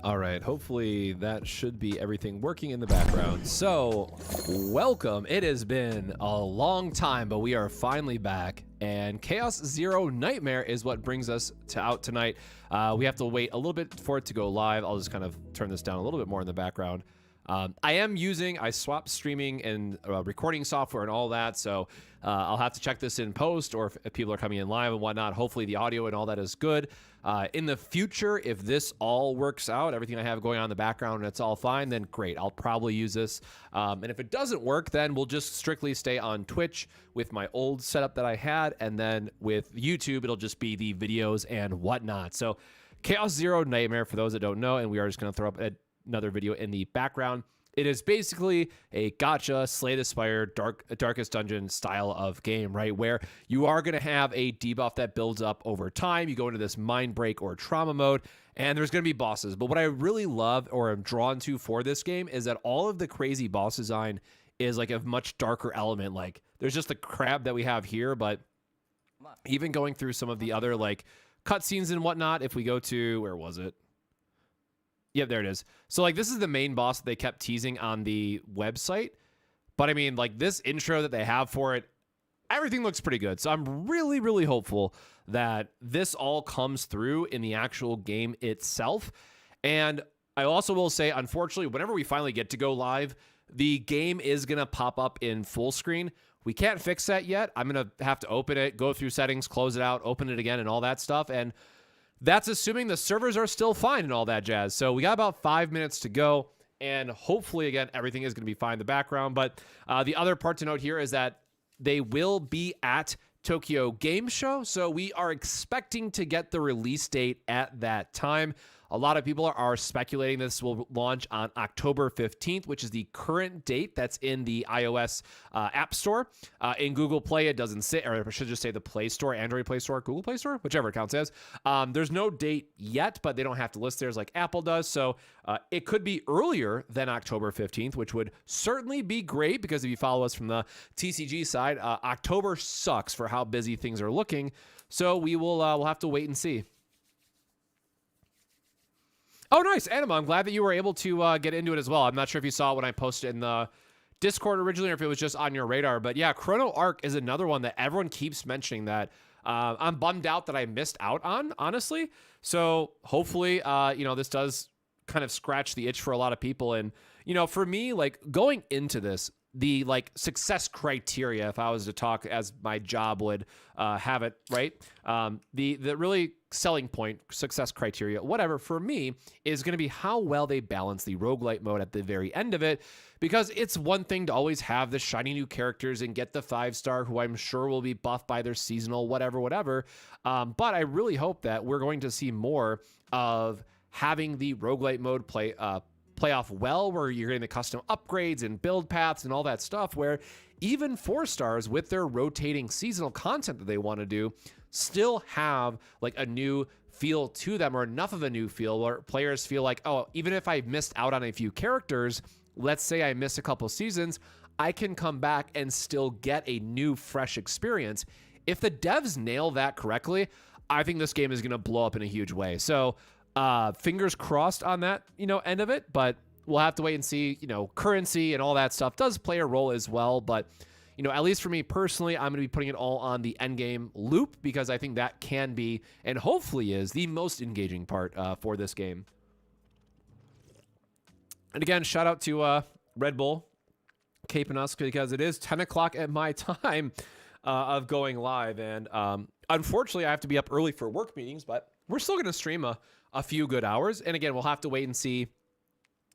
All right, hopefully that should be everything working in the background. So, welcome. It has been a long time, but we are finally back. And Chaos Zero Nightmare is what brings us out tonight. We have to wait a little bit for it to go live. I'll just kind of turn this down a little bit more in the background. I swapped streaming and recording software and all that, so I'll have to check this in post, or if people are coming in live and whatnot. Hopefully the audio and all that is good. In the future, if this all works out, everything I have going on in the background, and it's all fine, then great. I'll probably use this. And if it doesn't work, then we'll just strictly stay on Twitch with my old setup that I had, and then with YouTube, it'll just be the videos and whatnot. So Chaos Zero Nightmare, for those that don't know, and we are just going to throw up another video in the background. It is basically a gacha, Slay the Spire, Darkest Dungeon style of game, right? Where you are going to have a debuff that builds up over time. You go into this mind break or trauma mode, and there's going to be bosses. But what I really love or am drawn to for this game is that all of the crazy boss design is like a much darker element. Like, there's just the crab that we have here, but even going through some of the other like cutscenes and whatnot, if we go to, where was it? Yep, there it is. So, like, this is the main boss that they kept teasing on the website. But, I mean, like, this intro that they have for it, everything looks pretty good. So, I'm really, really hopeful that this all comes through in the actual game itself. And I also will say, unfortunately, whenever we finally get to go live, the game is going to pop up in full screen. We can't fix that yet. I'm going to have to open it, go through settings, close it out, open it again, and all that stuff. And that's assuming the servers are still fine and all that jazz. So we got about 5 minutes to go, and hopefully, again, everything is going to be fine in the background. But the other part to note here is that they will be at Tokyo Game Show, so we are expecting to get the release date at that time. A lot of people are speculating this will launch on October 15th, which is the current date that's in the iOS App Store. In Google Play, it doesn't say, or I should just say the Play Store, Android Play Store, Google Play Store, whichever it counts as. There's no date yet, but they don't have to list theirs like Apple does. So it could be earlier than October 15th, which would certainly be great, because if you follow us from the TCG side, October sucks for how busy things are looking. So we'll have to wait and see. Oh, nice, Anima. I'm glad that you were able to get into it as well. I'm not sure if you saw it when I posted in the Discord originally or if it was just on your radar. But yeah, Chrono Arc is another one that everyone keeps mentioning that I'm bummed out that I missed out on, honestly. So hopefully, this does kind of scratch the itch for a lot of people. And, for me, like going into this, the like success criteria, if I was to talk as my job would have it, right? The really selling point, success criteria, whatever, for me is going to be how well they balance the roguelite mode at the very end of it, because it's one thing to always have the shiny new characters and get the 5-star who I'm sure will be buffed by their seasonal whatever. But I really hope that we're going to see more of having the roguelite mode play off well, where you're getting the custom upgrades and build paths and all that stuff, where even 4-stars with their rotating seasonal content that they want to do still have like a new feel to them, or enough of a new feel where players feel like, oh, even if I missed out on a few characters, let's say I missed a couple seasons, I can come back and still get a new fresh experience. If the devs nail that correctly, I think this game is going to blow up in a huge way. So fingers crossed on that, end of it, but we'll have to wait and see. Currency and all that stuff does play a role as well, but at least for me personally, I'm going to be putting it all on the endgame loop, because I think that can be, and hopefully is, the most engaging part for this game. And again, shout out to Red Bull caping us, because it is 10 o'clock at my time of going live, and unfortunately I have to be up early for work meetings, but we're still going to stream a few good hours. And again, we'll have to wait and see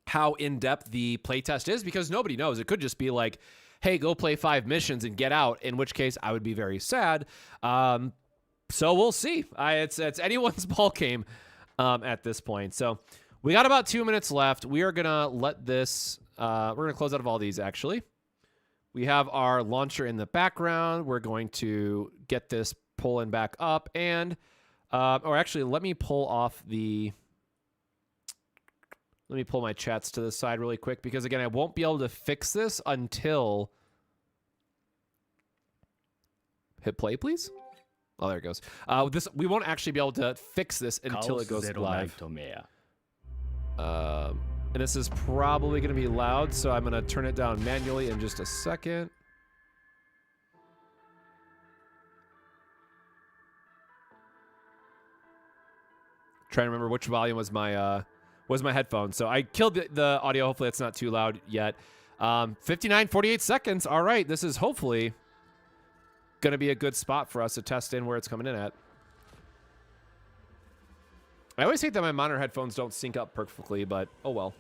how in-depth the playtest is, because nobody knows. It could just be like, hey, go play 5 missions and get out, in which case I would be very sad. So we'll see. It's anyone's ball game at this point. So we got about 2 minutes left. We are going to let this, we're going to close out of all these, actually. We have our launcher in the background. We're going to get this pulling back up, and or actually, let me pull my chats to the side really quick, because again, I won't be able to fix this until... Hit play, please. Oh, there it goes. We won't actually be able to fix this until it goes live. And this is probably going to be loud, so I'm going to turn it down manually in just a second. Trying to remember which volume was my headphone. So I killed the audio. Hopefully it's not too loud yet. 48 seconds. All right, this is hopefully going to be a good spot for us to test in where it's coming in at. I always hate that my monitor headphones don't sync up perfectly, but oh well.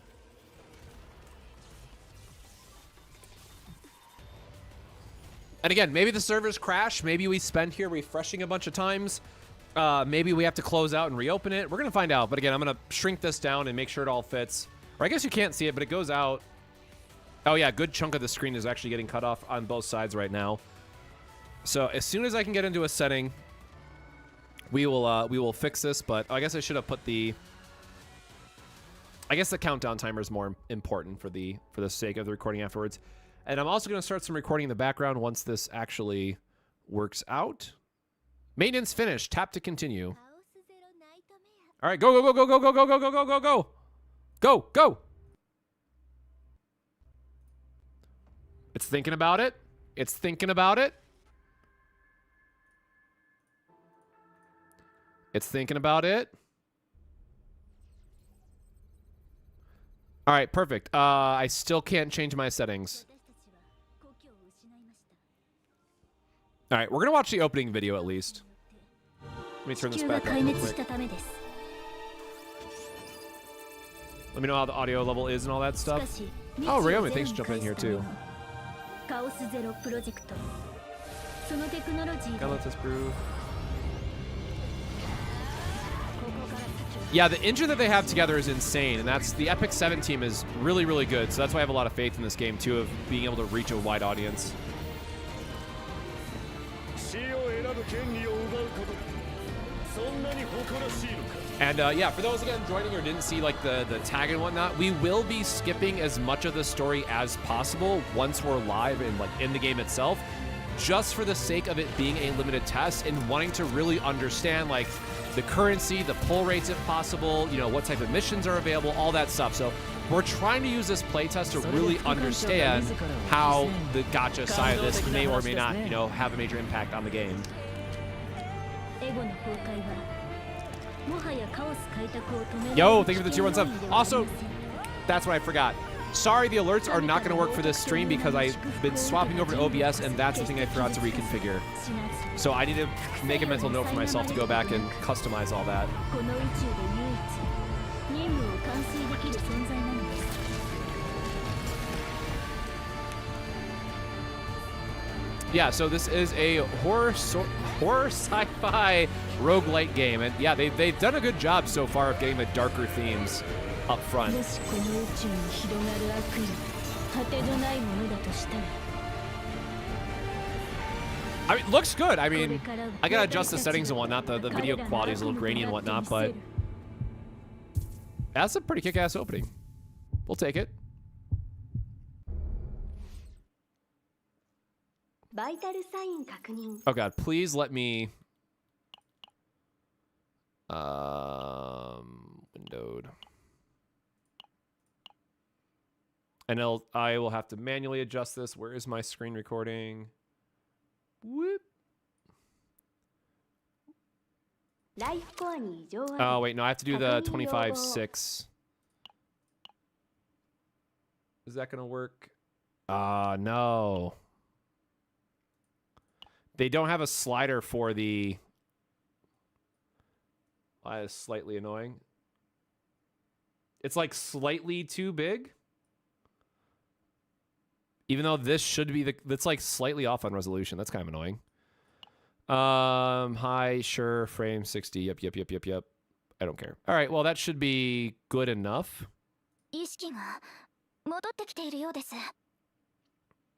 And again, maybe the servers crash. Maybe we spend here refreshing a bunch of times. Maybe we have to close out and reopen it. We're going to find out. But again, I'm going to shrink this down and make sure it all fits. Or I guess you can't see it, but it goes out. Oh, yeah. Good chunk of the screen is actually getting cut off on both sides right now. So as soon as I can get into a setting, we will fix this. But I guess I should have put the... I guess the countdown timer is more important for the sake of the recording afterwards. And I'm also going to start some recording in the background once this actually works out. Maintenance finished. Tap to continue. All right, go, go, go, go, go, go, go, go, go, go, go. Go, go. It's thinking about it. It's thinking about it. It's thinking about it. All right, perfect. I still can't change my settings. All right, we're going to watch the opening video at least. Let me turn this back up real quick. Let me know how the audio level is and all that stuff. Oh, Ryomi, thanks for jumping in here too. God, let this brew. Yeah, the engine that they have together is insane, and that's the Epic 7 team is really, really good. So that's why I have a lot of faith in this game too, of being able to reach a wide audience. And yeah, for those again joining or didn't see like the tag and whatnot, we will be skipping as much of the story as possible once we're live and like in the game itself. just for the sake of it being a limited test and wanting to really understand like the currency, the pull rates if possible, you know, what type of missions are available, all that stuff. So we're trying to use this playtest to really understand how the gacha side of this may or may not, you know, have a major impact on the game. Yo, thank you for the tier 1 sub. Also, that's what I forgot. Sorry, the alerts are not going to work for this stream because I've been swapping over to OBS, and that's the thing I forgot to reconfigure. So I need to make a mental note for myself to go back and customize all that. Yeah, so this is a horror sci-fi roguelite game, and yeah, they've done a good job so far of getting the darker themes up front. I mean, looks good. I mean, I gotta adjust the settings and whatnot. The video quality is a little grainy and whatnot, but that's a pretty kick-ass opening. We'll take it. Oh god, please let me windowed. And I will have to manually adjust this. Where is my screen recording? Whoop. Oh wait, no, I have to do the 25.6. Is that gonna work? No. They don't have a slider for the... That is slightly annoying. It's like slightly too big. Even though this should be that's like slightly off on resolution. That's kind of annoying. Hi, sure, frame 60. Yep. I don't care. All right, well, that should be good enough. Let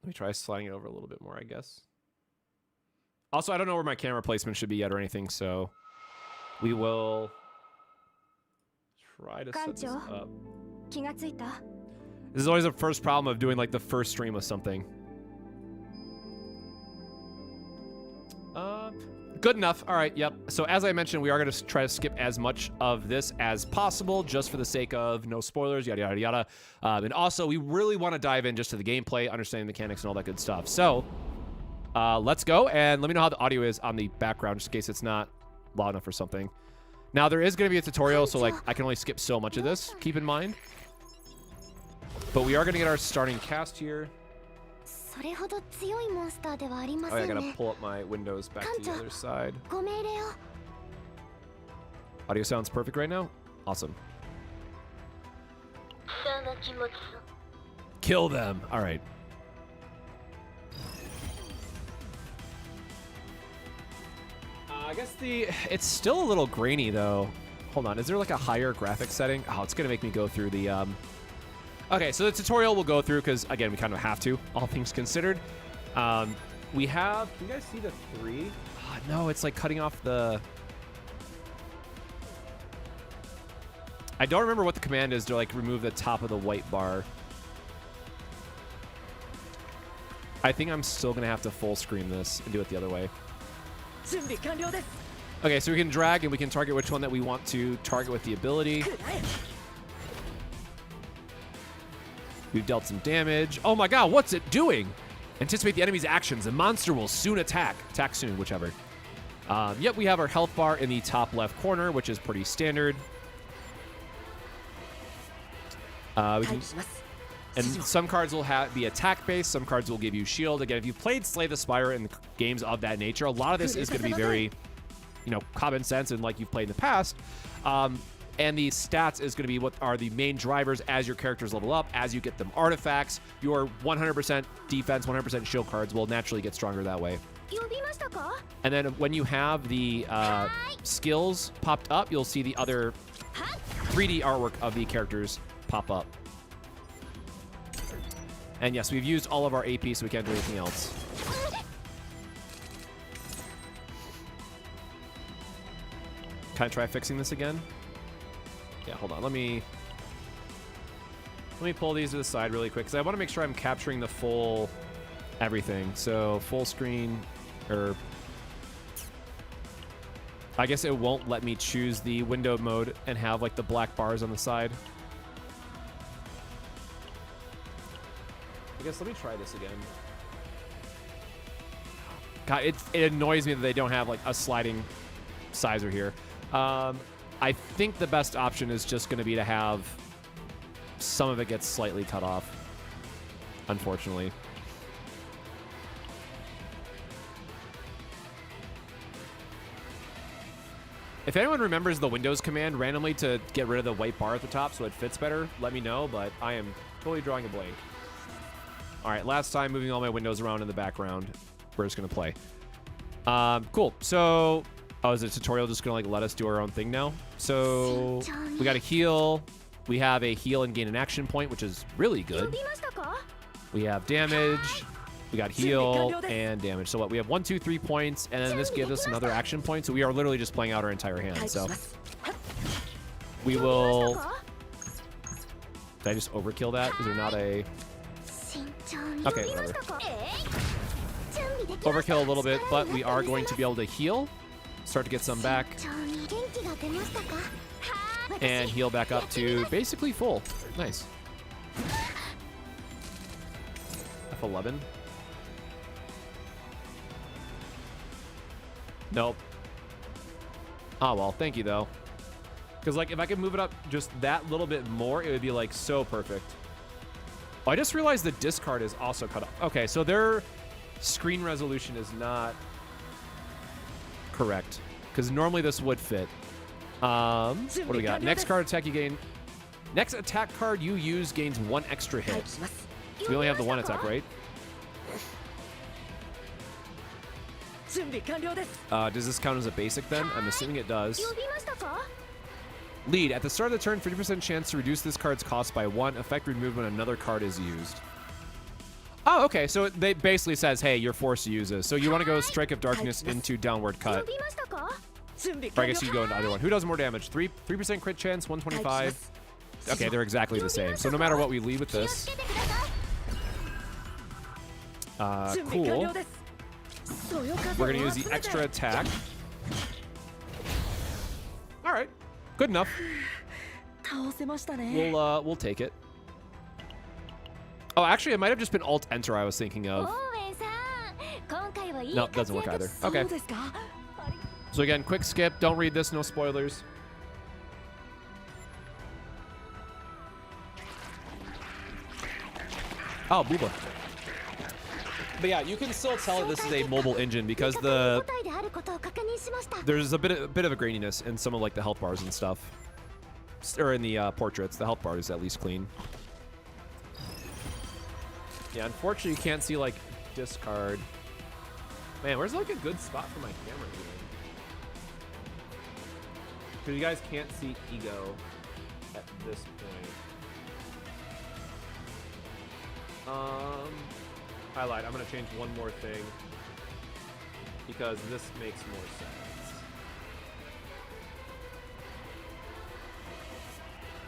me try sliding it over a little bit more, I guess. Also, I don't know where my camera placement should be yet or anything, so we will try to set this up. This is always the first problem of doing like the first stream of something. Good enough. All right, yep. So as I mentioned, we are going to try to skip as much of this as possible just for the sake of no spoilers, yada, yada, yada. And also, we really want to dive in just to the gameplay, understanding the mechanics and all that good stuff. So let's go, and let me know how the audio is on the background, just in case it's not loud enough or something. Now, there is going to be a tutorial, so like I can only skip so much of this, keep in mind. But we are going to get our starting cast here. Oh, yeah, I gotta pull up my windows back to the other side. Audio sounds perfect right now? Awesome. Kill them! Alright. I guess it's still a little grainy though. Hold on, is there like a higher graphic setting? Oh, it's gonna make me go through the Okay, so the tutorial we'll go through because, again, we kind of have to, all things considered. We have... Can you guys see the 3? Oh, no, it's like cutting off the... I don't remember what the command is to, like, remove the top of the white bar. I think I'm still going to have to full screen this and do it the other way. Okay, so we can drag and we can target which one that we want to target with the ability. We've dealt some damage. Oh my god, what's it doing? Anticipate the enemy's actions. The monster will soon attack. Attack soon, whichever. Yep, we have our health bar in the top left corner, which is pretty standard. And some cards will be attack-based. Some cards will give you shield. Again, if you've played Slay the Spire in games of that nature, a lot of this is going to be very, you know, common sense and like you've played in the past. And the stats is going to be what are the main drivers as your characters level up. As you get them artifacts, your 100% defense, 100% shield cards will naturally get stronger that way. And then when you have the skills popped up, you'll see the other 3D artwork of the characters pop up. And yes, we've used all of our AP, so we can't do anything else. Can I try fixing this again? Yeah, hold on. Let me pull these to the side really quick because I want to make sure I'm capturing the full everything. So full screen, or I guess it won't let me choose the window mode and have like the black bars on the side. I guess let me try this again. God, it annoys me that they don't have like a sliding sizer here. I think the best option is just going to be to have some of it get slightly cut off, unfortunately. If anyone remembers the Windows command randomly to get rid of the white bar at the top so it fits better, let me know, but I am totally drawing a blank. All right, last time moving all my windows around in the background. We're just going to play. Cool. So, oh, is the tutorial just going to like let us do our own thing now? So, we got a heal. We have a heal and gain an action point, which is really good. We have damage. We got heal and damage. So what? We have 1, 2, 3 points, and then this gives us another action point. So we are literally just playing out our entire hand. So we will. Did I just overkill that? Is there not a? Okay, whatever. Overkill a little bit, but we are going to be able to heal. Start to get some back. And heal back up to basically full. Nice. F11. Nope. Oh, well, thank you, though. Because, like, if I could move it up just that little bit more, it would be, like, so perfect. Oh, I just realized the discard is also cut off. Okay, so their screen resolution is not correct. Because normally this would fit. What do we got? Next card attack you gain. Next attack card you use gains 1 extra hit. So we only have the 1 attack, right? Does this count as a basic then? I'm assuming it does. Lead. At the start of the turn, 50% chance to reduce this card's cost by 1. Effect removed when another card is used. Oh, okay. So it basically says, hey, you're forced to use this. So you want to go Strike of Darkness into Downward Cut. Or I guess you go into either one. Who does more damage? 3% crit chance, 125. Okay, they're exactly the same. So no matter what, we lead with this. Cool. We're going to use the extra attack. All right. Good enough. We'll take it. Oh, actually, it might have just been Alt-Enter I was thinking of. No, doesn't work either. Okay. So again, quick skip. Don't read this. No spoilers. Oh, Booba. But yeah, you can still tell that this is a mobile engine because there's a bit of a graininess in some of like the health bars and stuff, or in the portraits. The health bar is at least clean. Yeah, unfortunately, you can't see like discard. Man, where's like a good spot for my camera here? Because you guys can't see ego at this point. I lied. I'm going to change one more thing because this makes more sense.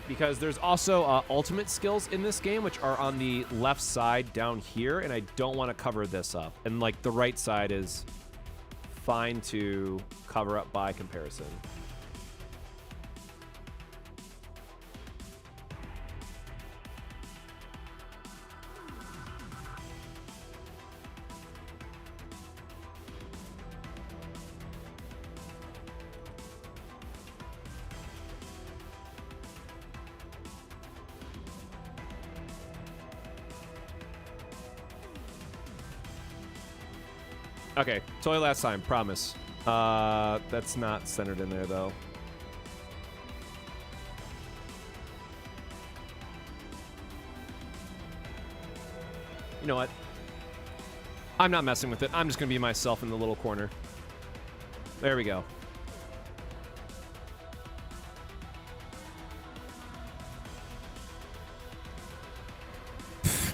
Because there's also ultimate skills in this game, which are on the left side down here, and I don't want to cover this up. And like the right side is fine to cover up by comparison. Okay, totally last time, promise. That's not centered in there, though. You know what? I'm not messing with it. I'm just going to be myself in the little corner. There we go.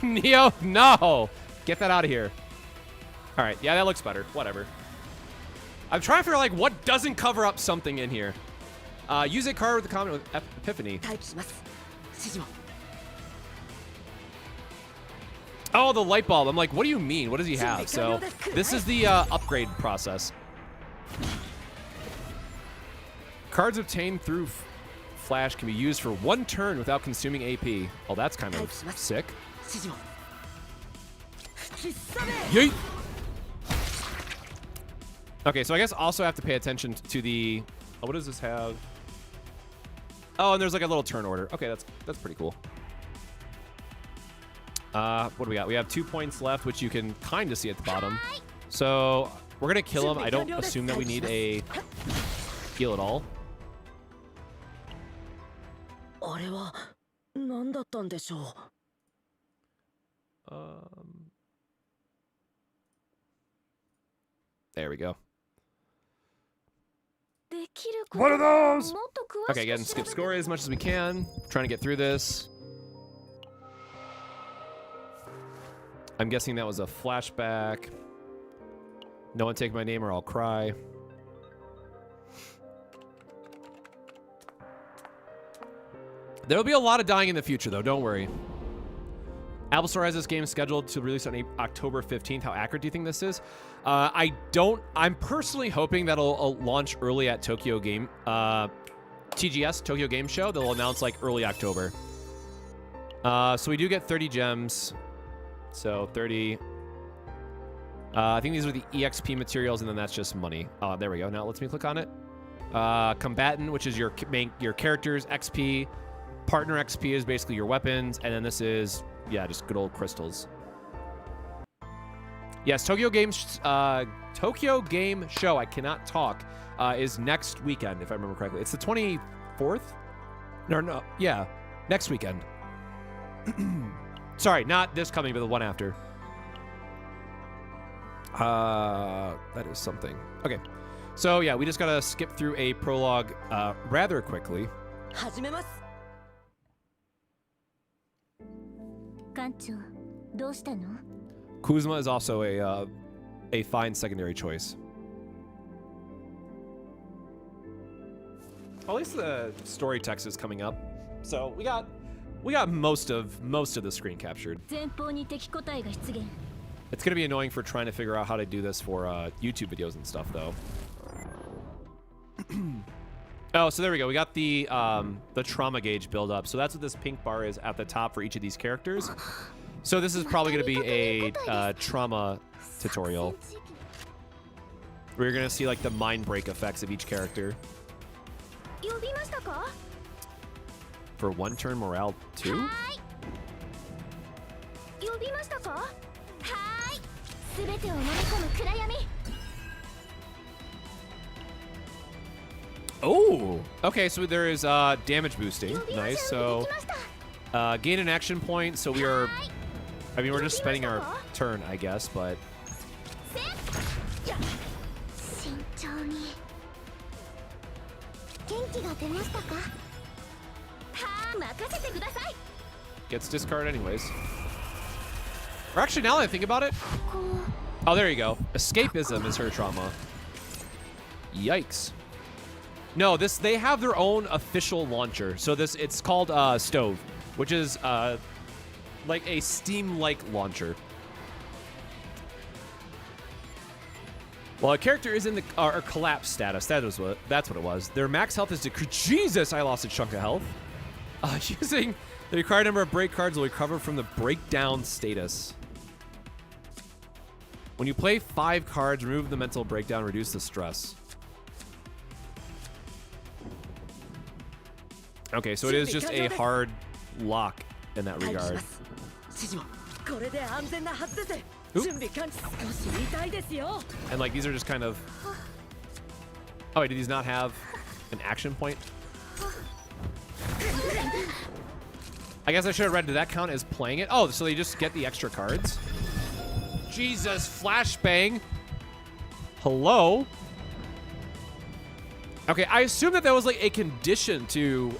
Neo, no! Get that out of here. All right, yeah, that looks better. Whatever. I'm trying to figure out, like, what doesn't cover up something in here. Use a card with the comment with Epiphany. Oh, the light bulb. I'm like, what do you mean? What does he have? So this is the upgrade process. Cards obtained through Flash can be used for 1 turn without consuming AP. Oh, that's kind of sick. Yeet. Okay, so I guess also have to pay attention to the... Oh, what does this have? Oh, and there's like a little turn order. Okay, that's pretty cool. What do we got? We have 2 points left, which you can kind of see at the bottom. So we're going to kill him. I don't assume that we need a heal at all. There we go. What are those? Okay, again, skip score as much as we can. Trying to get through this. I'm guessing that was a flashback. No one take my name or I'll cry. There'll be a lot of dying in the future, though. Don't worry. Apple Store has this game scheduled to release on October 15th. How accurate do you think this is? I'm personally hoping that'll launch early at Tokyo Game, TGS, Tokyo Game Show. They'll announce like early October. So we do get 30 gems. So 30. I think these are the EXP materials, and then that's just money. There we go. Now it lets me click on it. Combatant, which is your character's XP. Partner XP is basically your weapons, and then this is, yeah, just good old crystals. Yes, Tokyo Game Show, I cannot talk, is next weekend, if I remember correctly. It's the 24th? No, yeah, next weekend. Sorry, not this coming, but the one after. That is something. Okay, so yeah, we just gotta skip through a prologue rather quickly. Kuzma is also a fine secondary choice. At least the story text is coming up, so we got most of the screen captured. It's gonna be annoying for trying to figure out how to do this for YouTube videos and stuff, though. Oh, so there we go. We got the trauma gauge build up. So that's what this pink bar is at the top for each of these characters. So this is probably going to be a trauma tutorial. We're going to see like the mind break effects of each character. For 1 turn morale 2? Oh, okay, so there is damage boosting. Nice. So gain an action point. So we're just spending our turn, I guess, but gets discarded anyways. Or actually, now that I think about it, oh, there you go. Escapism is her trauma. Yikes. No, they have their own official launcher. So it's called Stove, which is like a Steam-like launcher. Well, a character is in the collapse status. That's what it was. Their max health is decreased. Jesus, I lost a chunk of health. Using the required number of break cards will recover from the breakdown status. When you play 5 cards, remove the mental breakdown, reduce the stress. Okay, so it is just a hard lock in that regard. Oop. And like these are just kind of... Oh wait, do these not have an action point? I guess I should have read, did that count as playing it? Oh, so they just get the extra cards? Jesus, flashbang. Hello? Okay, I assume that was like a condition to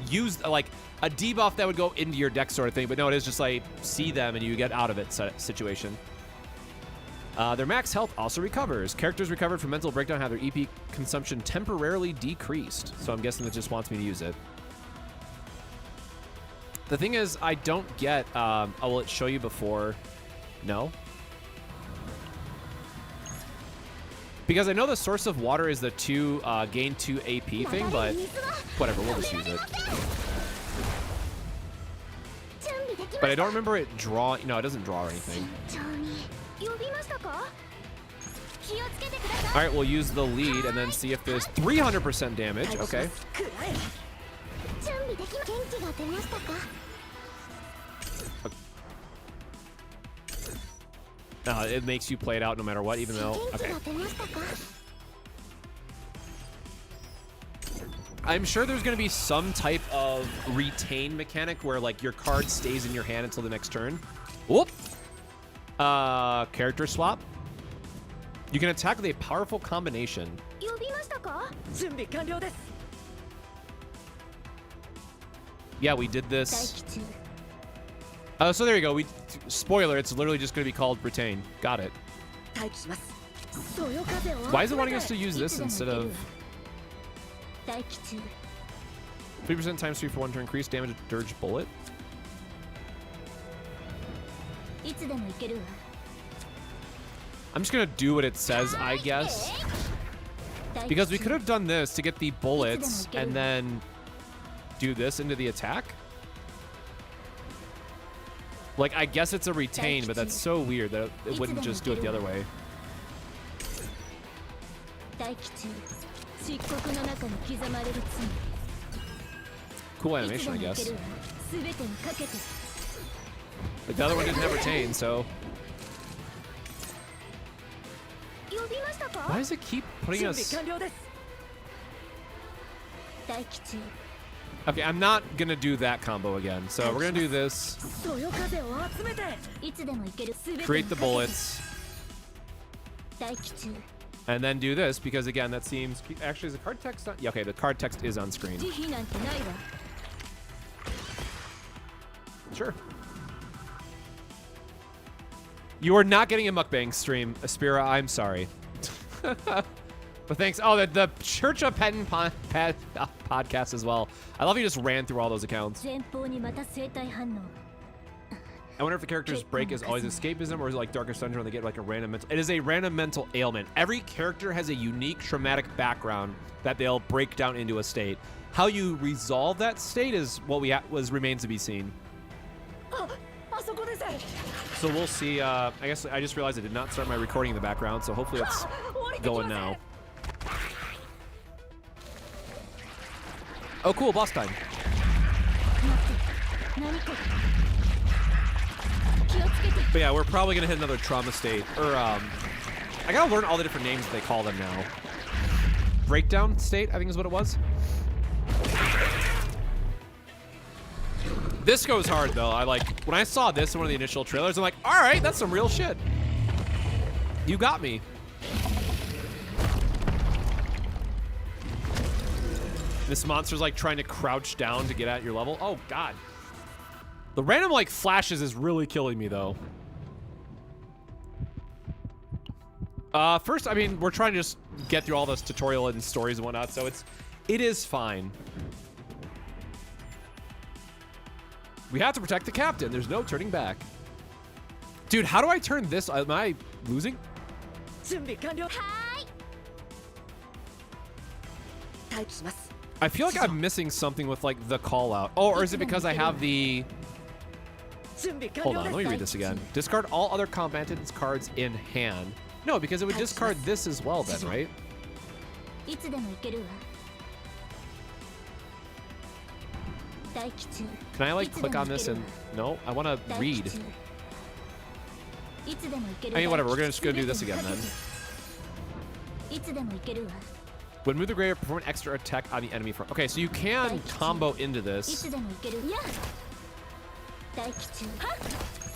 use like a debuff that would go into your deck sort of thing, but no, it is just like see them and you get out of it situation. Their max health also recovers. Characters recovered from mental breakdown have their EP consumption temporarily decreased. So I'm guessing that just wants me to use it. The thing is, I don't get, oh, will it show you before? No? Because I know the source of water is the gain 2 AP thing, but whatever, we'll just use it. But I don't remember it draw, no, it doesn't draw or anything. All right, we'll use the lead and then see if there's 300% damage. Okay. It makes you play it out no matter what, even though, okay. I'm sure there's going to be some type of retain mechanic where like your card stays in your hand until the next turn. Whoop. Character swap. You can attack with a powerful combination. Yeah, we did this. So there you go. Spoiler, it's literally just going to be called retain. Got it. Why is it wanting us to use this instead of 3% times 3 for 1 to increase damage to dirge bullet? I'm just gonna do what it says, I guess. Because we could have done this to get the bullets and then do this into the attack. Like, I guess it's a retain, but that's so weird that it wouldn't just do it the other way. Cool animation, I guess. Like, the other one didn't have retain, so... Why does it keep putting us... Okay, I'm not gonna do that combo again. So we're gonna do this. Create the bullets. And then do this, because again, that seems... Actually, is the card text on... Yeah, okay, the card text is on screen. Sure. You are not getting a mukbang stream, Aspira. I'm sorry. But thanks. Oh, the Church of Penn podcast as well. I love you just ran through all those accounts. I wonder if the character's break is always escapism or is it like Darkest Dungeon where they get like a random mental... It is a random mental ailment. Every character has a unique traumatic background that they'll break down into a state. How you resolve that state is what remains to be seen. So we'll see. I guess I just realized I did not start my recording in the background, so hopefully it's going now. Oh, cool, boss time. But yeah, we're probably gonna hit another trauma state. Or, I gotta learn all the different names that they call them now. Breakdown state, I think is what it was. This goes hard, though. When I saw this in one of the initial trailers, I'm like, all right, that's some real shit. You got me. This monster's like trying to crouch down to get at your level. Oh, God. The random like flashes is really killing me, though. First, I mean, we're trying to just get through all this tutorial and stories and whatnot, so it is fine. We have to protect the captain. There's no turning back. Dude, how do I turn this? Am I losing? I feel like I'm missing something with like the call out. Oh, or is it because I have the... Hold on, let me read this again. Discard all other combatants cards in hand. No, because it would discard this as well then, right? Can I like click on this and... No, I want to read. I mean, whatever, we're just gonna do this again then. When move the graveyard, perform an extra attack on the enemy front. Okay, so you can combo into this.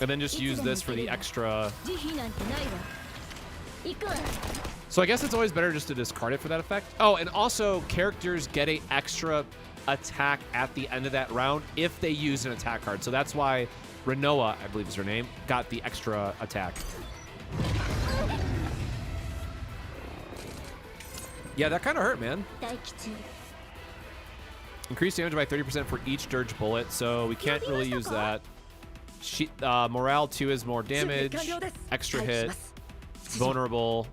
And then just use this for the extra. So I guess it's always better just to discard it for that effect. Oh, and also characters get a extra attack at the end of that round if they use an attack card. So that's why Renoa, I believe is her name, got the extra attack. Yeah, that kind of hurt, man. Increase damage by 30% for each dirge bullet, so we can't really use that. Morale 2 is more damage, extra hit, vulnerable.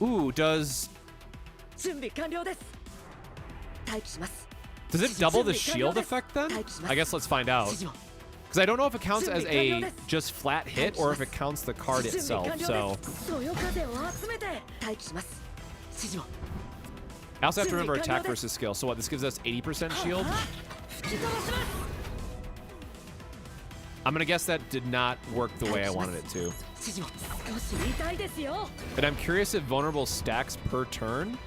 Ooh, does it double the shield effect then? I guess let's find out. Because I don't know if it counts as a just flat hit or if it counts the card itself, so. I also have to remember attack versus skill. So what, this gives us 80% shield? I'm gonna guess that did not work the way I wanted it to. But I'm curious if vulnerable stacks per turn.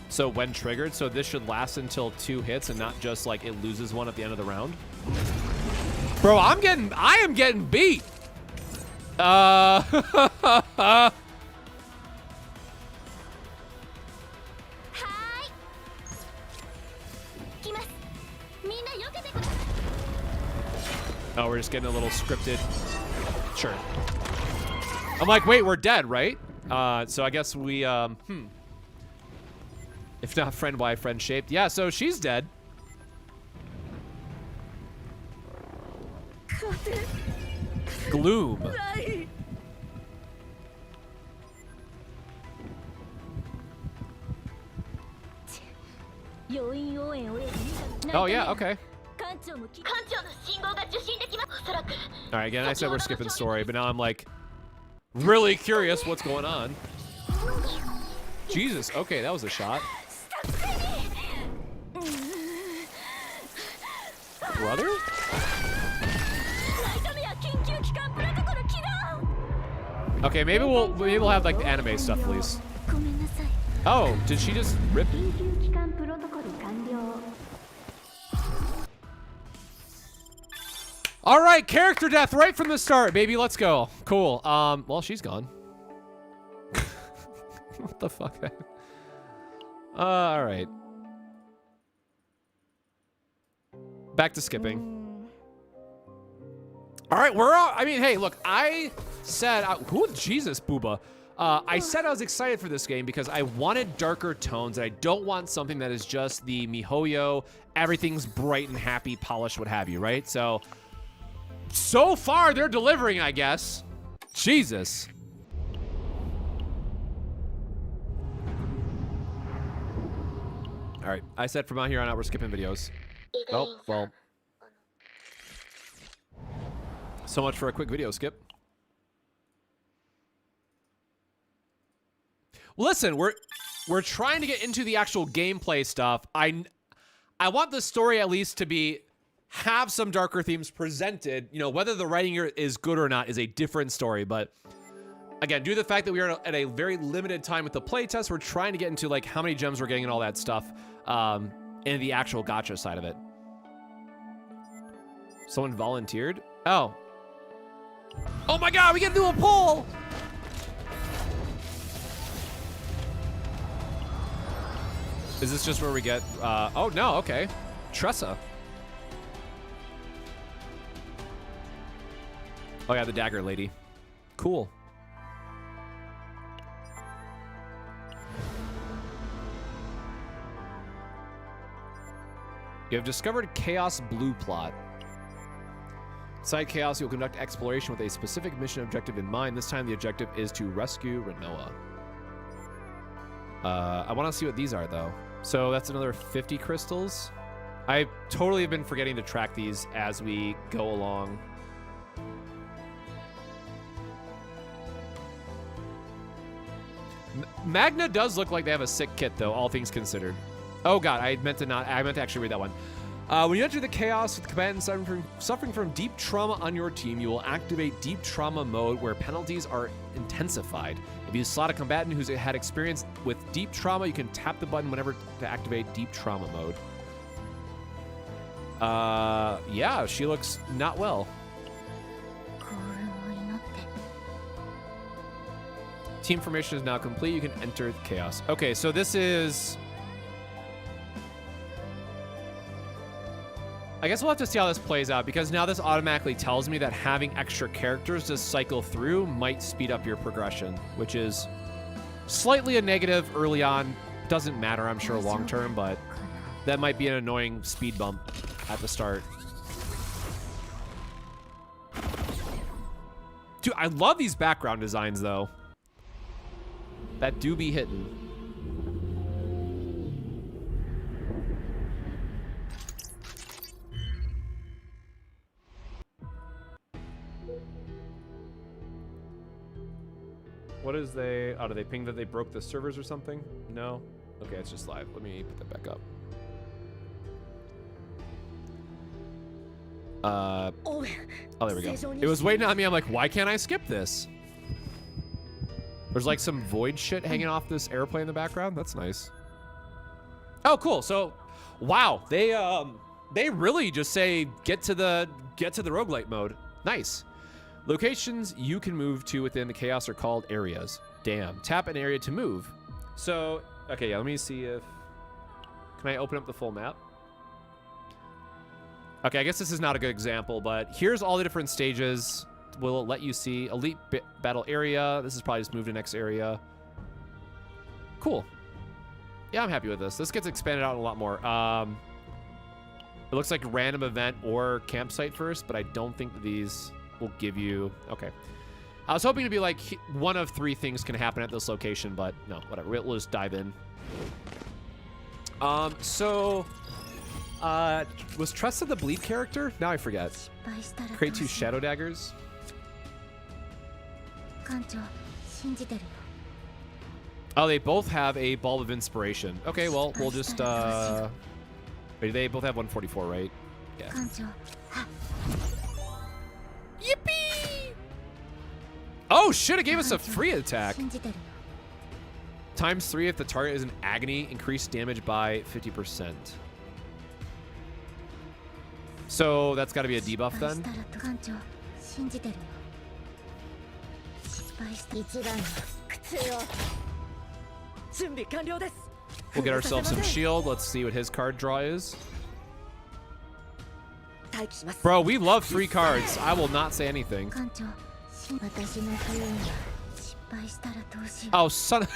So when triggered, so this should last until 2 hits and not just like it loses one at the end of the round. Bro, I am getting beat. Oh, we're just getting a little scripted. Sure. I'm like, wait, we're dead, right? So I guess we, if not friend Y, friend shaped. Yeah, so she's dead. Gloom. Oh, yeah, okay. Alright, again, I said we're skipping story, but now I'm like really curious what's going on. Jesus, okay, that was a shot. Brother? Okay, maybe we'll have like the anime stuff at least. Oh, did she just rip? All right, character death right from the start, baby. Let's go. Cool. Well, she's gone. What the fuck? All right. Back to skipping. All right, I mean, hey, look, I said, Jesus, Booba. I said I was excited for this game because I wanted darker tones. And I don't want something that is just the MiHoYo, everything's bright and happy, polished, what have you, right? So far, they're delivering, I guess. Jesus. All right, I said from out here on out, we're skipping videos. Oh, well. So much for a quick video skip. Listen, we're trying to get into the actual gameplay stuff. I want the story at least to have some darker themes presented. You know, whether the writing here is good or not is a different story. But again, due to the fact that we are at a very limited time with the playtest, we're trying to get into like how many gems we're getting and all that stuff in the actual gacha side of it. Someone volunteered? Oh. Oh my god, we gotta do a poll! Is this just where we get, oh no, okay. Tressa. Oh yeah, the dagger lady. Cool. You have discovered Chaos Blue Plot. Inside Chaos, you'll conduct exploration with a specific mission objective in mind. This time the objective is to rescue Renoa. I want to see what these are though. So that's another 50 crystals. I totally have been forgetting to track these as we go along. Magna does look like they have a sick kit though, all things considered. Oh god, I meant to actually read that one. When you enter the chaos with the combatant suffering from deep trauma on your team, you will activate deep trauma mode where penalties are intensified. If you slot a combatant who's had experience with deep trauma, you can tap the button whenever to activate deep trauma mode. Yeah, she looks not well. Team formation is now complete. You can enter the chaos. Okay, so this is... I guess we'll have to see how this plays out because now this automatically tells me that having extra characters to cycle through might speed up your progression, which is Slightly a negative early on. Doesn't matter, I'm sure, long term, but that might be an annoying speed bump at the start. Dude, I love these background designs, though. That do be hitting. What is they... Oh, do they ping that they broke the servers or something? No? Okay, it's just live. Let me put that back up. Oh, there we go. It was waiting on me. I'm like, why can't I skip this? There's like some void shit hanging off this airplane in the background. That's nice. Oh, cool. So, wow, they really just say get to the roguelite mode. Nice. Locations you can move to within the chaos are called areas. Damn. Tap an area to move. So, okay, yeah, let me see if... Can I open up the full map? Okay, I guess this is not a good example, but here's all the different stages. Will it let you see elite battle area? This is probably just move to next area. Cool. Yeah, I'm happy with this. This gets expanded out a lot more. It looks like random event or campsite first, but I don't think that these will give you... Okay. I was hoping to be like one of 3 things can happen at this location, but no, whatever. We'll just dive in. Was Trusted the bleed character? Now I forget. Create 2 shadow daggers. Oh, they both have a bulb of inspiration. Okay, well, we'll just, wait, they both have 144, right? Yeah. Yippee! Oh, shit, it gave us a free attack. Times 3 if the target is in agony, increase damage by 50%. So that's got to be a debuff then? We'll get ourselves some shield. Let's see what his card draw is. Bro, we love free cards. I will not say anything. Oh, son.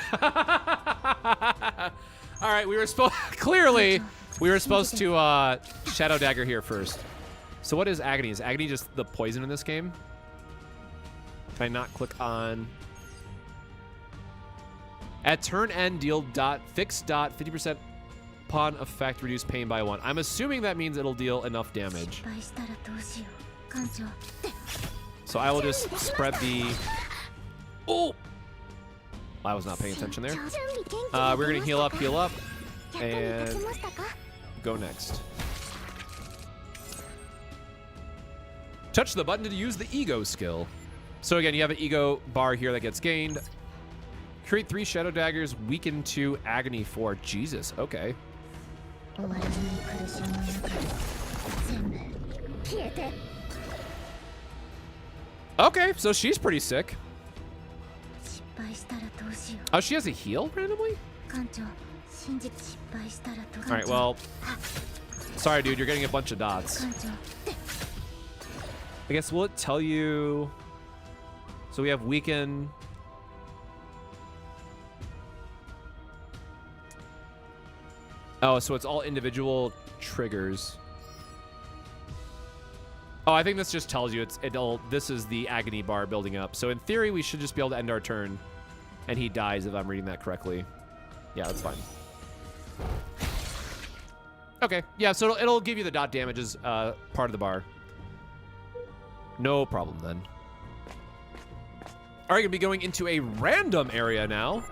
All right, we were supposed... Clearly, we were supposed to Shadow Dagger here first. So what is Agony? Is Agony just the poison in this game? Can I not click on... At turn end, deal fixed 50% upon effect, reduce pain by 1. I'm assuming that means it'll deal enough damage. So I will just spread the... Oh! I was not paying attention there. We're going to heal up, and go next. Touch the button to use the ego skill. So again, you have an ego bar here that gets gained. Create 3 shadow daggers, weaken 2, agony 4. Jesus, okay. Okay, so she's pretty sick. Oh, she has a heal randomly? Alright, well... Sorry, dude, you're getting a bunch of dots. I guess, will it tell you... So we have weaken... Oh, so it's all individual triggers. Oh, I think this just tells you this is the agony bar building up. So in theory, we should just be able to end our turn. And he dies if I'm reading that correctly. Yeah, that's fine. Okay, yeah, so it'll give you the dot damage as part of the bar. No problem then. All right, gonna be going into a random area now.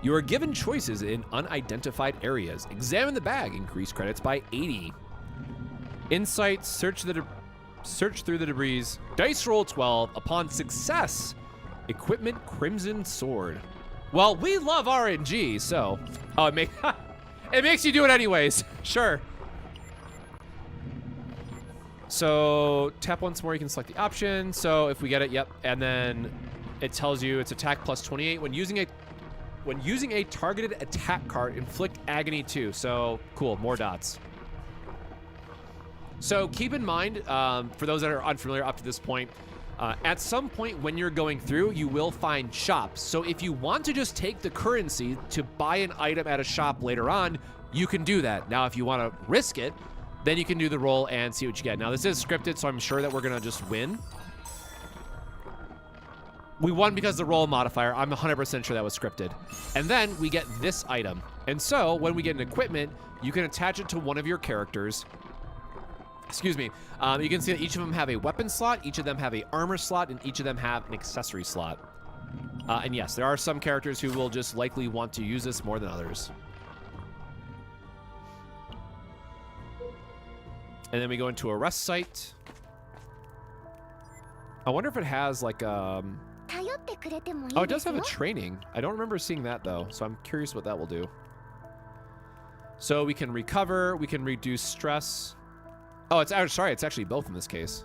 You are given choices in unidentified areas. Examine the bag, increase credits by 80. Insight, search through the debris. Dice roll 12. Upon success, equipment Crimson Sword. Well, we love RNG, so... Oh, it makes you do it anyways. Sure. So, tap once more, you can select the option. So, if we get it, yep. And then it tells you it's attack plus 28. When using a targeted attack card, inflict agony 2. So, cool, more dots. So, keep in mind, for those that are unfamiliar up to this point, At some point when you're going through, you will find shops. So if you want to just take the currency to buy an item at a shop later on, you can do that. Now, if you want to risk it, then you can do the roll and see what you get. Now, this is scripted, so I'm sure that we're going to just win. We won because the roll modifier. I'm 100% sure that was scripted. And then we get this item. And so when we get an equipment, you can attach it to one of your characters. Excuse me. You can see that each of them have a weapon slot, each of them have a armor slot, and each of them have an accessory slot. And yes, there are some characters who will just likely want to use this more than others. And then we go into a rest site. I wonder if it has like oh, it does have a training. I don't remember seeing that though, so I'm curious what that will do. So we can recover, we can reduce stress. Oh, it's sorry, it's actually both in this case.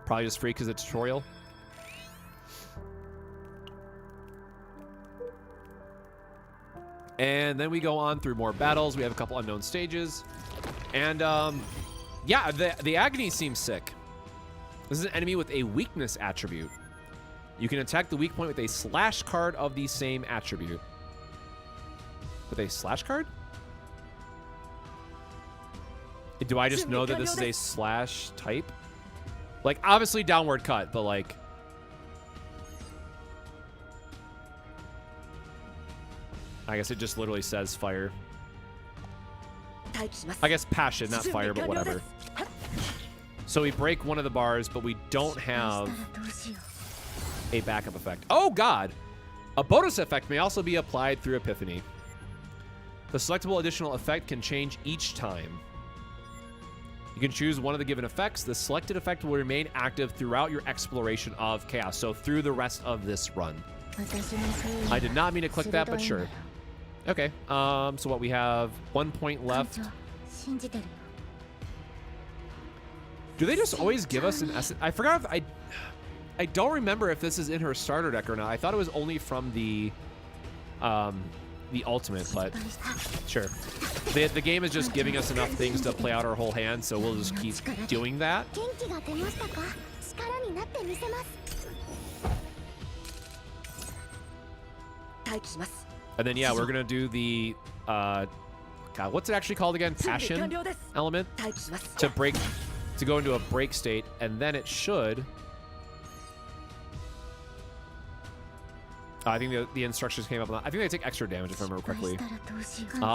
Probably just free because it's a tutorial. And then we go on through more battles. We have a couple unknown stages. And yeah, the agony seems sick. This is an enemy with a weakness attribute. You can attack the weak point with a slash card of the same attribute. With a slash card? Do I just know that this is a slash type? Like, obviously downward cut, but like... I guess it just literally says fire. I guess passion, not fire, but whatever. So we break one of the bars, but we don't have a backup effect. Oh, God! A bonus effect may also be applied through Epiphany. The selectable additional effect can change each time. You can choose one of the given effects. The selected effect will remain active throughout your exploration of Chaos, so through the rest of this run. I did not mean to click that, but sure. Okay, so what, we have 1 point left. Do they just always give us an essence? I forgot if I don't remember if this is in her starter deck or not. I thought it was only from the ultimate, but sure. The game is just giving us enough things to play out our whole hand, so we'll just keep doing that. And then, yeah, we're going to do the, God, what's it actually called again? Passion element to go into a break state, and then it should... I think the instructions came up. I think they take extra damage if I remember correctly.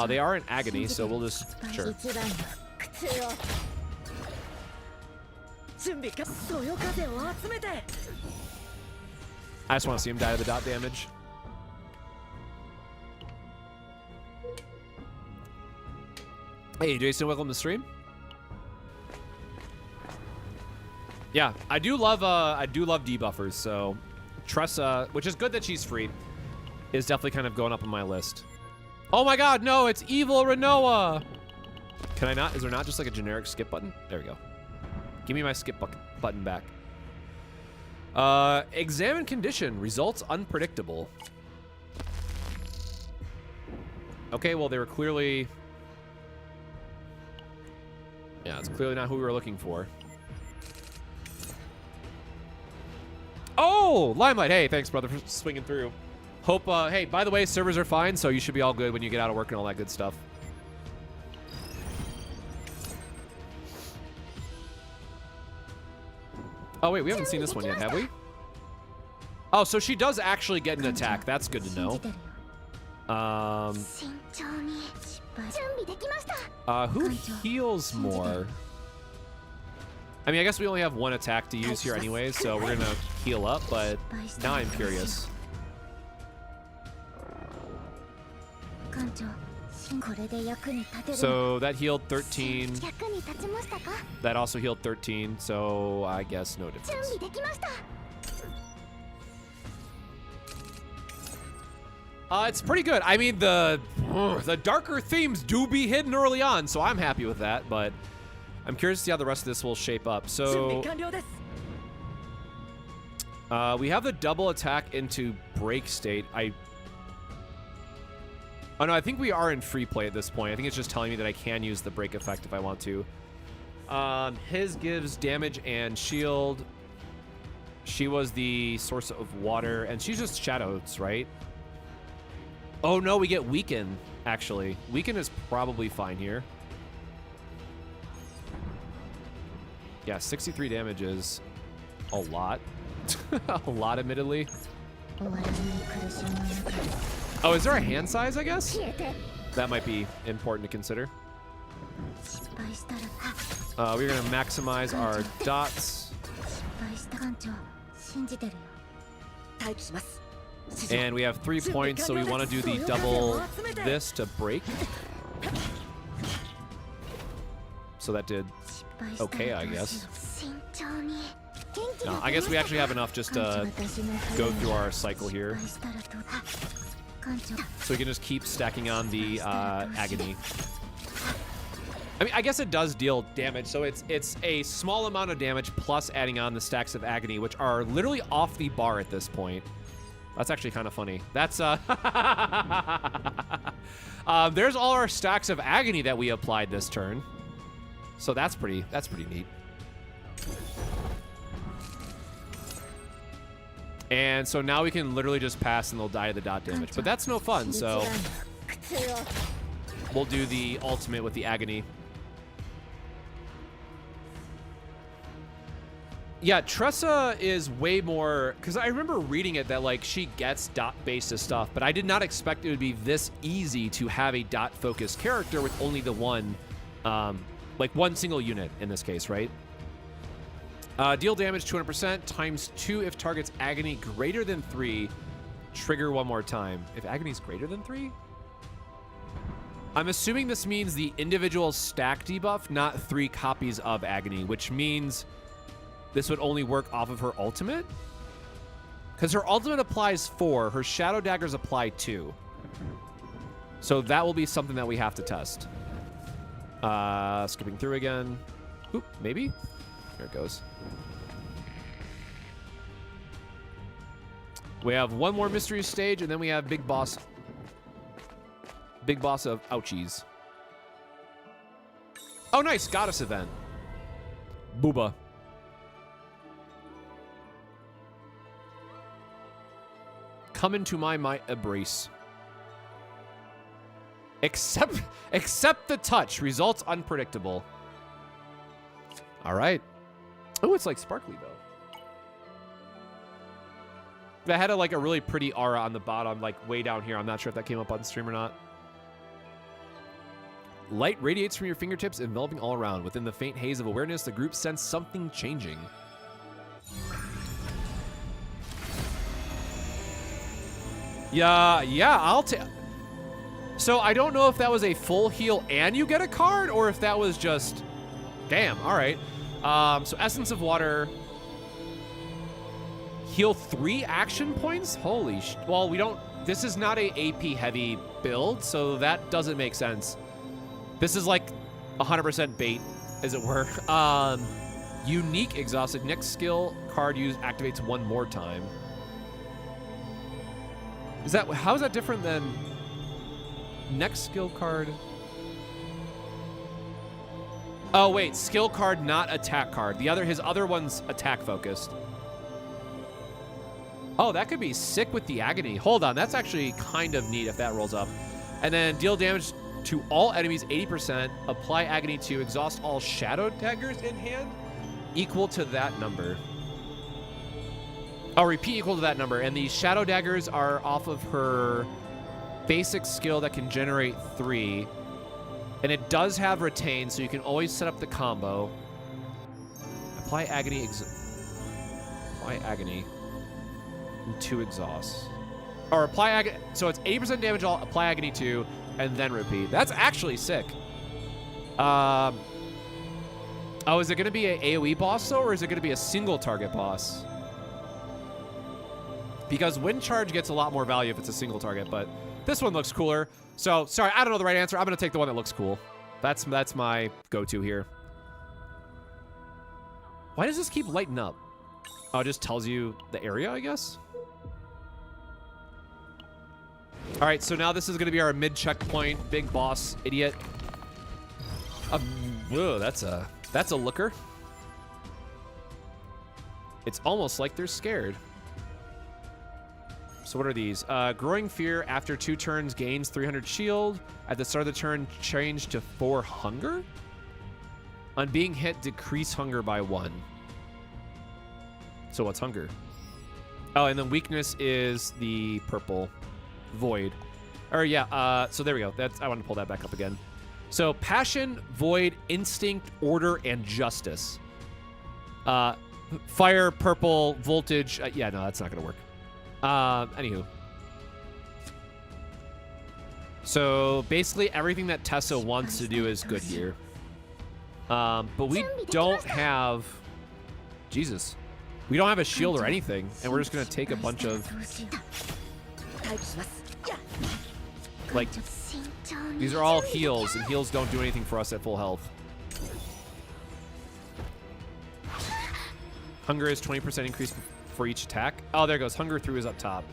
They are in agony, so we'll just... Sure. I just want to see him die to the dot damage. Hey, Jason, welcome to the stream. Yeah, I do love debuffers, so Tressa, which is good that she's free, is definitely kind of going up on my list. Oh my god, no, it's evil Renoa! Can I not? Is there not just like a generic skip button? There we go. Give me my skip button back. Examine condition. Results unpredictable. Okay, well, they were clearly... Yeah, it's clearly not who we were looking for. Oh, Limelight. Hey, thanks, brother, for swinging through. Hope, hey, by the way, servers are fine, so you should be all good when you get out of work and all that good stuff. Oh, wait, we haven't seen this one yet, have we? Oh, so she does actually get an attack. That's good to know. Who heals more? I mean, I guess we only have one attack to use here anyway, so we're gonna heal up, but now I'm curious. So that healed 13. That also healed 13, so I guess no difference. It's pretty good. I mean, the darker themes do be hidden early on, so I'm happy with that, but I'm curious to see how the rest of this will shape up. So we have the double attack into break state. Oh no, I think we are in free play at this point. I think it's just telling me that I can use the break effect if I want to. His gives damage and shield. She was the source of water, and she's just shadows, right? Oh no, we get weaken, actually. Weaken is probably fine here. Yeah, 63 damage is a lot. A lot, admittedly. Oh, is there a hand size, I guess? That might be important to consider. We're going to maximize our dots. And we have 3 points, so we want to do the double this to break. So that did okay, I guess. No, I guess we actually have enough just to go through our cycle here. So we can just keep stacking on the agony. I mean, I guess it does deal damage, so it's a small amount of damage plus adding on the stacks of agony, which are literally off the bar at this point. That's actually kind of funny. That's there's all our stacks of agony that we applied this turn. So that's pretty neat. And so now we can literally just pass and they'll die to the dot damage. But that's no fun, so we'll do the ultimate with the agony. Yeah, Tressa is way more, because I remember reading it that like she gets dot-based stuff, but I did not expect it would be this easy to have a dot-focused character with only the one, like one single unit in this case, right? Deal damage 200% times 2 if target's agony greater than 3. Trigger one more time. If agony is greater than 3? I'm assuming this means the individual stack debuff, not 3 copies of agony, which means this would only work off of her ultimate? Because her ultimate applies 4, her shadow daggers apply 2. So that will be something that we have to test. Skipping through again. Oop, maybe? There it goes. We have one more mystery stage, and then we have Big Boss. Big Boss of Ouchies. Oh, nice. Goddess event. Booba. Come into my embrace. Except the touch. Results unpredictable. All right. Oh, it's like sparkly though. That had a really pretty aura on the bottom, like way down here. I'm not sure if that came up on stream or not. Light radiates from your fingertips, enveloping all around. Within the faint haze of awareness, the group sense something changing. Yeah, I'll take. So I don't know if that was a full heal and you get a card, or if that was just, damn. All right. So Essence of Water. Heal 3 action points? Holy well, we don't, this is not a AP heavy build, so that doesn't make sense. This is like 100% bait, as it were. Unique exhausted. Next skill card used activates 1 more time. How is that different than next skill card? Oh wait, skill card, not attack card. His other one's attack focused. Oh, that could be sick with the agony. Hold on, that's actually kind of neat if that rolls up. And then deal damage to all enemies 80%, apply agony to exhaust all shadow daggers in hand, equal to that number. Oh, repeat equal to that number. And the shadow daggers are off of her basic skill that can generate 3. And it does have retain, so you can always set up the combo. Apply agony. Apply agony. And 2 exhausts. Or apply agony. So it's 80% damage all, apply agony 2, and then repeat. That's actually sick. Oh, is it going to be an AoE boss, though, or is it going to be a single target boss? Because wind charge gets a lot more value if it's a single target, but this one looks cooler. So, sorry, I don't know the right answer. I'm going to take the one that looks cool. That's my go-to here. Why does this keep lighting up? Oh, it just tells you the area, I guess? All right, so now this is going to be our mid-checkpoint, big boss, idiot. Whoa, that's a looker. It's almost like they're scared. So what are these? Growing Fear after 2 turns gains 300 shield. At the start of the turn, change to 4 hunger. On being hit, decrease hunger by 1. So what's hunger? Oh, and then weakness is the purple void. Or yeah, so there we go. I want to pull that back up again. So passion, void, instinct, order, and justice. Fire, purple, voltage. Yeah, no, that's not going to work. Anywho. So basically everything that Tessa wants to do is good here. But we don't have... Jesus. We don't have a shield or anything, and we're just going to take a bunch of... Like, these are all heals, and heals don't do anything for us at full health. Hunger is 20% increase for each attack. Oh, there it goes. Hunger through is up top.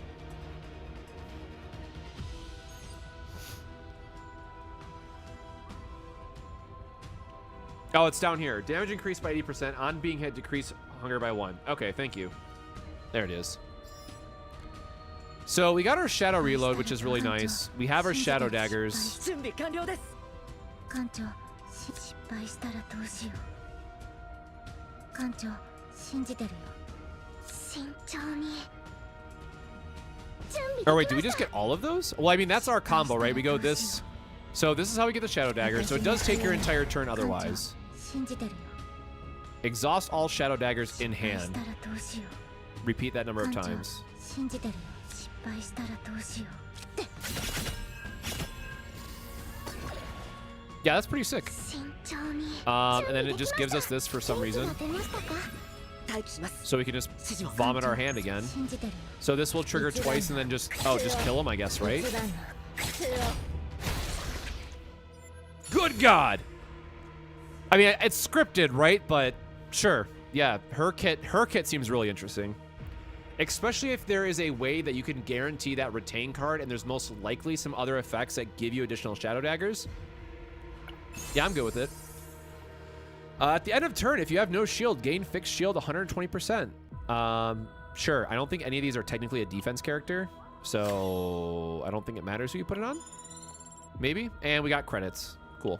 Oh, it's down here. Damage increased by 80%. On being hit, decrease hunger by 1. Okay, thank you. There it is. So we got our shadow reload, which is really nice. We have our shadow daggers. Or wait, do we just get all of those? Well, I mean, that's our combo, right? We go this. So this is how we get the shadow dagger. So it does take your entire turn otherwise. Exhaust all shadow daggers in hand. Repeat that number of times. Yeah, that's pretty sick. And then it just gives us this for some reason. So we can just vomit our hand again. So this will trigger twice and then just kill him, I guess, right? Good God! I mean, it's scripted, right? But sure. Yeah, her kit seems really interesting. Especially if there is a way that you can guarantee that retain card and there's most likely some other effects that give you additional shadow daggers. Yeah, I'm good with it. At the end of turn, if you have no shield, gain fixed shield 120%. Sure, I don't think any of these are technically a defense character, so I don't think it matters who you put it on. Maybe. And we got credits. Cool.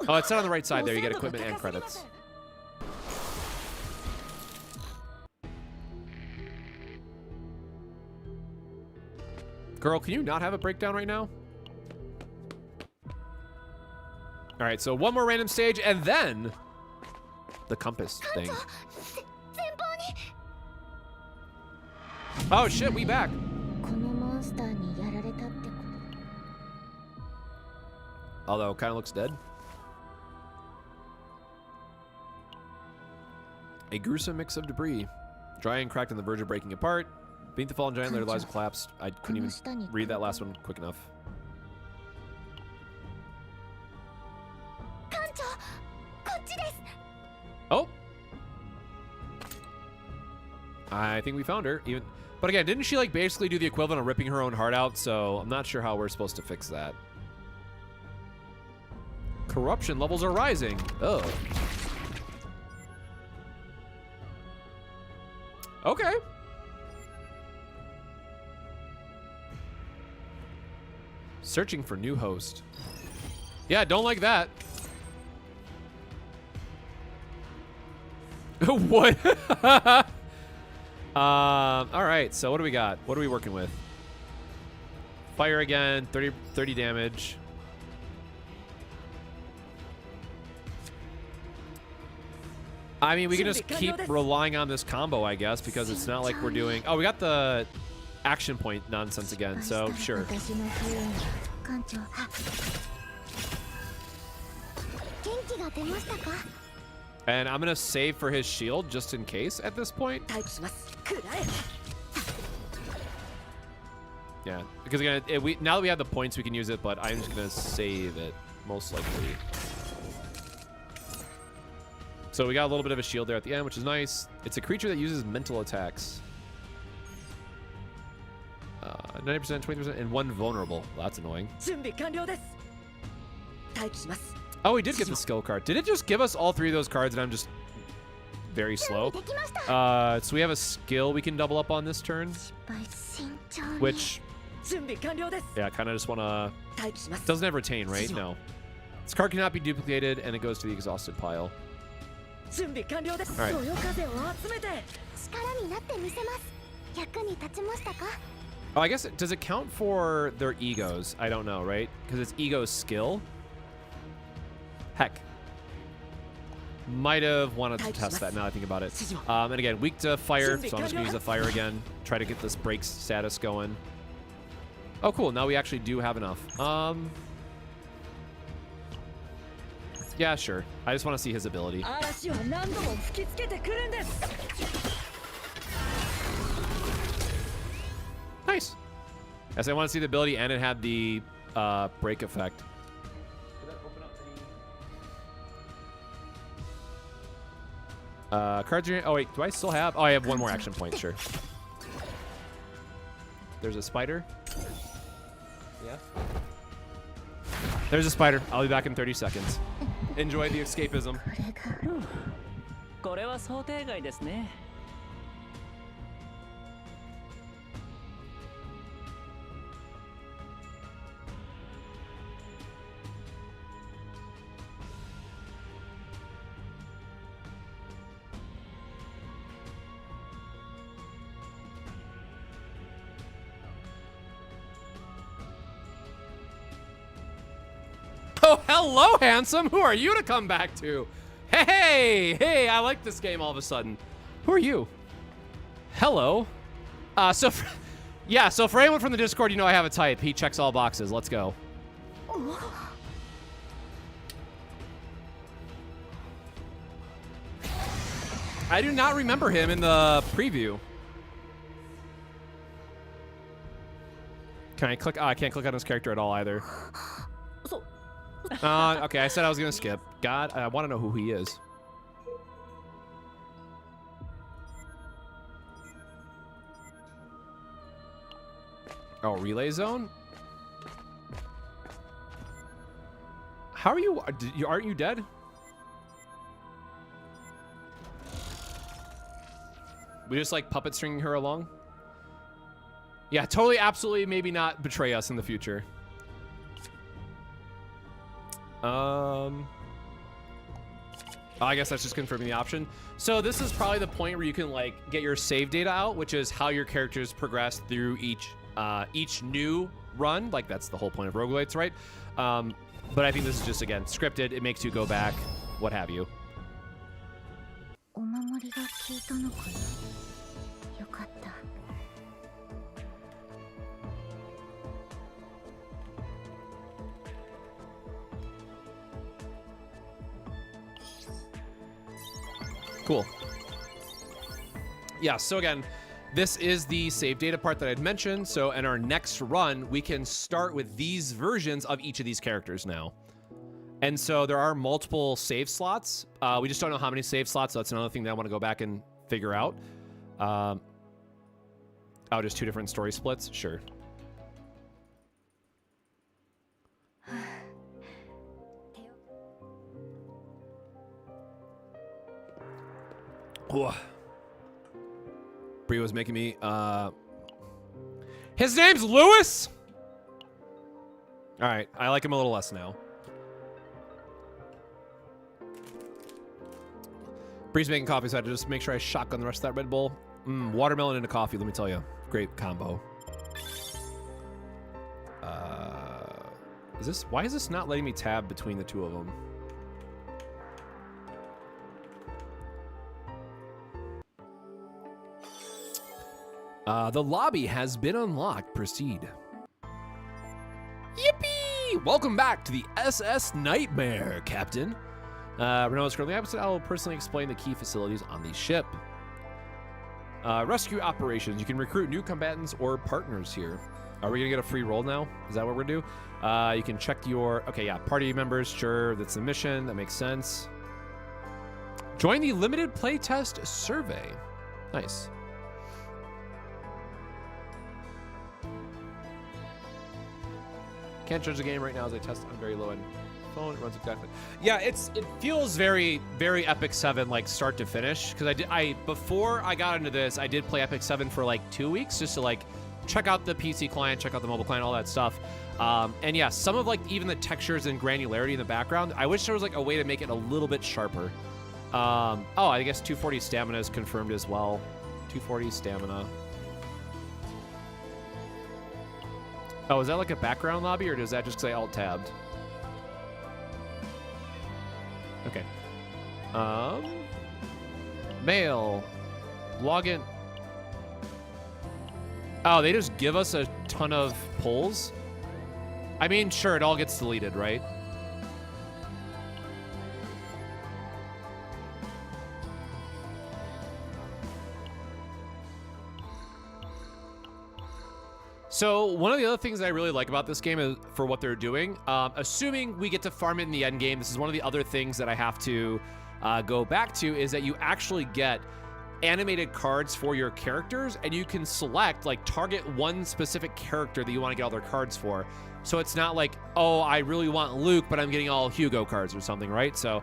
Oh, it's not on the right side there. You get equipment and credits. Girl, can you not have a breakdown right now? All right, so one more random stage, and then the compass thing. Oh shit, we back. Although, kind of looks dead. A gruesome mix of debris. Dry and cracked on the verge of breaking apart. Beneath the fallen giant, there lies a collapse. I couldn't even read that last one quick enough. Oh! I think we found her. But again, didn't she like basically do the equivalent of ripping her own heart out? So I'm not sure how we're supposed to fix that. Corruption levels are rising. Oh. Okay. Searching for new host. Yeah, don't like that. What? All right, so what do we got? What are we working with? Fire again, 30 damage. I mean, we can just keep relying on this combo, I guess, because it's not like we're doing... Oh, we got the action point nonsense again, so sure. And I'm going to save for his shield just in case at this point. Yeah, because again, now that we have the points, we can use it, but I'm just going to save it, most likely. So we got a little bit of a shield there at the end, which is nice. It's a creature that uses mental attacks. 90%, 20%, and 1 vulnerable. Well, that's annoying. Oh, we did get the skill card. Did it just give us all 3 of those cards and I'm just very slow. So we have a skill we can double up on this turn, which, yeah, kind of just want to... Doesn't have retain, right? No. This card cannot be duplicated, and it goes to the exhausted pile. Alright. Oh, I guess, does it count for their egos? I don't know, right? Because it's ego skill. Heck. Might have wanted to test that now I think about it. And again, weak to fire, so I'm just gonna use the fire again. Try to get this break status going. Oh, cool. Now we actually do have enough. Yeah, sure. I just want to see his ability. Nice. Yes, I want to see the ability, and it had the break effect. Cards are... Oh, wait. Do I still have... Oh, I have one more action point. Sure. There's a spider. Yeah. There's a spider. I'll be back in 30 seconds. Enjoy the escapism. Oh, hello, handsome. Who are you to come back to? Hey, I like this game all of a sudden. Who are you? Hello. So for anyone from the Discord, you know I have a type. He checks all boxes. Let's go. I do not remember him in the preview. Can I click? Oh, I can't click on his character at all either. Okay, I said I was gonna skip. God, I want to know who he is. Oh, relay zone? How are you? Aren't you dead? We just like puppet stringing her along? Yeah, totally, absolutely, maybe not betray us in the future. I guess that's just confirming the option. So this is probably the point where you can like get your save data out, which is how your characters progress through each new run. Like that's the whole point of roguelites, right? But I think this is just, again, scripted. It makes you go back, what have you. Cool. Yeah, so again, this is the save data part that I'd mentioned. So in our next run, we can start with these versions of each of these characters now. And so there are multiple save slots. We just don't know how many save slots. So that's another thing that I want to go back and figure out. Oh, just 2 different story splits? Sure. Brie was making me, his name's Lewis? All right, I like him a little less now. Bree's making coffee, so I had to just make sure I shotgun the rest of that Red Bull. Watermelon into coffee, let me tell you. Great combo. Why is this not letting me tab between the two of them? The lobby has been unlocked. Proceed. Yippee! Welcome back to the SS Nightmare, Captain. Renault is currently absent. I will personally explain the key facilities on the ship. Rescue operations. You can recruit new combatants or partners here. Are we gonna get a free roll now? Is that what we're gonna do? You can check your... Okay, yeah, party members. Sure, that's the mission. That makes sense. Join the limited playtest survey. Nice. Can't judge the game right now as I test on very low end. phone. It runs exactly. Yeah, it feels very, very Epic 7, like start to finish. Because before I got into this, I did play Epic 7 for like 2 weeks just to like check out the PC client, check out the mobile client, all that stuff. And yeah, some of like even the textures and granularity in the background, I wish there was like a way to make it a little bit sharper. Oh, I guess 240 stamina is confirmed as well. 240 stamina. Oh, is that like a background lobby, or does that just say alt-tabbed? Okay. Mail. Login. Oh, they just give us a ton of polls? I mean, sure, it all gets deleted, right? So one of the other things that I really like about this game is for what they're doing, assuming we get to farm it in the end game, this is one of the other things that I have to go back to, is that you actually get animated cards for your characters, and you can select, like, target one specific character that you want to get all their cards for. So it's not like, oh, I really want Luke, but I'm getting all Hugo cards or something, right? So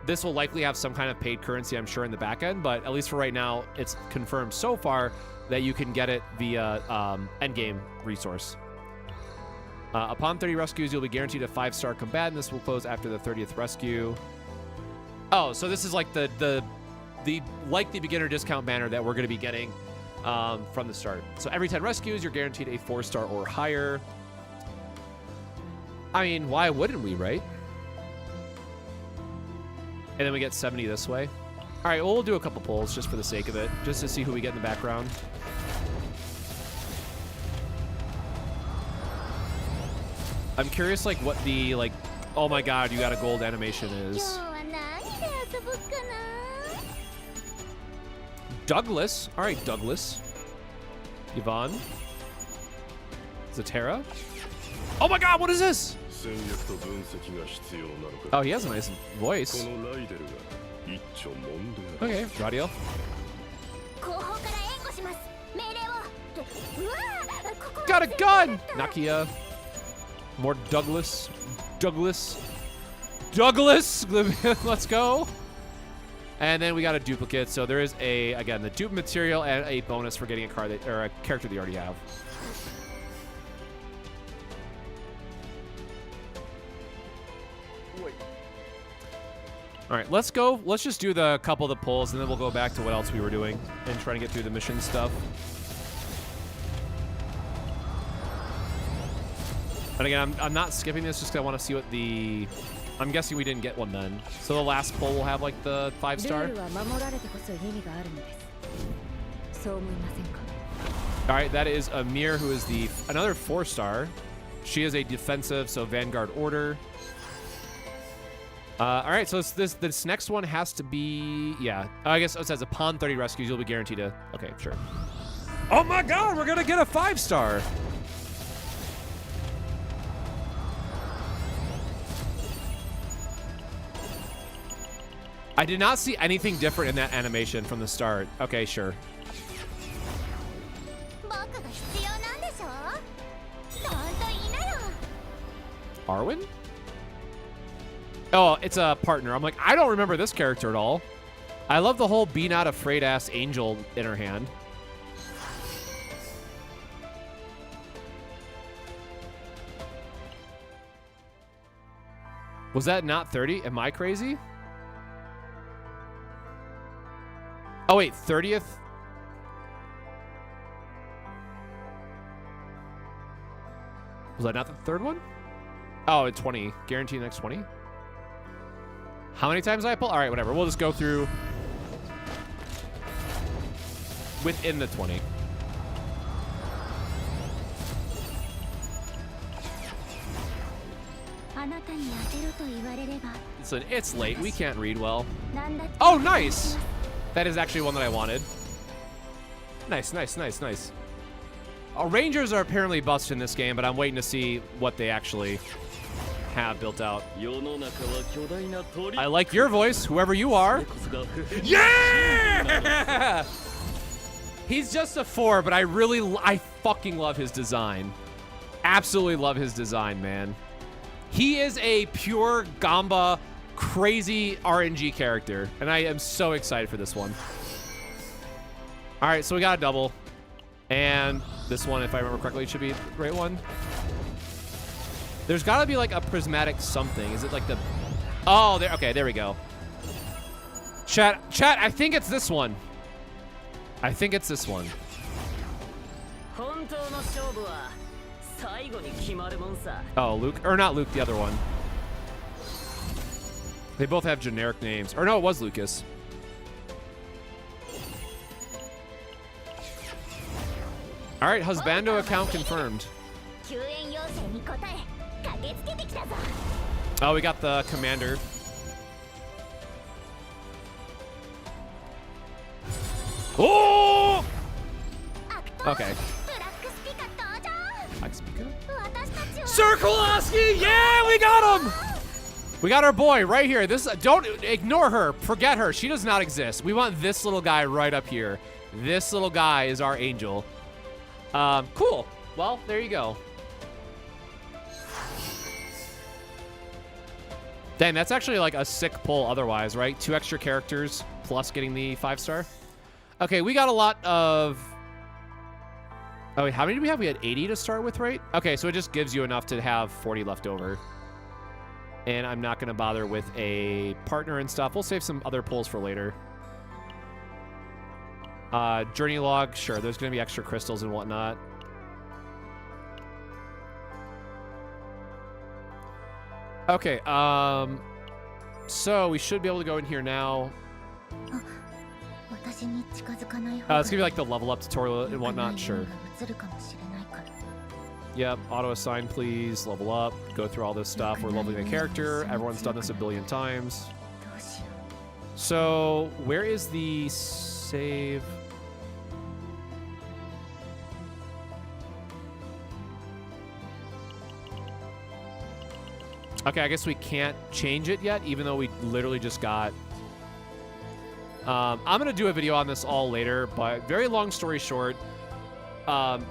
this will likely have some kind of paid currency, I'm sure, in the back end, but at least for right now, it's confirmed so far that you can get it via endgame resource. Upon 30 rescues, you'll be guaranteed a 5-star combatant. This will close after the 30th rescue. Oh, so this is like the likely beginner discount banner that we're going to be getting from the start. So every 10 rescues, you're guaranteed a 4-star or higher. I mean, why wouldn't we, right? And then we get 70 this way. All right, well, we'll do a couple polls just for the sake of it, just to see who we get in the background. I'm curious, like, what the, like, oh my god, you got a gold animation is. Douglas. All right, Douglas. Yvonne. Zatara. Oh my god, what is this? Oh, he has a nice voice. Okay, Radiel. Got a gun! Nakia. More Douglas. Douglas. Douglas! Let's go. And then we got a duplicate. So there is again, the dupe material and a bonus for getting a card or a character that you already have. All right, let's go. Let's just do the couple of the polls, and then we'll go back to what else we were doing and trying to get through the mission stuff. And again, I'm not skipping this just because I want to see what the... I'm guessing we didn't get one then. So the last poll will have, like, the 5-star. All right, that is Amir, who is another 4-star. She is a defensive, so Vanguard Order. All right, so this next one has to be, yeah. I guess it says upon 30 rescues, you'll be guaranteed a, okay, sure. Oh my god, we're gonna get a 5-star. I did not see anything different in that animation from the start. Okay, sure. Arwen? Oh, it's a partner. I'm like, I don't remember this character at all. I love the whole be not afraid ass angel in her hand. Was that not 30? Am I crazy? Oh, wait, 30th? Was that not the third one? Oh, it's 20. Guarantee next 20? How many times did I pull? All right, whatever. We'll just go through within the 20. It's late. We can't read well. Oh, nice. That is actually one that I wanted. Nice, nice, nice, nice. Rangers are apparently bust in this game, but I'm waiting to see what they actually have built out. I like your voice, whoever you are. Yeah! He's just a 4, but I fucking love his design. Absolutely love his design, man. He is a pure Gamba, crazy RNG character, and I am so excited for this one. All right, so we got a double. And this one, if I remember correctly, should be the great one. There's got to be like a prismatic something. Is it like the... Oh, there. Okay, there we go. Chat, I think it's this one. I think it's this one. Oh, Luke. Or not Luke, the other one. They both have generic names. Or no, it was Lucas. All right, husbando account confirmed. Oh, we got the commander. Oh! Okay. Sir Kowalski! Yeah, we got him! We got our boy right here. This don't ignore her. Forget her. She does not exist. We want this little guy right up here. This little guy is our angel. Cool. Well, there you go. Dang, that's actually like a sick pull otherwise, right? 2 extra characters plus getting the 5-star. Okay, we got a lot of... Oh, wait, how many do we have? We had 80 to start with, right? Okay, so it just gives you enough to have 40 left over. And I'm not going to bother with a partner and stuff. We'll save some other pulls for later. Journey log, sure. There's going to be extra crystals and whatnot. Okay, so we should be able to go in here now. It's going to be like the level up tutorial and whatnot, sure. Yep, auto assign please, level up, go through all this stuff. We're leveling the character. Everyone's done this a billion times. So, where is the save? Okay, I guess we can't change it yet, even though we literally just got... I'm going to do a video on this all later, but very long story short,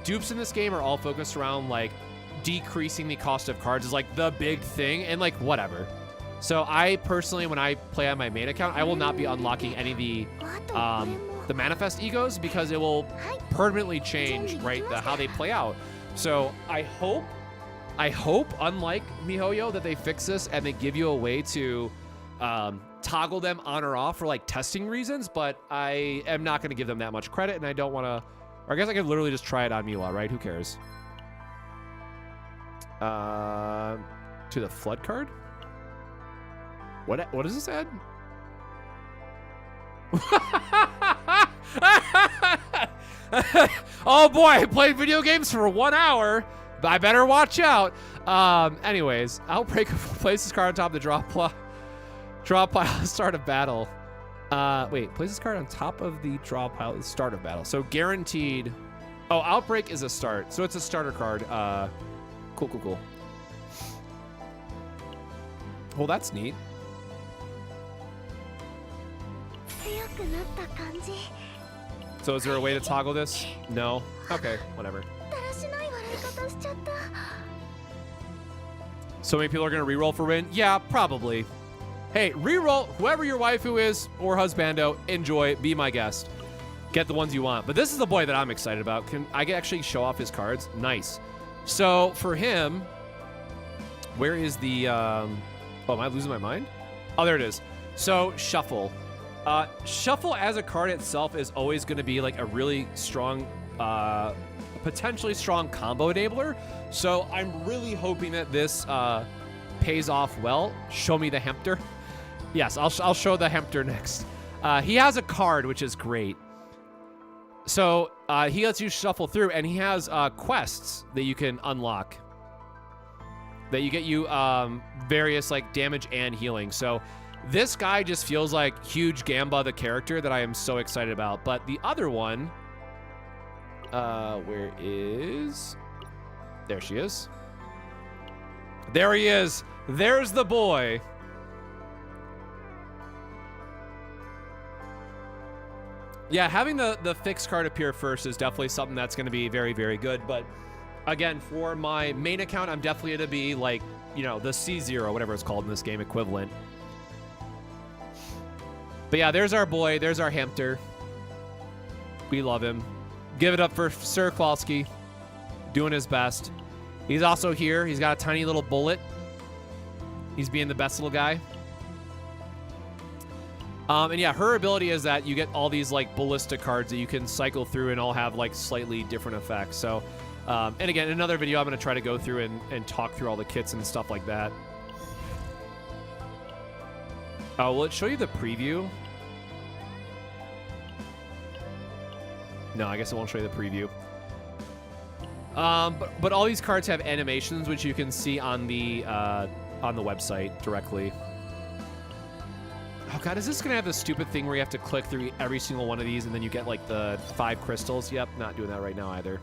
dupes in this game are all focused around, like, decreasing the cost of cards is, like, the big thing, and, like, whatever. So I personally, when I play on my main account, I will not be unlocking any of the manifest egos because it will permanently change, right, how they play out. So I hope, unlike MiHoYo, that they fix this and they give you a way to toggle them on or off for like testing reasons, but I am not going to give them that much credit, and I don't want to, or I guess I could literally just try it on Miwa, right? Who cares? To the flood card? What does this add? Oh boy, I played video games for 1 hour. I better watch out. Anyways, Outbreak places card on top of the draw pile, start of battle. Wait, place this card on top of the draw pile at the start of battle. So guaranteed. Oh, Outbreak is a start. So it's a starter card. Cool. Well, that's neat. So is there a way to toggle this? No? Okay, whatever. So many people are going to reroll for win? Yeah, probably. Hey, reroll whoever your waifu is or husbando. Enjoy. Be my guest. Get the ones you want. But this is the boy that I'm excited about. Can I actually show off his cards? Nice. So for him, where is the... oh, am I losing my mind? Oh, there it is. So Shuffle. Shuffle as a card itself is always going to be like a really strong, potentially strong combo enabler. So I'm really hoping that this pays off well. Show me the Hempter. Yes, I'll show the Hempter next. He has a card, which is great. So he lets you shuffle through, and he has quests that you can unlock. That you get you various like damage and healing. So this guy just feels like huge Gamba, the character that I am so excited about. But the other one, where is... There she is. There he is. There's the boy. Yeah, having the fixed card appear first is definitely something that's going to be very, very good. But Again, for my main account, I'm definitely going to be like, you know, the C0, whatever it's called in this game, equivalent. But yeah, there's our boy. There's our hamster. We love him. Give it up for Sir Kowalski. Doing his best. He's also here. He's got a tiny little bullet. He's being the best little guy. And yeah, her ability is that you get all these like ballista cards that you can cycle through and all have like slightly different effects. So, and again, in another video, I'm going to try to go through and talk through all the kits and stuff like that. Oh, will it show you the preview? No, I guess it won't show you the preview. But all these cards have animations, which you can see on the website directly. Oh god, is this gonna have the stupid thing where you have to click through every single one of these and then you get like the 5 crystals? Yep, not doing that right now either.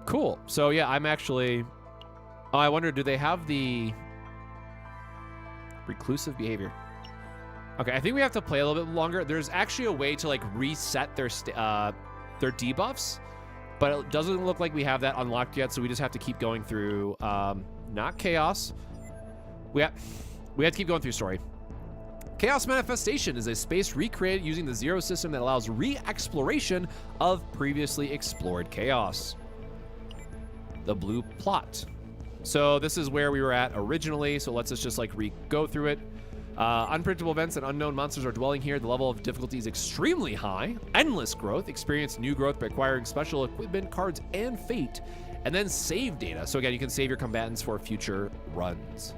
Cool. So yeah, I'm actually... Oh, I wonder, do they have the reclusive behavior? Okay, I think we have to play a little bit longer. There's actually a way to like reset their debuffs, but it doesn't look like we have that unlocked yet, so we just have to keep going through, not Chaos. We have to keep going through story. Chaos Manifestation is a space recreated using the Zero system that allows re-exploration of previously explored chaos. The blue plot. So this is where we were at originally, so let's just like go through it. Unpredictable events and unknown monsters are dwelling here. The level of difficulty is extremely high. Endless growth. Experience new growth by acquiring special equipment, cards, and fate. And then save data. So again, you can save your combatants for future runs.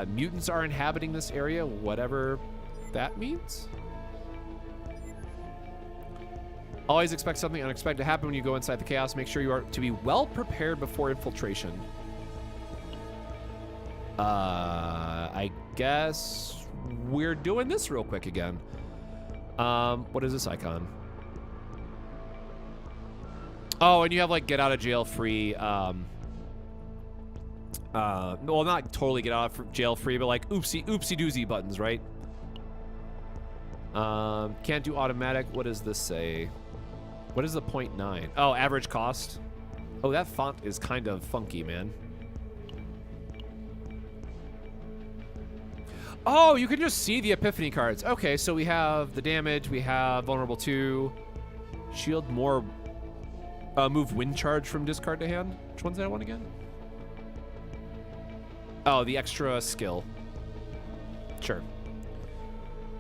Mutants are inhabiting this area, whatever that means. Always expect something unexpected to happen when you go inside the chaos. Make sure you are to be well prepared before infiltration. I guess we're doing this real quick again. What is this icon? Oh, and you have like get out of jail free, well, not totally get out of jail free, but like oopsie doozy buttons, right? Can't do automatic. What does this say? What is the 0.9? Oh, average cost. Oh, that font is kind of funky, man. Oh, you can just see the epiphany cards. Okay, so we have the damage, we have vulnerable 2, shield more, move wind charge from discard to hand. Which one's that one again? Oh, the extra skill. Sure.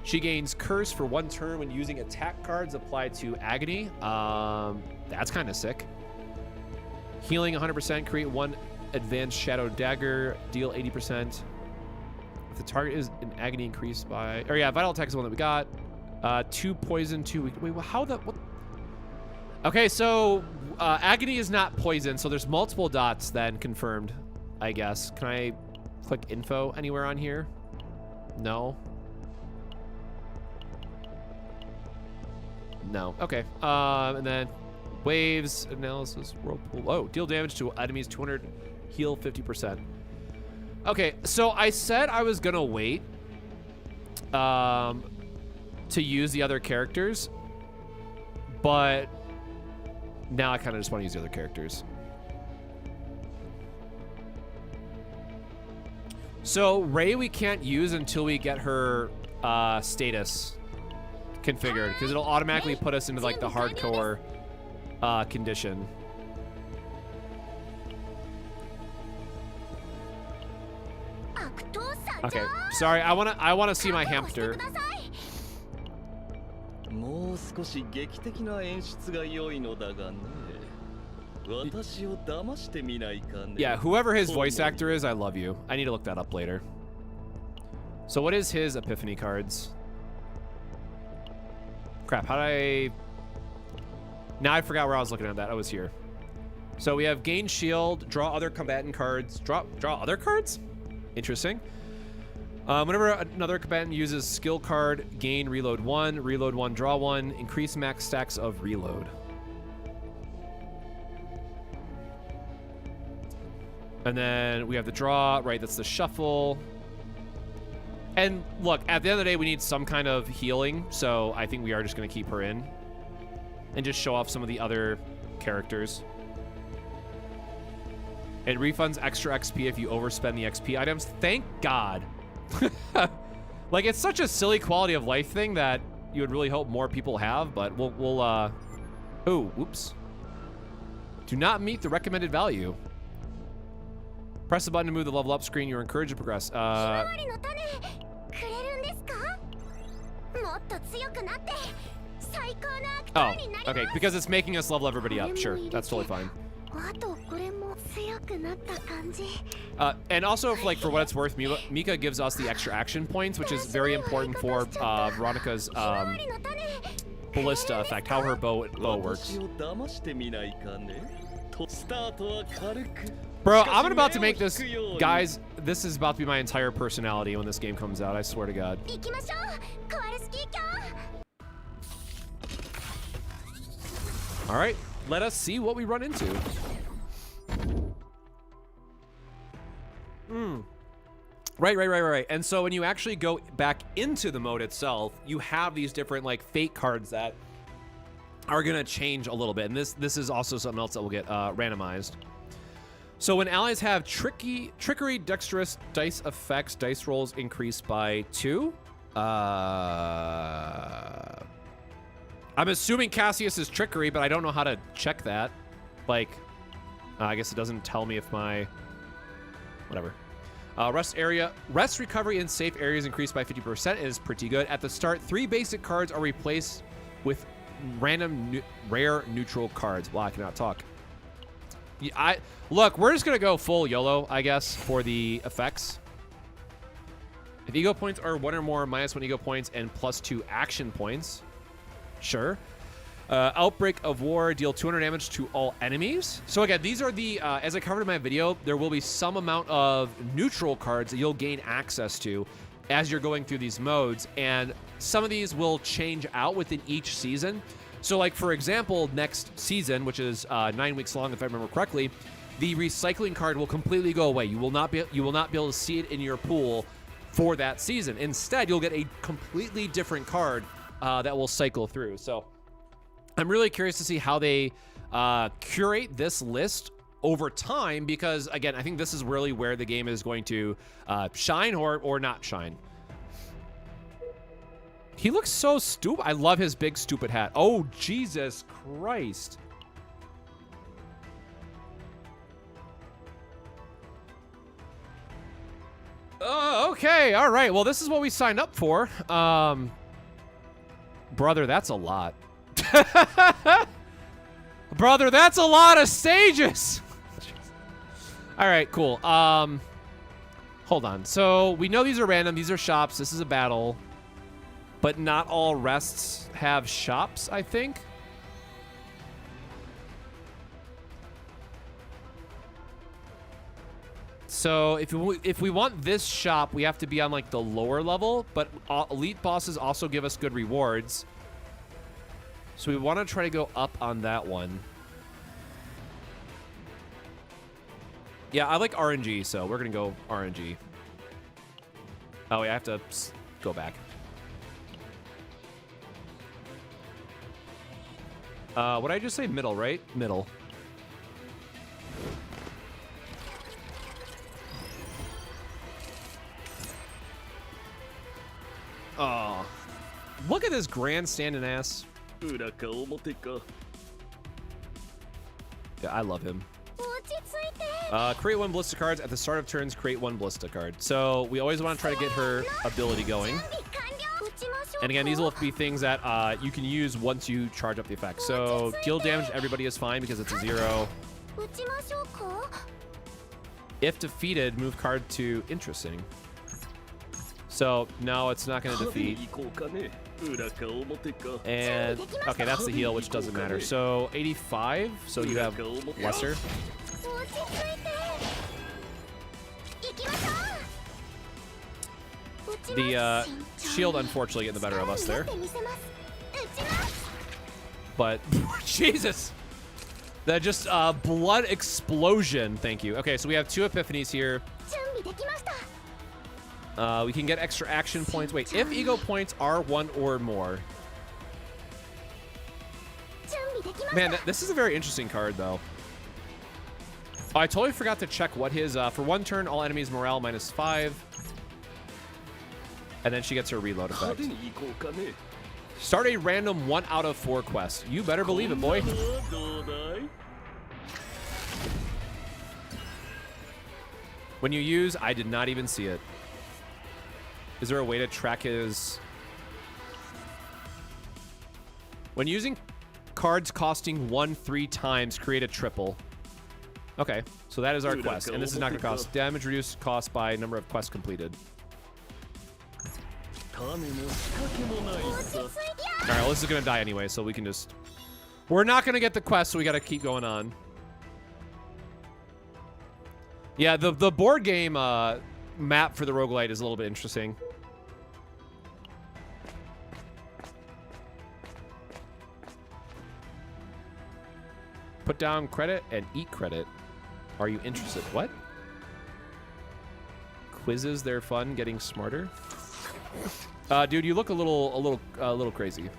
She gains curse for 1 turn when using attack cards applied to agony. That's kind of sick. Healing 100%, create 1 advanced shadow dagger, deal 80%. If the target is in agony, increased by... Oh yeah, vital attack is the one that we got. 2 poison, 2 weak. Wait, how the... What? Okay, so agony is not poison, so there's multiple dots then confirmed, I guess. Can I click info anywhere on here? No. No. Okay. And then waves, analysis, whirlpool. Oh, deal damage to enemies 200, heal 50%. Okay, so I said I was gonna wait to use the other characters, but now I kind of just want to use the other characters. So Rey we can't use until we get her status configured, because it'll automatically put us into like the hardcore condition. Okay, sorry, I wanna see my hamster. Yeah, whoever his voice actor is, I love you. I need to look that up later. So what is his epiphany cards? Crap, how did I... Now I forgot where I was looking at that. I was here. So we have gain shield, draw other combatant cards. Draw other cards? Interesting. Whenever another combatant uses skill card, gain reload 1, draw 1, increase max stacks of reload. And then we have the draw, right? That's the shuffle. And look, at the end of the day, we need some kind of healing, so I think we are just going to keep her in. and just show off some of the other characters. It refunds extra XP if you overspend the XP items. Thank God. Like, it's such a silly quality of life thing that you would really hope more people have, but we'll oh, oops. Do not meet the recommended value. Press the button to move the level up screen. You're encouraged to progress. Oh, okay, because it's making us level everybody up. Sure, that's totally fine. And also, for what it's worth, Mika gives us the extra action points, which is very important for Veronica's ballista effect, how her bow works. Bro, I'm about to make this, guys, this is about to be my entire personality when this game comes out, I swear to God. All right, let us see what we run into. Right. And so when you actually go back into the mode itself, you have these different like fate cards that are gonna change a little bit. And this is also something else that will get randomized. So when allies have trickery, dexterous dice effects, dice rolls increase by 2. I'm assuming Cassius is trickery, but I don't know how to check that. Like, I guess it doesn't tell me if my, whatever. Rest recovery in safe areas increased by 50% is pretty good. At the start, 3 basic cards are replaced with random rare neutral cards. Well, I cannot talk. Yeah, look, we're just gonna go full YOLO, I guess, for the effects. If ego points are 1 or more, -1 ego points and +2 action points. Sure. Outbreak of War, deal 200 damage to all enemies. So again, these are the, as I covered in my video, there will be some amount of neutral cards that you'll gain access to as you're going through these modes, and some of these will change out within each season. So like, for example, next season, which is 9 weeks long, if I remember correctly, the recycling card will completely go away. You will not be able to see it in your pool for that season. Instead, you'll get a completely different card that will cycle through. So I'm really curious to see how they curate this list over time, because again, I think this is really where the game is going to shine or not shine. He looks so stupid. I love his big stupid hat. Oh, Jesus Christ. Okay, all right. Well, this is what we signed up for. Brother, that's a lot. Brother, that's a lot of stages. All right, cool. Hold on. So we know these are random. These are shops. This is a battle. But not all rests have shops, I think. So if we want this shop, we have to be on like the lower level, but elite bosses also give us good rewards. So we want to try to go up on that one. Yeah, I like RNG, so we're going to go RNG. Oh, wait, I have to go back. What did I just say? Middle, right? Middle. Oh, look at this grandstanding ass. Yeah, I love him. Create 1 ballista cards. At the start of turns, create 1 ballista card. So we always want to try to get her ability going. And again, these will be things that you can use once you charge up the effect. So deal damage to everybody is fine because it's a 0. If defeated, move card to interesting. So no, it's not going to defeat. And okay, that's the heal, which doesn't matter. So 85. So you have lesser. The shield unfortunately getting the better of us there. But Jesus, that just blood explosion. Thank you. Okay, so we have 2 epiphanies here. We can get extra action points. Wait, if ego points are 1 or more. Man, this is a very interesting card, though. Oh, I totally forgot to check what his... for one turn, all enemies morale -5. And then she gets her reload effect. Start a random 1 out of 4 quest. You better believe it, boy. When you use... I did not even see it. Is there a way to track his... When using cards costing 1 3 times, create a triple. Okay, so that is our quest. And this is not going to cost damage, reduce cost by number of quests completed. Alright, well, this is going to die anyway, so we can just... We're not going to get the quest, so we got to keep going on. Yeah, the board game map for the roguelite is a little bit interesting. Put down credit and eat credit. Are you interested? What? Quizzes, they're fun. Getting smarter. Dude, you look a little crazy.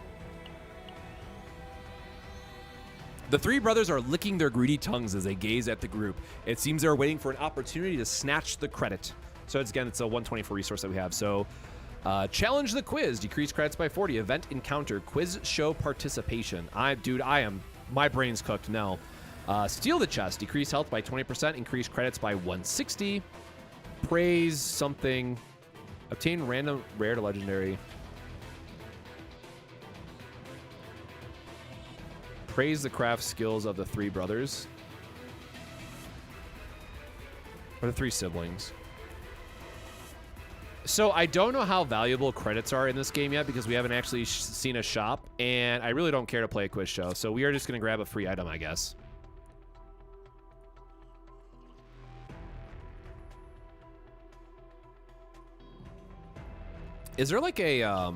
The three brothers are licking their greedy tongues as they gaze at the group. It seems they're waiting for an opportunity to snatch the credit. So it's a 124 resource that we have. So challenge the quiz. Decrease credits by 40. Event encounter. Quiz show participation. My brain's cooked now. Steal the chest. Decrease health by 20%. Increase credits by 160. Praise something. Obtain random rare to legendary. Praise the craft skills of the three brothers. Or the three siblings. So I don't know how valuable credits are in this game yet because we haven't actually seen a shop, and I really don't care to play a quiz show. So we are just going to grab a free item, I guess. Is there like a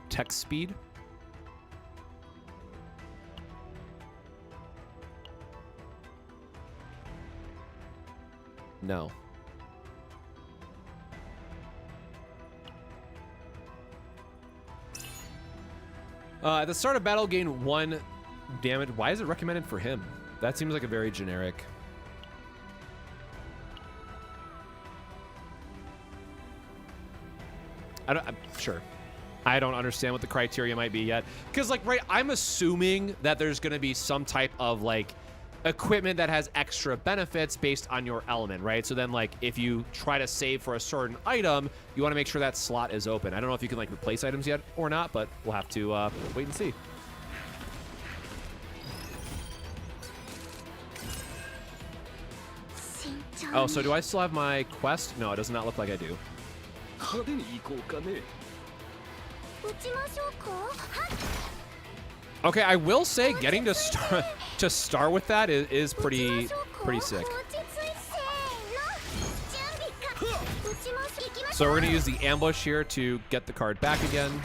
text speed? No. At the start of battle, gain 1 damage. Why is it recommended for him? That seems like a very generic. I'm sure. I don't understand what the criteria might be yet. Because, like, right, I'm assuming that there's going to be some type of, like, equipment that has extra benefits based on your element, right? So then, like, if you try to save for a certain item, you want to make sure that slot is open. I don't know if you can, like, replace items yet or not, but we'll have to wait and see. Oh, so do I still have my quest? No, it does not look like I do. Okay, I will say getting to start with that is pretty sick. So we're gonna use the ambush here to get the card back again.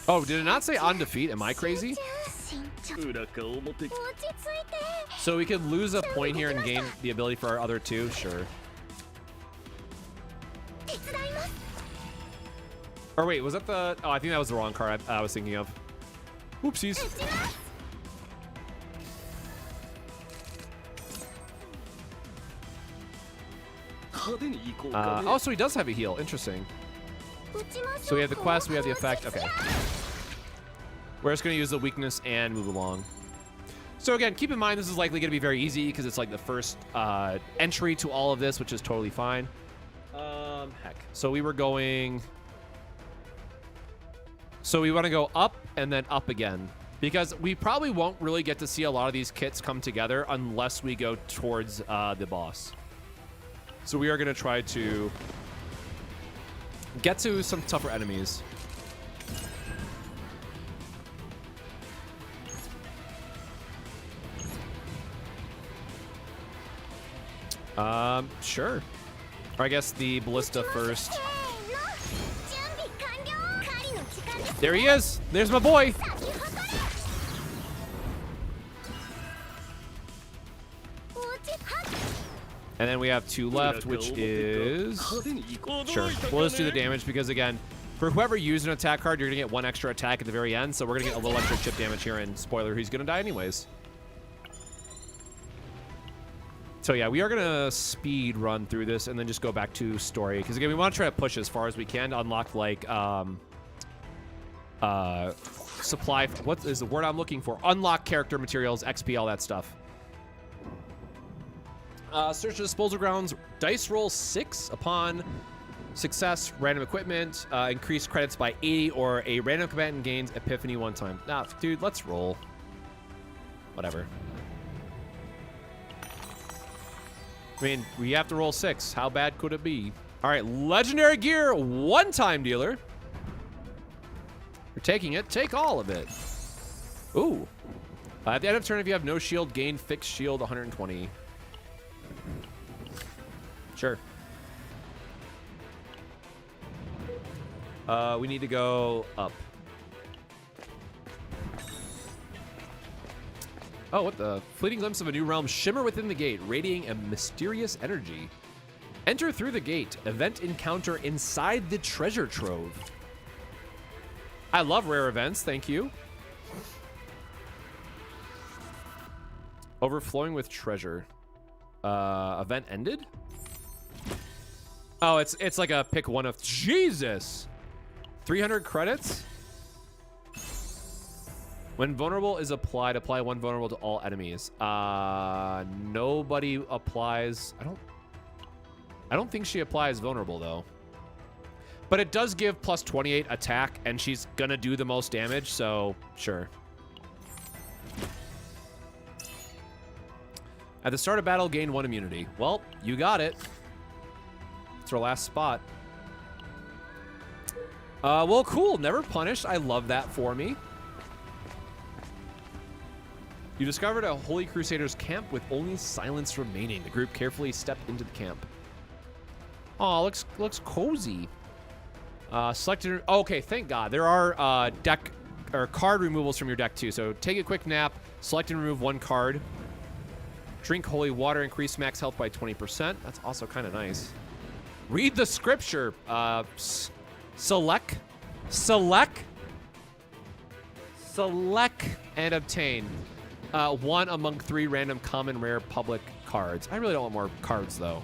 Oh, did it not say on defeat? Am I crazy? So we could lose a point here and gain the ability for our other two? Sure. Or wait, was that the... Oh, I think that was the wrong card I was thinking of. Oopsies. Oh, so he does have a heal. Interesting. So we have the quest, we have the effect. Okay. We're just going to use the weakness and move along. So again, keep in mind this is likely going to be very easy because it's like the first entry to all of this, which is totally fine. Heck. So we were going... So we want to go up and then up again. Because we probably won't really get to see a lot of these kits come together unless we go towards the boss. So we are going to try to get to some tougher enemies. Sure. Or I guess the ballista first. There he is. There's my boy. And then we have 2 left, which is... Sure, we'll just do the damage because, again, for whoever used an attack card, you're going to get 1 extra attack at the very end, so we're going to get a little extra chip damage here, and spoiler, he's going to die anyways. So yeah, we are going to speed run through this and then just go back to story. Because again, we want to try to push as far as we can to unlock, like, supply... What is the word I'm looking for? Unlock character materials, XP, all that stuff. Search the disposal grounds. Dice roll 6 upon success. Random equipment. Increase credits by 80 or a random combatant gains epiphany 1 time. Nah, dude, let's roll. Whatever. I mean, we have to roll 6. How bad could it be? All right, legendary gear, 1-time dealer. You're taking it. Take all of it. Ooh. At the end of turn, if you have no shield, gain fixed shield 120. Sure. We need to go up. Oh, what the? Fleeting glimpse of a new realm. Shimmer within the gate, radiating a mysterious energy. Enter through the gate. Event encounter inside the treasure trove. I love rare events. Thank you. Overflowing with treasure. Event ended? Oh, it's like a pick one of... Jesus! 300 credits? When vulnerable is applied, apply 1 vulnerable to all enemies. Nobody applies... I don't think she applies vulnerable, though. But it does give plus 28 attack, and she's gonna do the most damage, so sure. At the start of battle, gain 1 immunity. Well, you got it. It's our last spot. Well, cool. Never punished. I love that for me. You discovered a Holy Crusaders camp with only silence remaining. The group carefully stepped into the camp. Oh, looks cozy. Selected. Oh, okay, thank God. There are deck or card removals from your deck too. So take a quick nap. Select and remove 1 card. Drink holy water. Increase max health by 20%. That's also kind of nice. Read the scripture. Select, and obtain 1 among 3 random common rare public cards. I really don't want more cards though.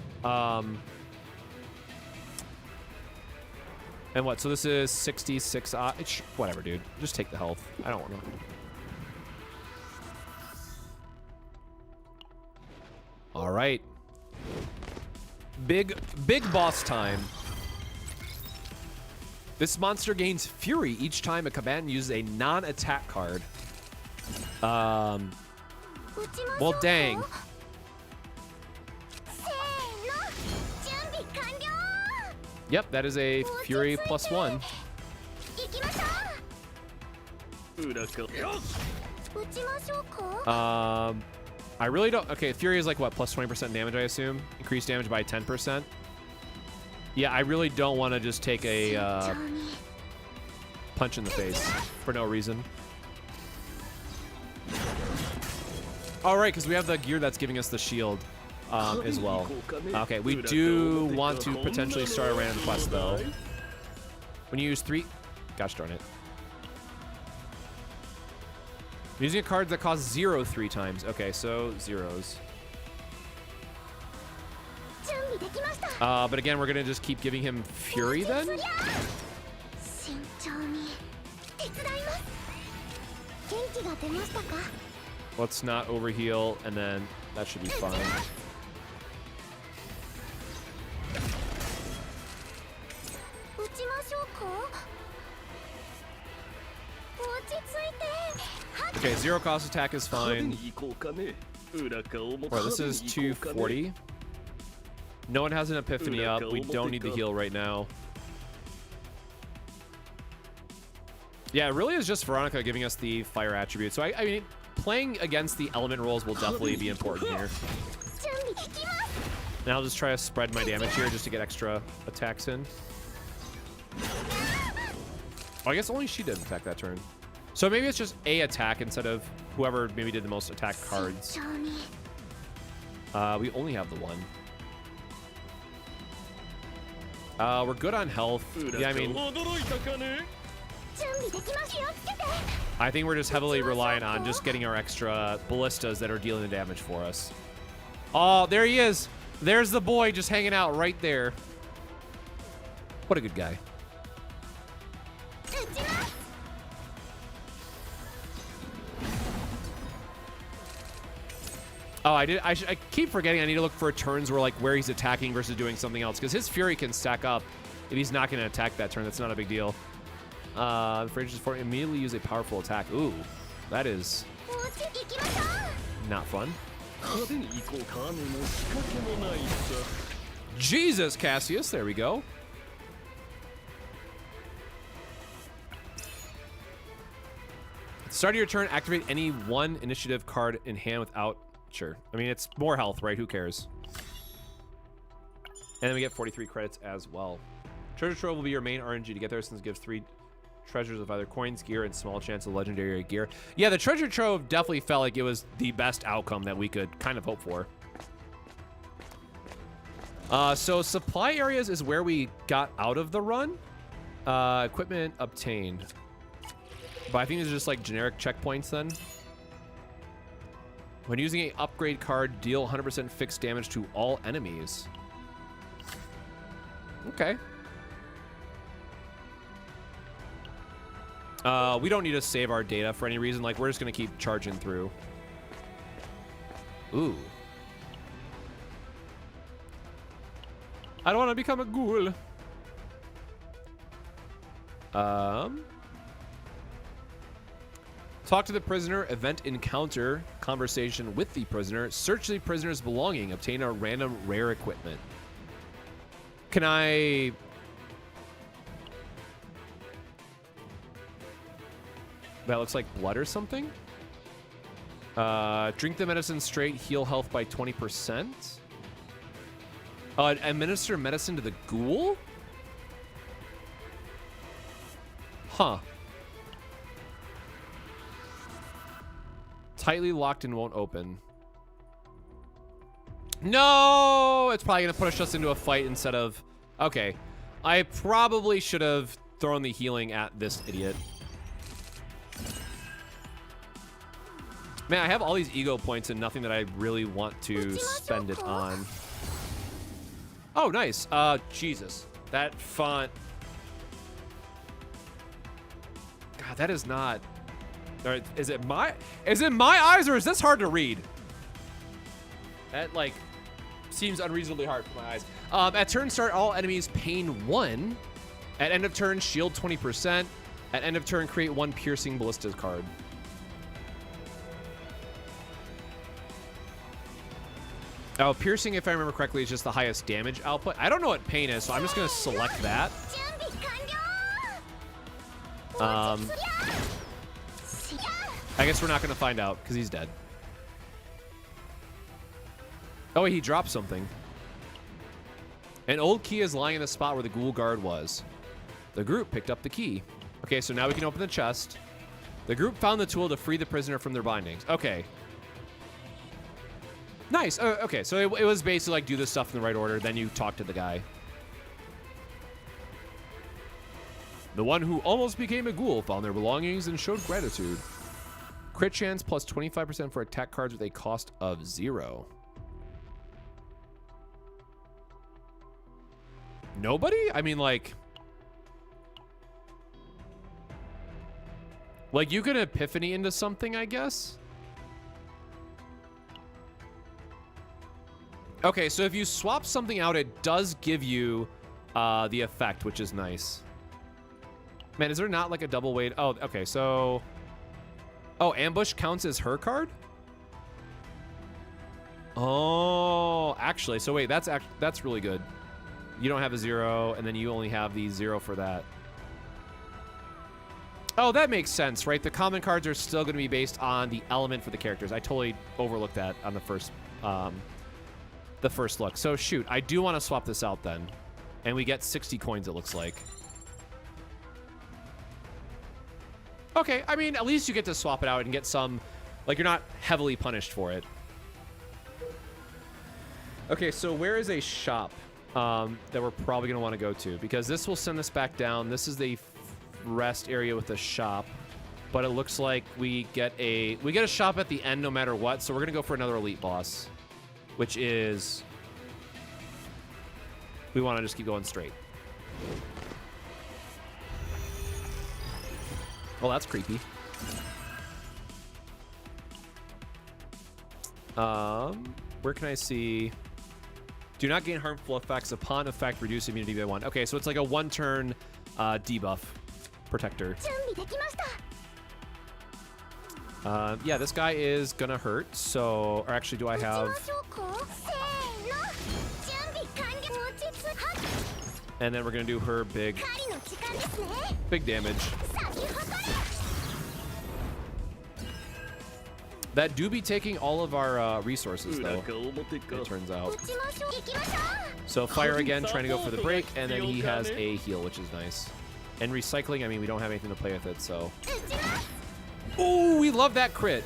And what? So this is 66. Whatever, dude. Just take the health. I don't want to. All right. Big boss time. This monster gains fury each time a combatant uses a non-attack card. Well, dang. Yep, that is a fury +1. I really don't... Okay, fury is like, what, plus 20% damage, I assume? Increased damage by 10%. Yeah, I really don't want to just take a punch in the face for no reason. All right, because we have the gear that's giving us the shield as well. Okay, we do want to potentially start a random quest, though. When you use 3... Gosh darn it. Using a card that costs 0 3 times. Okay, so zeros. But again, we're gonna just keep giving him fury then. Let's not overheal, and then that should be fine. Okay, 0 cost attack is fine. Well, this is 240. No one has an epiphany up. We don't need the heal right now. Yeah, it really is just Veronica giving us the fire attribute. So I mean, playing against the element rolls will definitely be important here. And I'll just try to spread my damage here just to get extra attacks in. Oh, I guess only she did attack that turn. So maybe it's just a attack instead of whoever maybe did the most attack cards. We only have the 1. We're good on health. Yeah, I mean, I think we're just heavily relying on just getting our extra ballistas that are dealing the damage for us. Oh, there he is. There's the boy just hanging out right there. What a good guy. Oh, I keep forgetting I need to look for turns where he's attacking versus doing something else, because his fury can stack up if he's not going to attack that turn. That's not a big deal. The French is immediately use a powerful attack. Ooh, that is not fun. Jesus, Cassius. There we go. At the start of your turn, activate any one initiative card in hand without... Sure. I mean, it's more health, right? Who cares? And then we get 43 credits as well. Treasure Trove will be your main RNG to get there, since it gives 3 treasures of either coins, gear, and small chance of legendary gear. Yeah, the Treasure Trove definitely felt like it was the best outcome that we could kind of hope for. So supply areas is where we got out of the run. Equipment obtained. But I think these are just like generic checkpoints then. When using an upgrade card, deal 100% fixed damage to all enemies. Okay. We don't need to save our data for any reason. Like, we're just going to keep charging through. Ooh. I don't want to become a ghoul. Talk to the prisoner, event encounter, conversation with the prisoner, search the prisoner's belonging, obtain a random rare equipment. Can I... That looks like blood or something. Drink the medicine straight, heal health by 20%. Administer medicine to the ghoul? Huh. Tightly locked and won't open. No! It's probably going to push us into a fight instead of... Okay. I probably should have thrown the healing at this idiot. Man, I have all these ego points and nothing that I really want to spend it on. Oh, nice. Jesus. That font... God, that is not... Or is it my eyes, or is this hard to read? That, like, seems unreasonably hard for my eyes. At turn start, all enemies pain 1. At end of turn, shield 20%. At end of turn, create 1 piercing ballista card. Oh, piercing, if I remember correctly, is just the highest damage output. I don't know what pain is, so I'm just going to select that. I guess we're not going to find out because he's dead. Oh, wait, he dropped something. An old key is lying in the spot where the ghoul guard was. The group picked up the key. Okay, so now we can open the chest. The group found the tool to free the prisoner from their bindings. Okay. Nice. Okay, so it was basically like do this stuff in the right order, then you talk to the guy. The one who almost became a ghoul found their belongings and showed gratitude. Crit chance plus 25% for attack cards with a cost of 0. Nobody? I mean, like you could epiphany into something, I guess. Okay, so if you swap something out, it does give you the effect, which is nice. Man, is there not like a double weight? Oh, okay, so... Oh, ambush counts as her card? Oh, actually, so wait, that's really good. You don't have a 0, and then you only have the 0 for that. Oh, that makes sense, right? The common cards are still going to be based on the element for the characters. I totally overlooked that on the first look. So shoot, I do want to swap this out then. And we get 60 coins, it looks like. Okay, I mean, at least you get to swap it out and get some, like, you're not heavily punished for it. Okay, so where is a shop? that we're probably going to want to go to, because this will send us back down. This is the rest area with the shop, but it looks like we get a shop at the end no matter what. So we're going to go for another elite boss, which is, we want to just keep going straight. Well, that's creepy. Where can I see? Do not gain harmful effects upon effect. Reduce immunity by 1. Okay, so it's like a 1-turn debuff protector. Yeah, this guy is gonna hurt. So, or actually, do I have? And then we're gonna do her big damage. That do be taking all of our resources, though, it turns out. So fire again, trying to go for the break, and then he has a heal, which is nice. And recycling, I mean, we don't have anything to play with it, so. Ooh, we love that crit.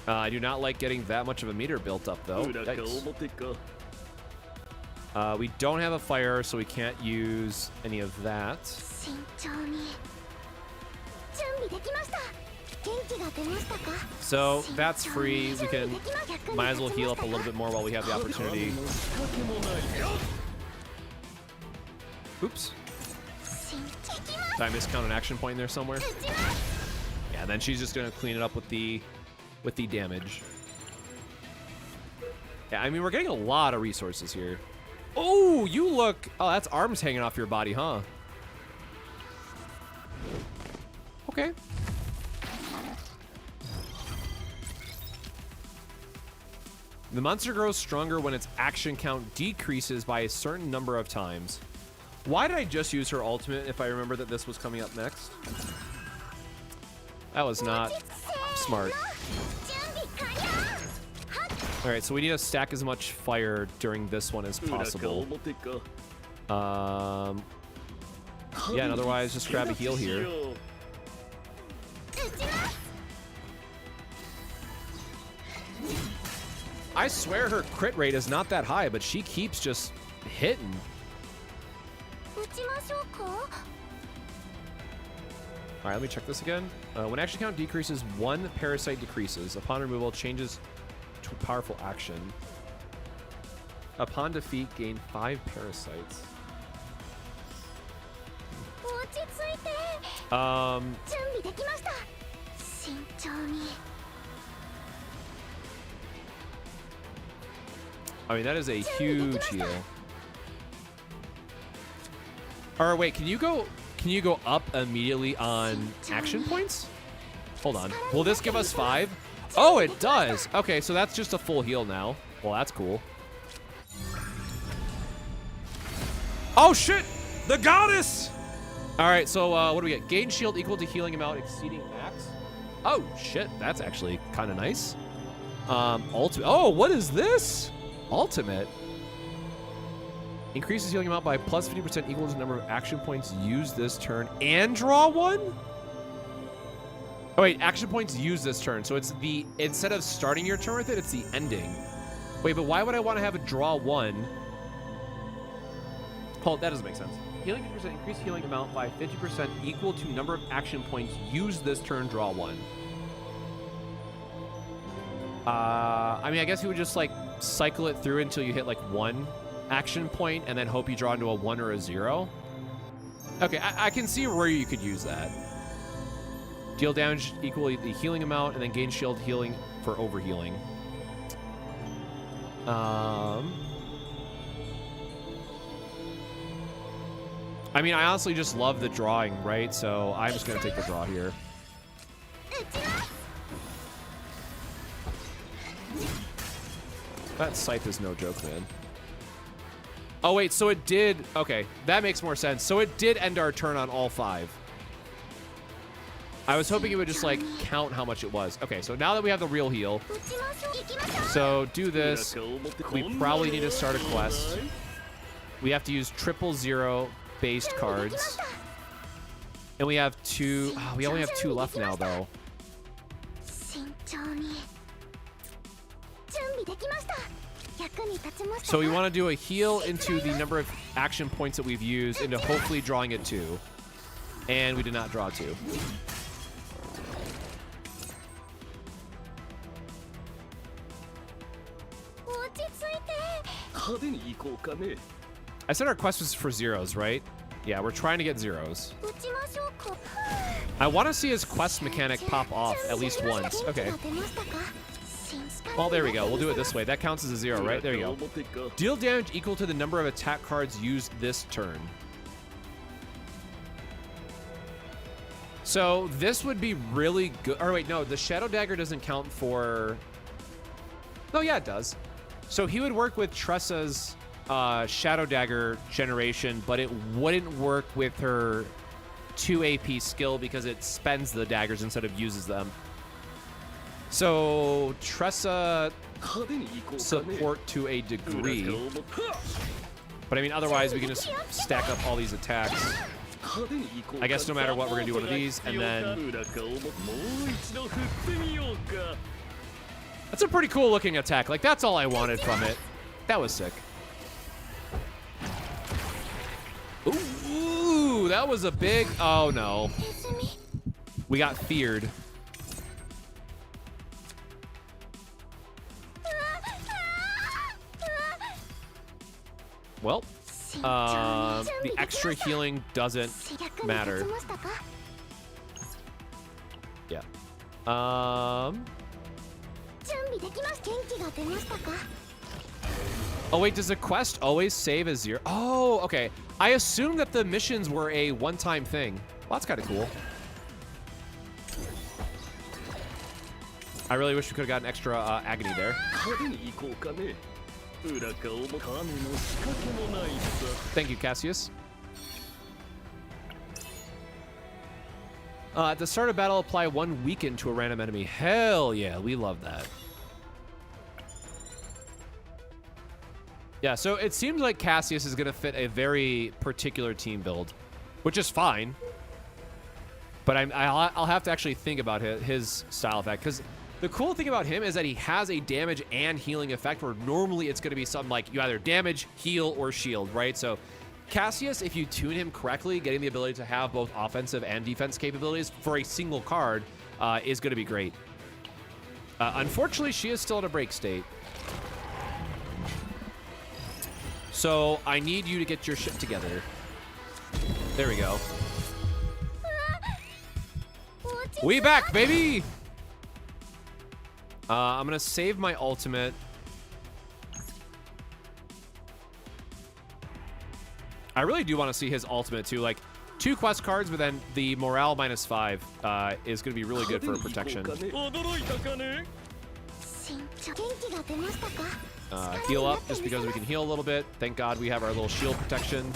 I do not like getting that much of a meter built up, though. Yikes. We don't have a fire, so we can't use any of that. So that's free. We can might as well heal up a little bit more while we have the opportunity. Oops. Did I miscount an action point there somewhere? Yeah, then she's just gonna clean it up with the damage. Yeah, I mean, we're getting a lot of resources here. Oh, you look. Oh, that's arms hanging off your body, huh? Okay. The monster grows stronger when its action count decreases by a certain number of times. Why did I just use her ultimate if I remember that this was coming up next? That was not smart. All right, so we need to stack as much fire during this one as possible. Yeah, and otherwise just grab a heal here. I swear her crit rate is not that high, but she keeps just hitting. All right, let me check this again. When action count decreases, 1 parasite decreases. Upon removal, changes to a powerful action. Upon defeat, gain 5 parasites. I mean, that is a huge heal. Or wait, can you go up immediately on action points? Hold on. Will this give us 5? Oh, it does. Okay, so that's just a full heal now. Well, that's cool. Oh shit! The goddess! All right, so what do we get? Gain shield equal to healing amount exceeding max. Oh shit, that's actually kind of nice. Ultimate. Oh, what is this? Ultimate. Increases healing amount by plus 50% equal to the number of action points used this turn and draw 1? Oh wait, action points used this turn. So it's the, instead of starting your turn with it, it's the ending. Wait, but why would I want to have a draw 1? Hold, that doesn't make sense. Healing 50%, increase healing amount by 50% equal to number of action points used this turn, draw 1. I mean, I guess you would just like cycle it through until you hit like 1 action point and then hope you draw into a 1 or a 0. Okay, I can see where you could use that. Deal damage equal to the healing amount and then gain shield healing for overhealing. I mean, I honestly just love the drawing, right? So I'm just gonna take the draw here. That scythe is no joke, man. Oh wait, so it did, okay, that makes more sense. So it did end our turn on all 5. I was hoping it would just like count how much it was. Okay, so now that we have the real heal, so do this. We probably need to start a quest. We have to use 000 based cards. And we have 2, we only have 2 left now though. So we want to do a heal into the number of action points that we've used into hopefully drawing it 2. And we did not draw 2. I said our quest was for zeros, right? Yeah, we're trying to get zeros. I want to see his quest mechanic pop off at least once. Okay. Well, there we go. We'll do it this way. That counts as a 0, right? There you go. Deal damage equal to the number of attack cards used this turn. So this would be really good. Or wait, no, the Shadow Dagger doesn't count for... Oh, yeah, it does. So he would work with Tressa's Shadow Dagger generation, but it wouldn't work with her 2 AP skill because it spends the daggers instead of uses them. So Tressa support to a degree. But I mean, otherwise we can just stack up all these attacks. I guess no matter what, we're gonna do one of these, and then... That's a pretty cool looking attack. Like, that's all I wanted from it. That was sick. Ooh, that was a big... Oh, no. We got feared. Well, the extra healing doesn't matter. Yeah. Oh wait, does the quest always save as 0? Oh, okay. I assumed that the missions were a one-time thing. Well, that's kind of cool. I really wish we could have gotten extra agony there. Thank you, Cassius. At the start of battle, apply 1 weaken to a random enemy. Hell yeah, we love that. Yeah, so it seems like Cassius is going to fit a very particular team build, which is fine. But I'll have to actually think about his style effect, because the cool thing about him is that he has a damage and healing effect, where normally it's going to be something like you either damage, heal, or shield, right? So Cassius, if you tune him correctly, getting the ability to have both offensive and defense capabilities for a single card is going to be great. Unfortunately, she is still in a break state. So I need you to get your shit together. There we go. We back, baby! I'm gonna save my ultimate. I really do want to see his ultimate too. Like 2 quest cards, but then the morale -5 is gonna be really good for protection. Heal up just because we can heal a little bit. Thank God we have our little shield protection.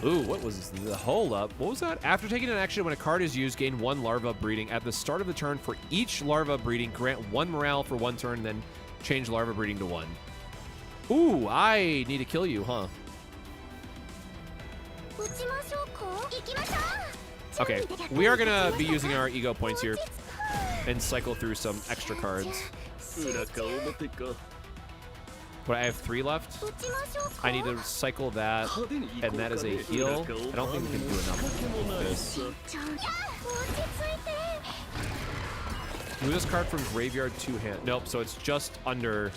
Ooh, what was the hold up? What was that? After taking an action, when a card is used, gain 1 larva breeding. At the start of the turn, for each larva breeding, grant 1 morale for 1 turn, then change larva breeding to 1. Ooh, I need to kill you, huh? Okay, we are gonna be using our ego points here and cycle through some extra cards. But I have 3 left. I need to cycle that, and that is a heal. I don't think we can do enough with this. Move this card from graveyard to hand. Nope, so it's just under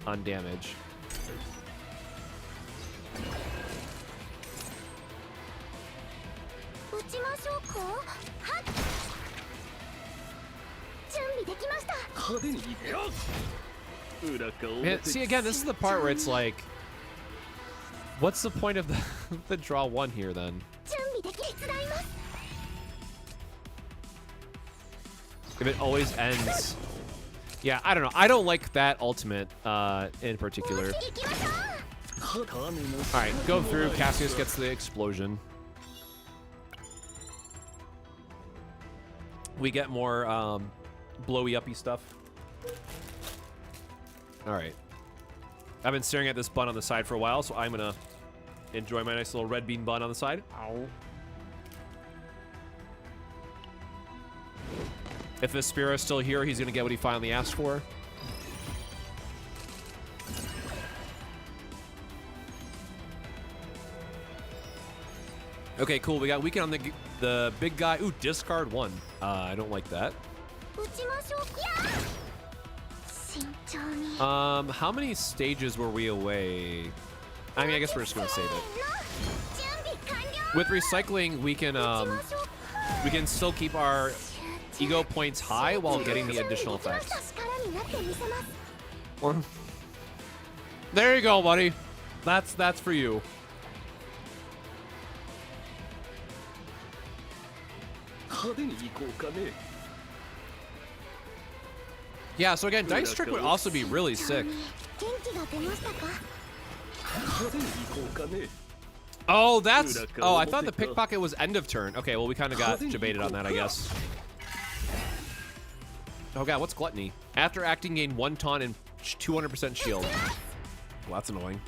on damage. Man, see, again, this is the part where it's like, what's the point of the draw 1 here then? If it always ends. Yeah, I don't know. I don't like that ultimate in particular. Alright, go through. Cassius gets the explosion. We get more blowy-uppy stuff. Alright. I've been staring at this bun on the side for a while, so I'm gonna enjoy my nice little red bean bun on the side. Ow. If Vespero is still here, he's gonna get what he finally asked for. Okay, cool. We got weaken on the big guy. Ooh, discard 1. I don't like that. How many stages were we away? I mean, I guess we're just gonna save it. With recycling, we can still keep our ego points high while getting the additional effects. There you go, buddy. That's for you. Yeah, so again, Dice Trick would also be really sick. Oh, that's... Oh, I thought the pickpocket was end of turn. Okay, well, we kind of got debated on that, I guess. Oh, God, what's Gluttony? After acting, gain 1 taunt and 200% shield. Well, that's annoying.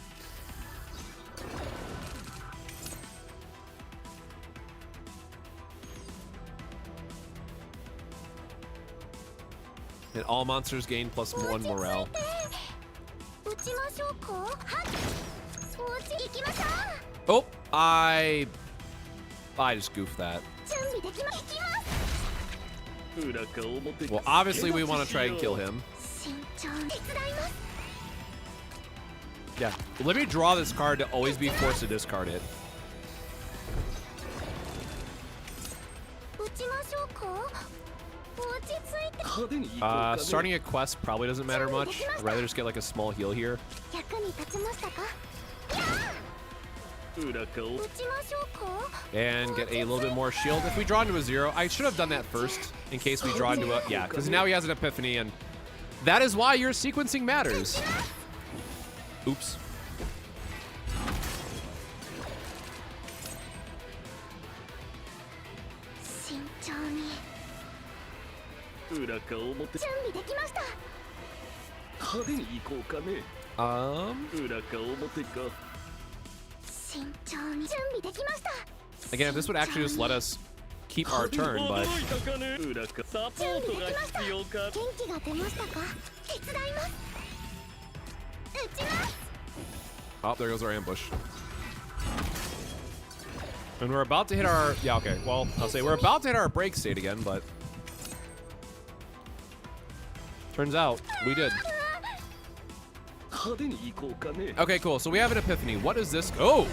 And all monsters gain +1 morale. Oh, I just goofed that. Well, obviously we want to try and kill him. Yeah, let me draw this card to always be forced to discard it. Starting a quest probably doesn't matter much. I'd rather just get like a small heal here. And get a little bit more shield. If we draw into a 0, I should have done that first in case we draw into a... Yeah, because now he has an epiphany, and that is why your sequencing matters. Oops. Again, if this would actually just let us keep our turn, but... Oh, there goes our ambush. And we're about to hit our... Yeah, okay. Well, I'll say we're about to hit our break state again, but... Turns out, we did. Okay, cool. So we have an epiphany. What is this? Oh!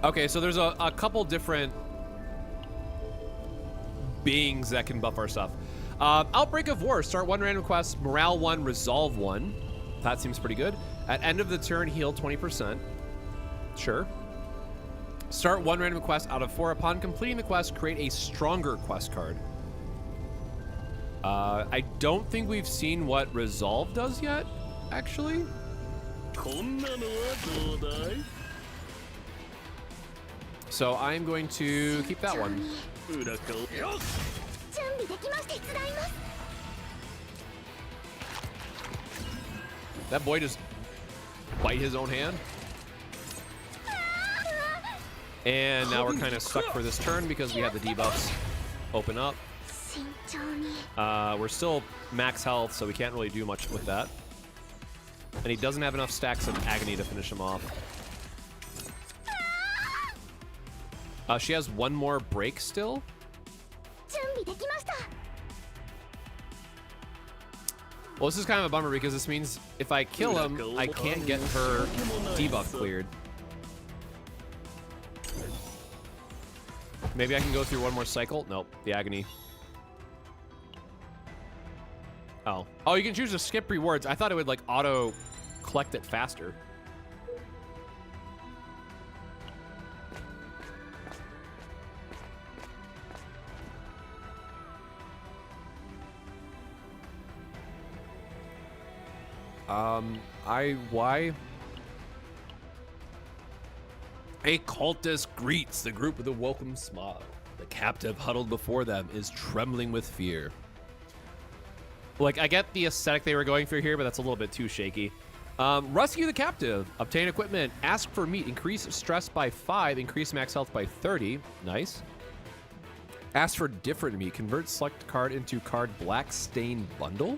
Okay, so there's a couple different beings that can buff our stuff. Outbreak of War. Start 1 random quest. Morale 1. Resolve 1. That seems pretty good. At end of the turn, heal 20%. Sure. Start 1 random quest out of 4. Upon completing the quest, create a stronger quest card. I don't think we've seen what Resolve does yet, actually. So I'm going to keep that one. That boy just bite his own hand. And now we're kind of stuck for this turn because we have the debuffs open up. We're still max health, so we can't really do much with that. And he doesn't have enough stacks of Agony to finish him off. She has 1 more break still. Well, this is kind of a bummer because this means if I kill him, I can't get her debuff cleared. Maybe I can go through 1 more cycle. Nope, the Agony. Oh. Oh, you can choose to skip rewards. I thought it would like auto collect it faster. Why? A cultist greets the group with a welcome smile. The captive huddled before them is trembling with fear. Like, I get the aesthetic they were going for here, but that's a little bit too shaky. Rescue the captive. Obtain equipment. Ask for meat. Increase stress by 5. Increase max health by 30. Nice. Ask for different meat. Convert select card into card black stain bundle.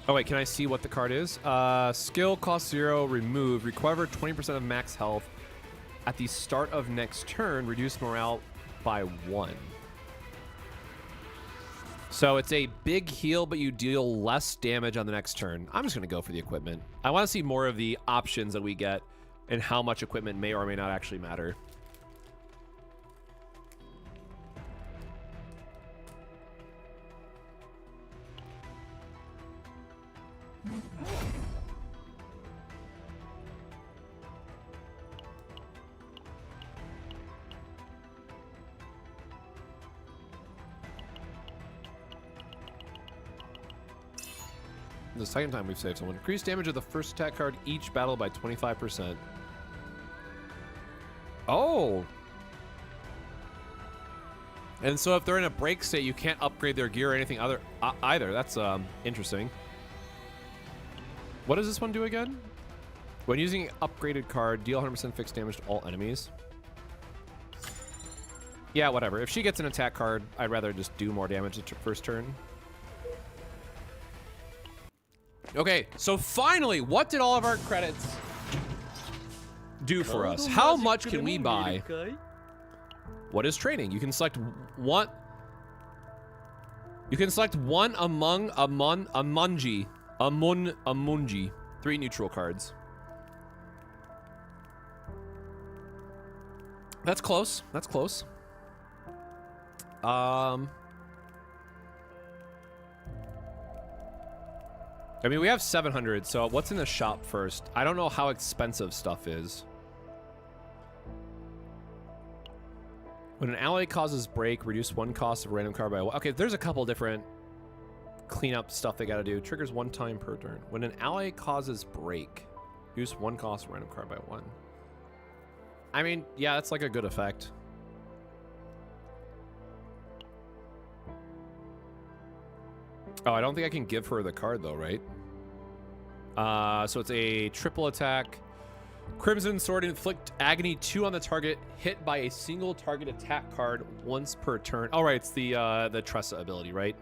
Oh wait, can I see what the card is? Skill cost 0, remove, recover 20% of max health at the start of next turn, reduce morale by 1. So it's a big heal, but you deal less damage on the next turn. I'm just gonna go for the equipment. I wanna see more of the options that we get and how much equipment may or may not actually matter. The second time we've saved someone. Increase damage of the first attack card each battle by 25%. Oh! And so if they're in a break state, you can't upgrade their gear or anything either. That's interesting. What does this one do again? When using upgraded card, deal 100% fixed damage to all enemies. Yeah, whatever. If she gets an attack card, I'd rather just do more damage the first turn. Okay, so finally, what did all of our credits do for us? How much can we buy? What is training? You can select one. You can select one among Amunji. 3 neutral cards. That's close. That's close. I mean, we have 700, so what's in the shop first? I don't know how expensive stuff is. When an ally causes break, reduce 1 cost of random card by 1. Okay, there's a couple different cleanup stuff they gotta do. Triggers 1 time per turn. When an ally causes break, reduce 1 cost of random card by 1. I mean, yeah, that's like a good effect. Oh, I don't think I can give her the card though, right? So it's a triple attack. Crimson Sword, inflict agony 2 on the target, hit by a single target attack card once per turn. All right, it's the Tressa ability, right?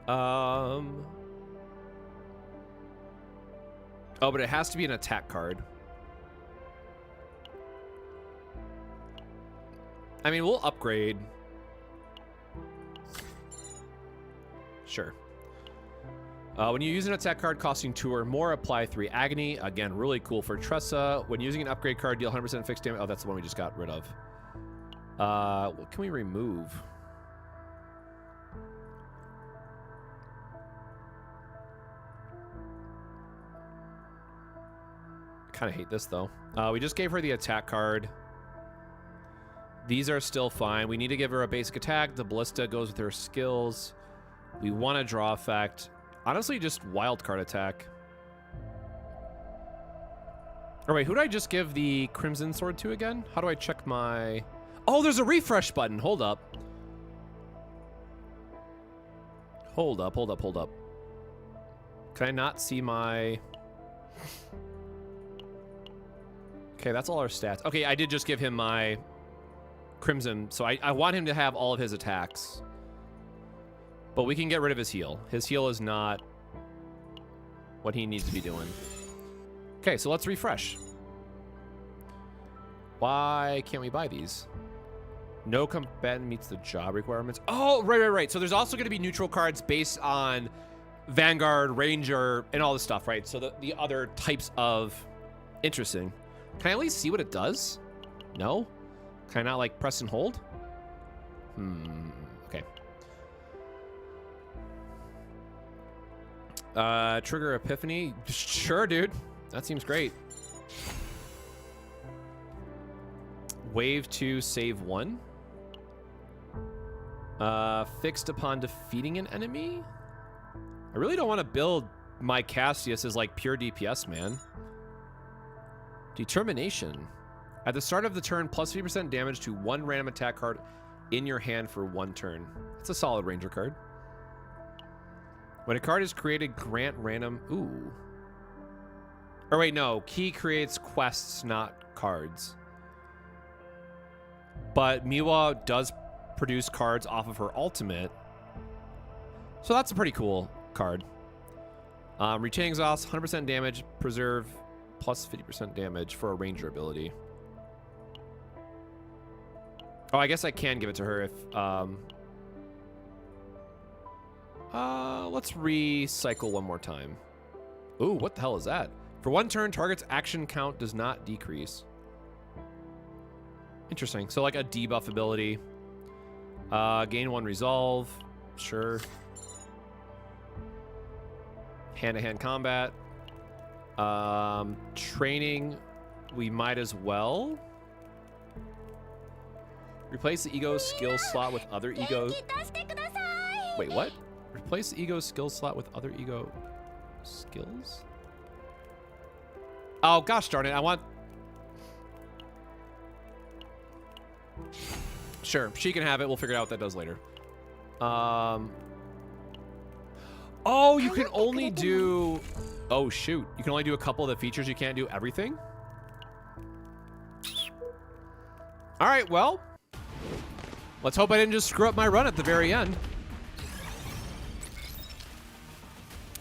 Oh, but it has to be an attack card. I mean, we'll upgrade. Sure. When you use an attack card costing 2 or more, apply 3 agony. Again, really cool for Tressa. When using an upgrade card, deal 100% fixed damage. Oh, that's the one we just got rid of. What can we remove? Kind of hate this though. We just gave her the attack card. These are still fine. We need to give her a basic attack. The ballista goes with her skills. We want a draw effect. Honestly, just wild card attack. Or wait, who did I just give the Crimson Sword to again? How do I check my... Oh, there's a refresh button. Hold up. Hold up, hold up, hold up. Can I not see my... Okay, that's all our stats. Okay, I did just give him my Crimson, so I want him to have all of his attacks. But we can get rid of his heal. His heal is not what he needs to be doing. Okay, so let's refresh. Why can't we buy these? No combatant meets the job requirements. Oh, right. So there's also going to be neutral cards based on Vanguard, Ranger, and all this stuff, right? So the other types of... Interesting. Can I at least see what it does? No? Can I not, like, press and hold? Okay. Trigger Epiphany? Sure, dude. That seems great. Wave 2, save 1. Fixed upon defeating an enemy? I really don't want to build my Cassius as, like, pure DPS, man. Determination. At the start of the turn, plus 50% damage to 1 random attack card in your hand for 1 turn. It's a solid Ranger card. When a card is created, grant random... Ooh. Or wait, no. Key creates quests, not cards. But Miwa does produce cards off of her ultimate. So that's a pretty cool card. Retain exhaust, 100% damage, preserve, plus 50% damage for a ranger ability. Oh, I guess I can give it to her if... let's recycle one more time. Ooh, what the hell is that? For 1 turn, target's action count does not decrease. Interesting. So like a debuff ability. Gain 1 resolve. Sure. Hand-to-hand combat. Training, we might as well. Replace the ego skill slot with other ego. Wait, what? Replace the ego skill slot with other ego skills? Oh, gosh darn it. I want... Sure, she can have it. We'll figure out what that does later. Oh, you can only do... Oh, shoot. You can only do a couple of the features. You can't do everything? All right, well. Let's hope I didn't just screw up my run at the very end.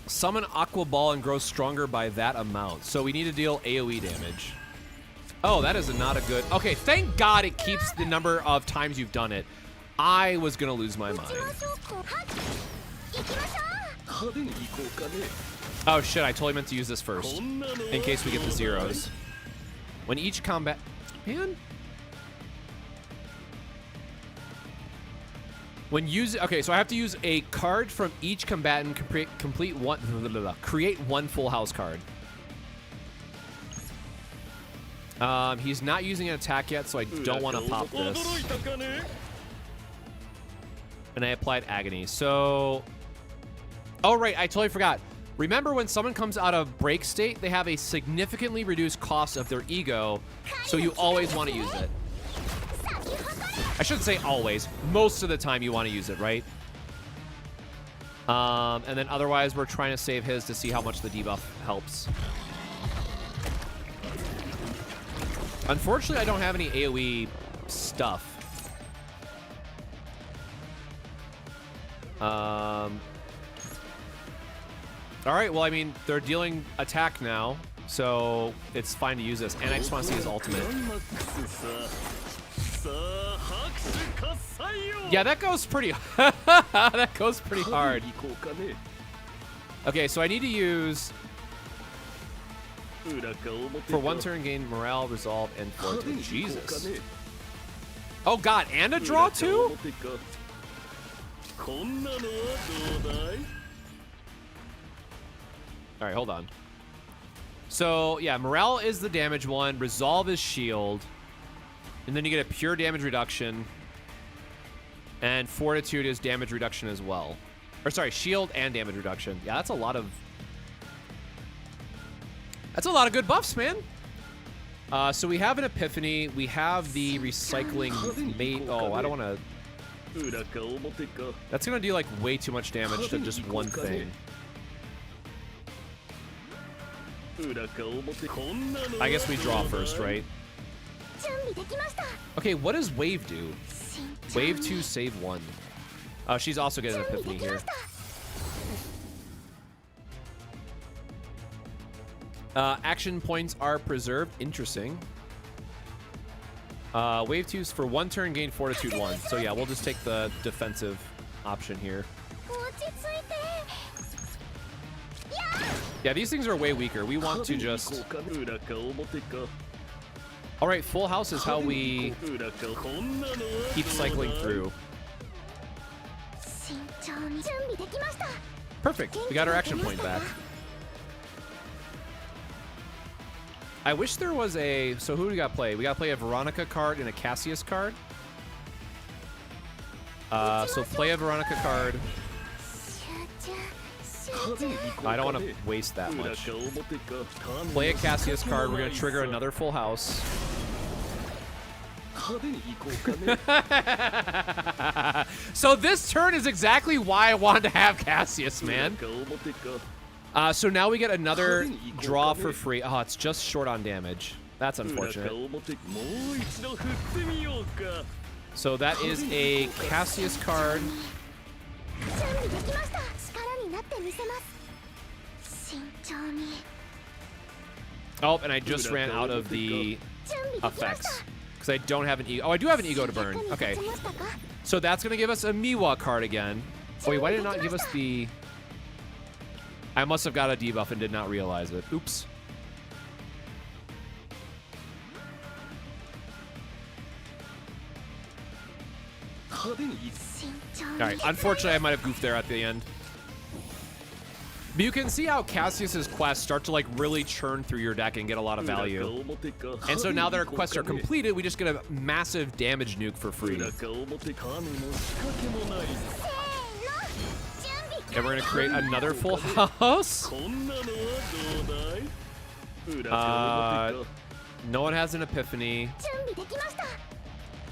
Summon Aqua Ball and grow stronger by that amount. So we need to deal AoE damage. Oh, that is not a good... Okay, thank God it keeps the number of times you've done it. I was going to lose my mind. Oh shit, I totally meant to use this first. In case we get the zeros. When each combat... Man. When using... Okay, so I have to use a card from each combatant to complete one... Create one full house card. He's not using an attack yet, so I don't want to pop this. And I applied Agony. So... Oh, right, I totally forgot. Remember when someone comes out of break state, they have a significantly reduced cost of their ego, so you always want to use it. I shouldn't say always. Most of the time you want to use it, right? And then otherwise, we're trying to save his to see how much the debuff helps. Unfortunately, I don't have any AoE stuff. All right, well, I mean, they're dealing attack now, so it's fine to use this. And I just want to see his ultimate. Yeah, that goes pretty... that goes pretty hard. Okay, so I need to use... For 1 turn, gain morale, resolve, and fortitude. Jesus. Oh, God, and a draw, too? All right, hold on. So, yeah, morale is the damage one. Resolve is shield. And then you get a pure damage reduction. And fortitude is damage reduction as well. Or, sorry, shield and damage reduction. Yeah, that's a lot of... That's a lot of good buffs, man. So we have an epiphany. We have the recycling mate. Oh, I don't want to... That's going to do, like, way too much damage to just one thing. I guess we draw first, right? Okay, what does Wave do? Wave 2, save 1. She's also getting an epiphany here. Action points are preserved. Interesting. Wave 2's for 1 turn, gain fortitude 1. So yeah, we'll just take the defensive option here. Yeah, these things are way weaker. We want to just... All right, full house is how we keep cycling through. Perfect. We got our action point back. I wish there was a... So who do we got to play? We got to play a Veronica card and a Cassius card. So play a Veronica card. I don't want to waste that much. Play a Cassius card. We're going to trigger another full house. So this turn is exactly why I wanted to have Cassius, man. So now we get another draw for free. Oh, it's just short on damage. That's unfortunate. So that is a Cassius card. Oh, and I just ran out of the effects because I don't have an ego. Oh, I do have an ego to burn. Okay. So that's going to give us a Miwa card again. Oh, wait, why did it not give us the... I must have got a debuff and did not realize it. Oops. All right, unfortunately, I might have goofed there at the end. But you can see how Cassius's quests start to like really churn through your deck and get a lot of value. And so now that our quests are completed, we just get a massive damage nuke for free. And we're gonna create another full house. No one has an epiphany.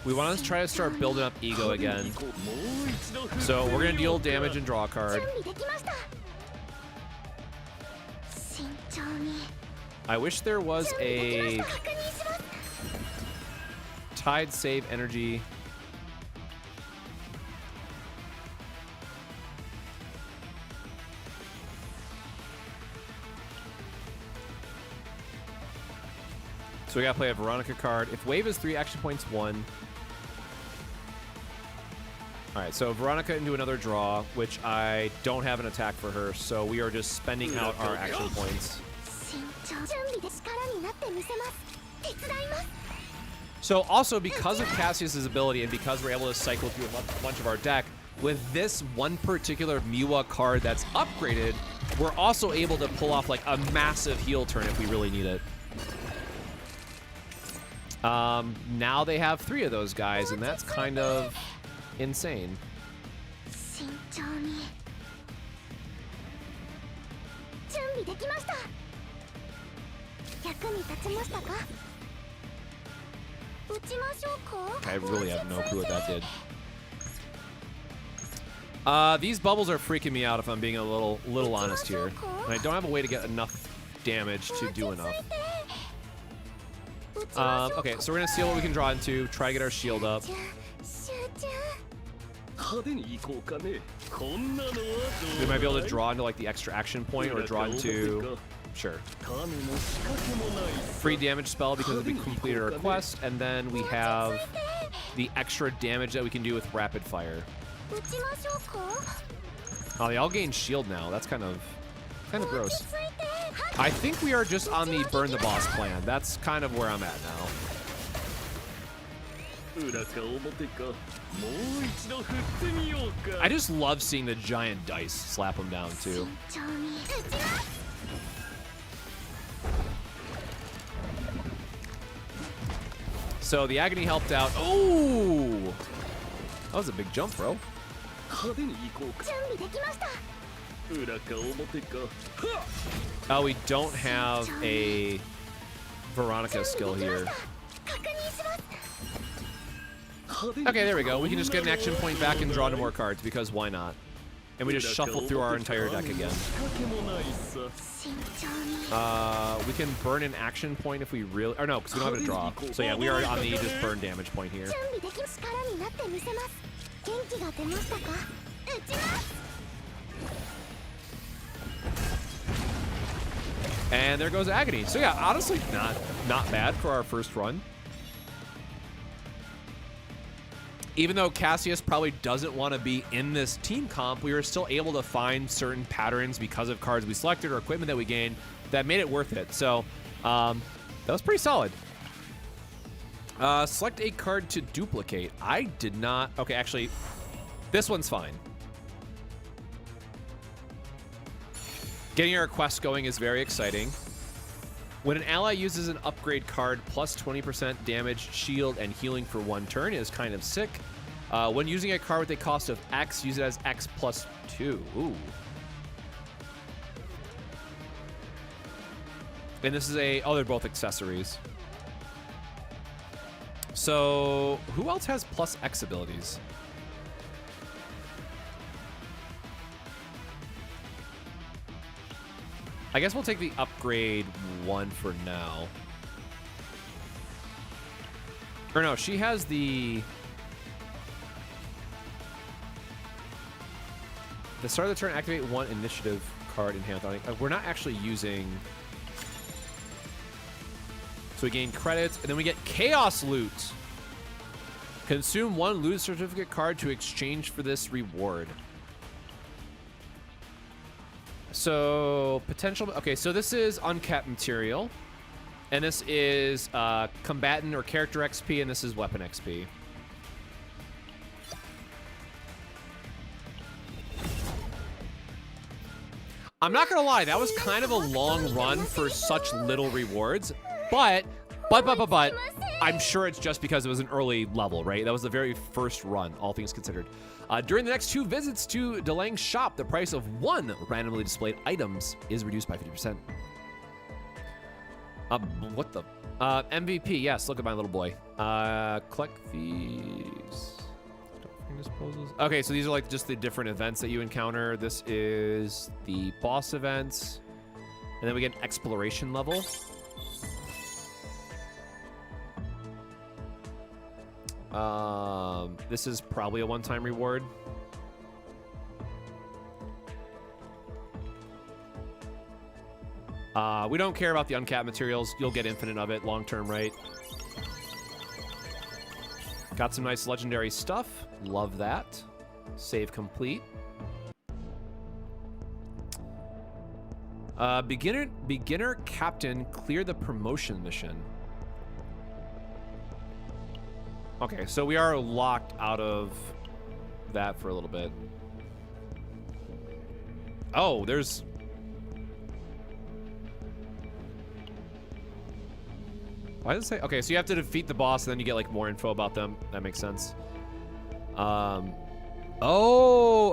We want to try to start building up ego again. So we're gonna deal damage and draw a card. I wish there was a Tide save energy. So we gotta play a Veronica card. If wave is 3, action points 1. All right, so Veronica into another draw, which I don't have an attack for her, so we are just spending out our action points. So also because of Cassius's ability and because we're able to cycle through a bunch of our deck, with this one particular Miwa card that's upgraded, we're also able to pull off like a massive heal turn if we really need it. Now they have 3 of those guys, and that's kind of insane. I really have no clue what that did. These bubbles are freaking me out if I'm being a little honest here. And I don't have a way to get enough damage to do enough. Okay, so we're gonna see what we can draw into, try to get our shield up. We might be able to draw into like the extra action point or draw into... Sure. Free damage spell because we completed our quest, and then we have the extra damage that we can do with rapid fire. Oh, they all gain shield now. That's kind of gross. I think we are just on the burn the boss plan. That's kind of where I'm at now. I just love seeing the giant dice slap them down too. So the agony helped out. Oh, that was a big jump, bro. Oh, we don't have a Veronica skill here. Okay, there we go. We can just get an action point back and draw 2 more cards because why not? And we just shuffle through our entire deck again. We can burn an action point if we really... Or no, because we don't have a draw. So yeah, we are on the just burn damage point here. And there goes Agony. So yeah, honestly, not bad for our first run. Even though Cassius probably doesn't want to be in this team comp, we were still able to find certain patterns because of cards we selected or equipment that we gained that made it worth it. So that was pretty solid. Select a card to duplicate. I did not. Okay, actually, this one's fine. Getting our quest going is very exciting. When an ally uses an upgrade card, plus 20% damage, shield, and healing for 1 turn is kind of sick. When using a card with a cost of X, use it as X plus 2. Ooh. And this is a... Oh, they're both accessories. So, who else has plus X abilities? I guess we'll take the upgrade 1 for now. Or no, she has the... the start of the turn, activate one initiative card in hand. We're not actually using... So we gain credits, and then we get Chaos Loot. Consume one loot certificate card to exchange for this reward. So, potential... Okay, so this is uncapped material. And this is combatant or character XP, and this is weapon XP. I'm not gonna lie, that was kind of a long run for such little rewards, but, I'm sure it's just because it was an early level, right? That was the very first run, all things considered. During the next 2 visits to Delang's shop, the price of 1 randomly displayed items is reduced by 50%. What the? MVP, yes, look at my little boy. Collect these. Disposals. Okay, so these are like just the different events that you encounter. This is the boss events. And then we get an exploration level. This is probably a one-time reward. We don't care about the uncapped materials. You'll get infinite of it long-term, right? Got some nice legendary stuff. Love that. Save complete. Beginner captain, clear the promotion mission. Okay, so we are locked out of that for a little bit. Oh, there's... Why does it say? Okay, so you have to defeat the boss, and then you get like more info about them. That makes sense. Oh,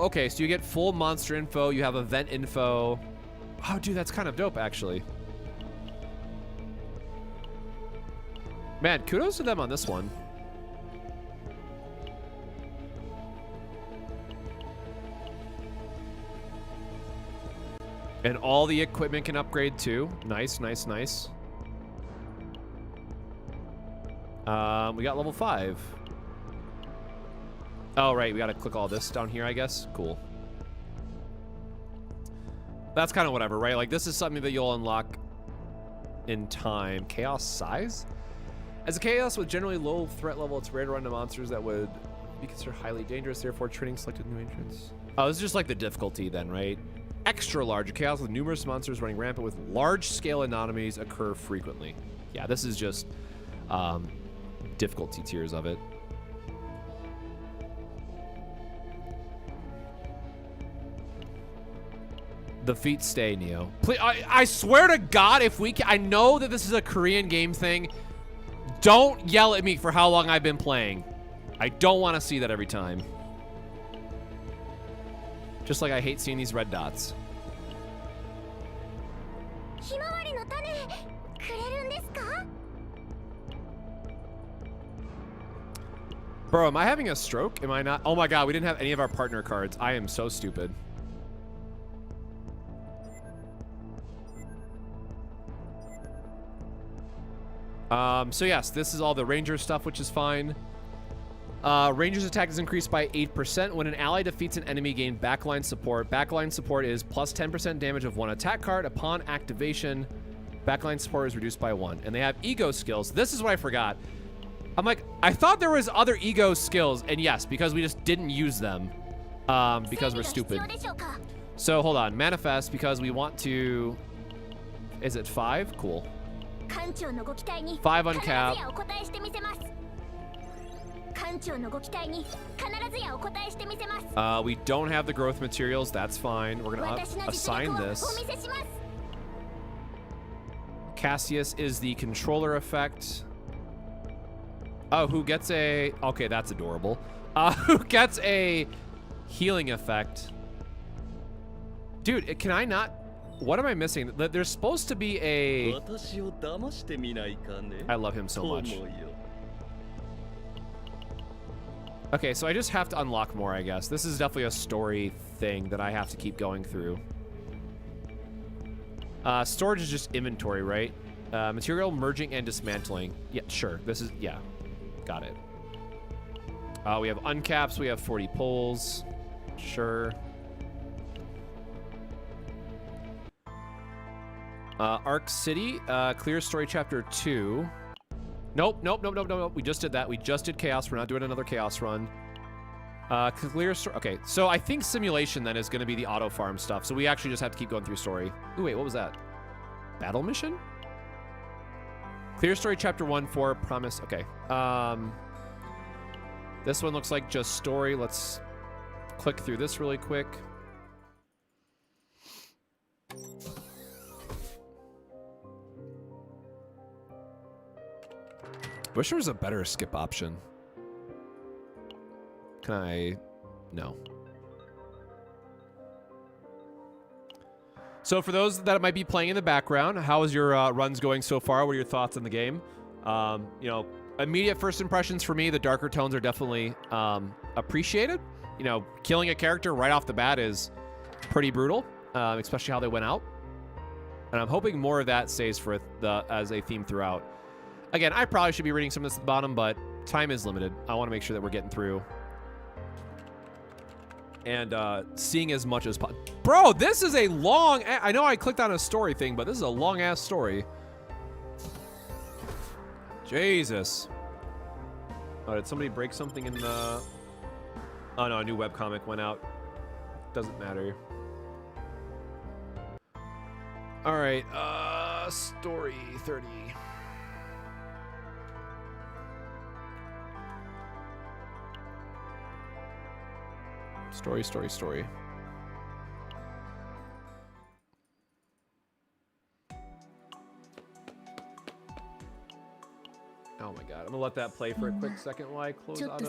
okay. So you get full monster info. You have event info. Oh, dude, that's kind of dope, actually. Man, kudos to them on this one. And all the equipment can upgrade too. Nice, nice, nice. We got level 5. Oh, right. We got to click all this down here, I guess. Cool. That's kind of whatever, right? Like, this is something that you'll unlock in time. Chaos size? As a chaos with generally low threat level, it's rare to run into monsters that would be considered highly dangerous. Therefore, training selected new entrants. Oh, this is just like the difficulty then, right? Extra large. A chaos with numerous monsters running rampant with large-scale anomalies occur frequently. Yeah, this is just... difficulty tiers of it. The feet stay, Neo. Please, I swear to God, if we can, I know that this is a Korean game thing. Don't yell at me for how long I've been playing. I don't want to see that every time. Just like I hate seeing these red dots. Bro, am I having a stroke? Am I not? Oh my God, we didn't have any of our partner cards. I am so stupid. So yes, this is all the ranger stuff, which is fine. Ranger's attack is increased by 8%. When an ally defeats an enemy, gain backline support. Backline support is plus 10% damage of one attack card. Upon activation, backline support is reduced by 1. And they have ego skills. This is what I forgot. I'm like, I thought there was other ego skills, and yes, because we just didn't use them, because we're stupid. So hold on, manifest, because we want to, is it 5? Cool. 5 uncapped. We don't have the growth materials, that's fine. We're gonna assign this. Cassius is the controller effect. Oh, who gets a... Okay, that's adorable. Who gets a healing effect? Dude, can I not... What am I missing? There's supposed to be a... I love him so much. Okay, so I just have to unlock more, I guess. This is definitely a story thing that I have to keep going through. Storage is just inventory, right? Material merging and dismantling. Yeah, sure. This is... Yeah. Got it. We have uncaps. We have 40 pulls. Sure. Arc City, clear story chapter 2. Nope. We just did that. We just did Chaos. We're not doing another Chaos run. Clear story. Okay, so I think simulation then is going to be the auto farm stuff. So we actually just have to keep going through story. Ooh, wait, what was that? Battle mission? Clear story chapter 1 for promise. Okay. This one looks like just story. Let's click through this really quick. Wish there was a better skip option. Can I? No. So for those that might be playing in the background, how is your runs going so far? What are your thoughts on the game? You know, immediate first impressions for me, the darker tones are definitely appreciated. You know, killing a character right off the bat is pretty brutal, especially how they went out. And I'm hoping more of that stays for as a theme throughout. Again, I probably should be reading some of this at the bottom, but time is limited. I want to make sure that we're getting through and seeing as much as possible. Bro, this is a long... I know I clicked on a story thing, but this is a long-ass story. Jesus. Oh, did somebody break something in the... Oh, no, a new webcomic went out. Doesn't matter. All right, story 30. Story. Oh my god, I'm gonna let that play for a quick second while I close out of...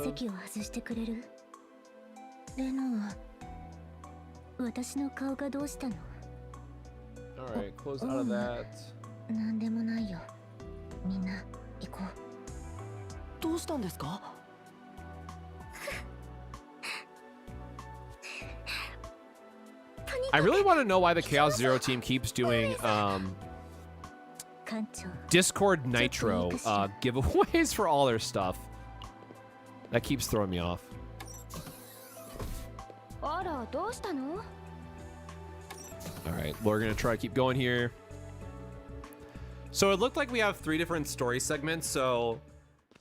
Alright, close out of that. I really want to know why the Chaos Zero team keeps doing Discord Nitro giveaways for all their stuff. That keeps throwing me off. Alright, we're gonna try to keep going here. So it looked like we have 3 different story segments, so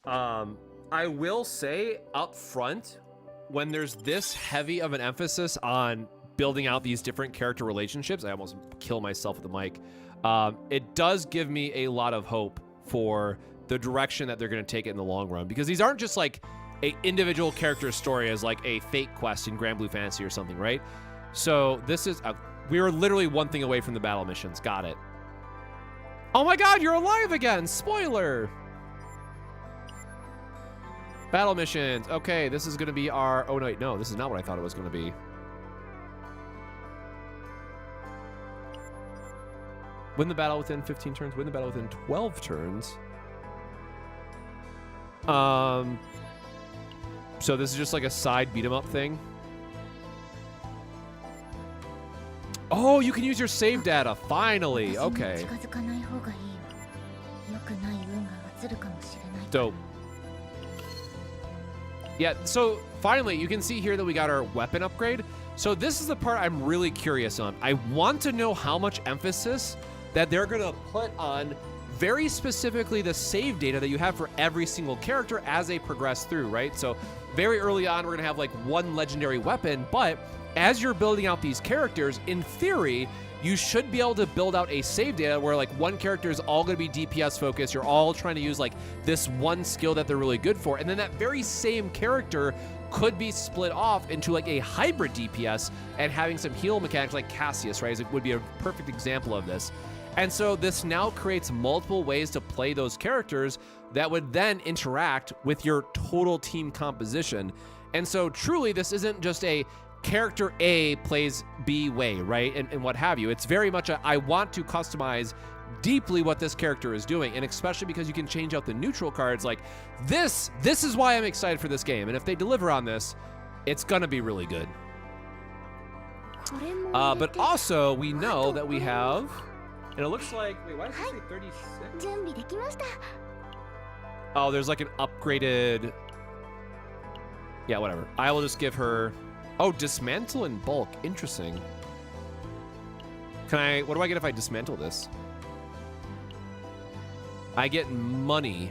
I will say up front, when there's this heavy of an emphasis on building out these different character relationships, I almost kill myself with the mic. It does give me a lot of hope for the direction that they're going to take it in the long run, because these aren't just like a individual character story as like a fate quest in Grand Blue Fantasy or something, right? So this is we are literally one thing away from the battle missions. Got it. Oh my god, you're alive again! Spoiler! Battle missions. Okay, this is going to be our... Oh, no, this is not what I thought it was going to be. Win the battle within 15 turns. Win the battle within 12 turns. So this is just like a side beat 'em up thing. Oh, you can use your save data. Finally. Okay. Dope. Yeah, so finally, you can see here that we got our weapon upgrade. So this is the part I'm really curious on. I want to know how much emphasis that they're gonna put on very specifically the save data that you have for every single character as they progress through, right? So very early on, we're gonna have like one legendary weapon, but as you're building out these characters, in theory, you should be able to build out a save data where like one character is all gonna be DPS focused. You're all trying to use like this one skill that they're really good for. And then that very same character could be split off into like a hybrid DPS and having some heal mechanics like Cassius, right? It would be a perfect example of this. And so this now creates multiple ways to play those characters that would then interact with your total team composition. And so truly, this isn't just a character A plays B way, right? And what have you. It's very much I want to customize deeply what this character is doing. And especially because you can change out the neutral cards. Like this is why I'm excited for this game. And if they deliver on this, it's gonna be really good. But also we know that we have, and it looks like, wait, why does it say 36? Oh, there's like an upgraded, yeah, whatever. I will just give her, oh, dismantle in bulk. Interesting. Can I, what do I get if I dismantle this? I get money.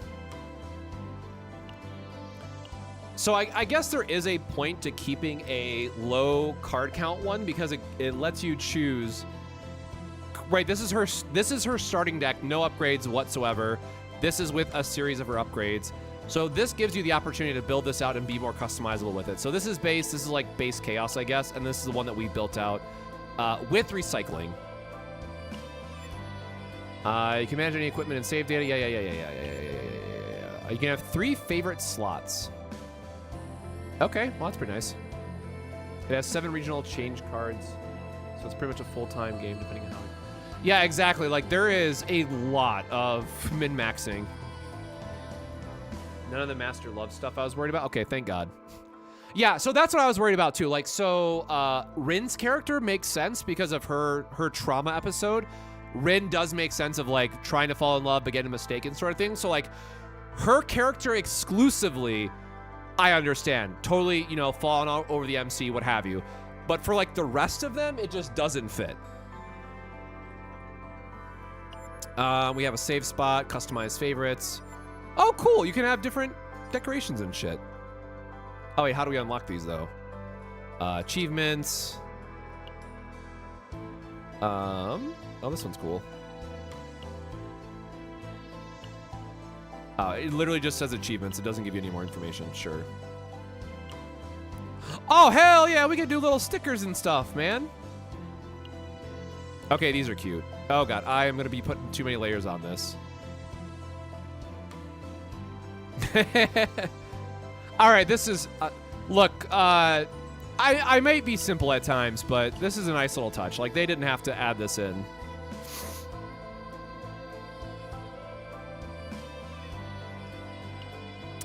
So I guess there is a point to keeping a low card count one because it lets you choose. Right, this is her starting deck, no upgrades whatsoever. This is with a series of her upgrades. So this gives you the opportunity to build this out and be more customizable with it. So this is like base Chaos, I guess, and this is the one that we built out with recycling. You can manage any equipment and save data. Yeah. You can have 3 favorite slots. Okay, well, that's pretty nice. It has 7 regional change cards, so it's pretty much a full-time game, depending on how... Yeah, exactly. Like, there is a lot of min-maxing. None of the Master Love stuff I was worried about. Okay, thank God. Yeah, so that's what I was worried about, too. Like, so, Rin's character makes sense because of her trauma episode. Rin does make sense of, like, trying to fall in love but getting mistaken sort of thing. So, like, her character exclusively... I understand. Totally, you know, falling all over the MC, what have you. But for, like, the rest of them, it just doesn't fit. We have a save spot, customized favorites. Oh, cool. You can have different decorations and shit. Oh, wait, how do we unlock these, though? Achievements. Oh, this one's cool. It literally just says achievements. It doesn't give you any more information. Sure. Oh, hell yeah. We can do little stickers and stuff, man. Okay, these are cute. Oh, God. I am going to be putting too many layers on this. All right, this is... look, I might be simple at times, but this is a nice little touch. Like, they didn't have to add this in.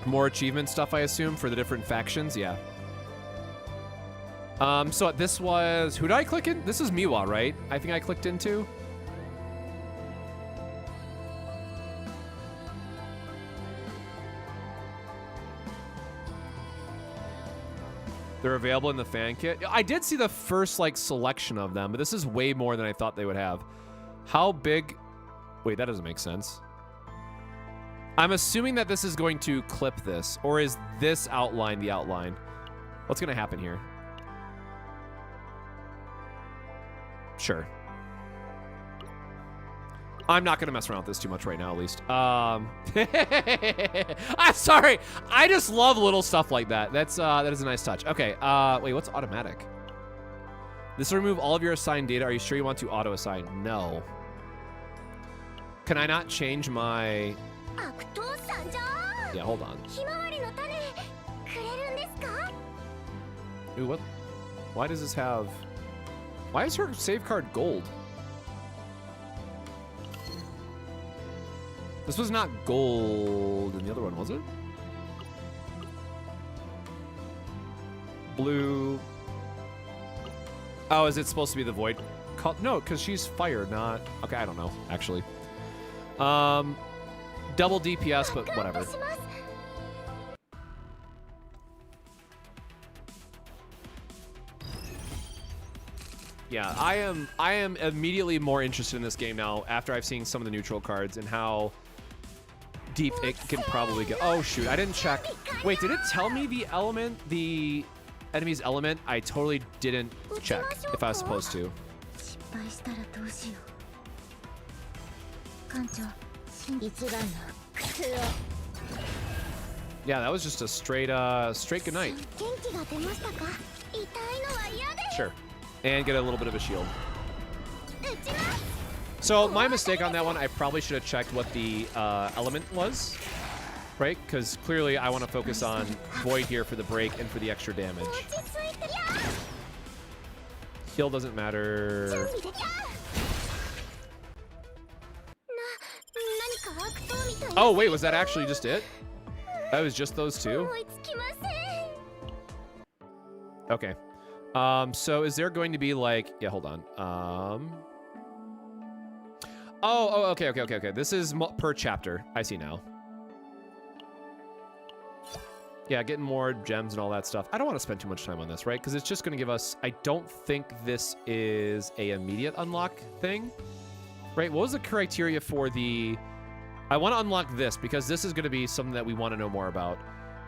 More achievement stuff, I assume, for the different factions. Yeah. So this was... Who did I click in? This is Miwa, right? I think I clicked into. They're available in the fan kit. I did see the first, like, selection of them, but this is way more than I thought they would have. How big... Wait, that doesn't make sense. I'm assuming that this is going to clip this, or is this outline the outline? What's going to happen here? Sure. I'm not going to mess around with this too much right now, at least. I'm sorry. I just love little stuff like that. That is a nice touch. Okay. Wait, what's automatic? This will remove all of your assigned data. Are you sure you want to auto-assign? No. Can I not change my... Yeah, hold on. Ooh, what? Why does this have... Why is her save card gold? This was not gold in the other one, was it? Blue. Oh, is it supposed to be the void? No, because she's fire, not... Okay, I don't know, actually. Double DPS, but whatever. Yeah, I am immediately more interested in this game now after I've seen some of the neutral cards and how deep it can probably go. Oh shoot, I didn't check. Wait, did it tell me the element, the enemy's element? I totally didn't check if I was supposed to. Yeah, that was just a straight good night. Sure. And get a little bit of a shield. So my mistake on that one, I probably should have checked what the element was, right? Because clearly I want to focus on Void here for the break and for the extra damage. Heal doesn't matter. Oh wait, was that actually just it? That was just those two? Okay. So is there going to be like, yeah, hold on. Oh, okay. This is per chapter. I see now. Yeah, getting more gems and all that stuff. I don't want to spend too much time on this, right? Because it's just going to give us, I don't think this is a immediate unlock thing, right? What was the criteria for the I want to unlock this because this is going to be something that we want to know more about.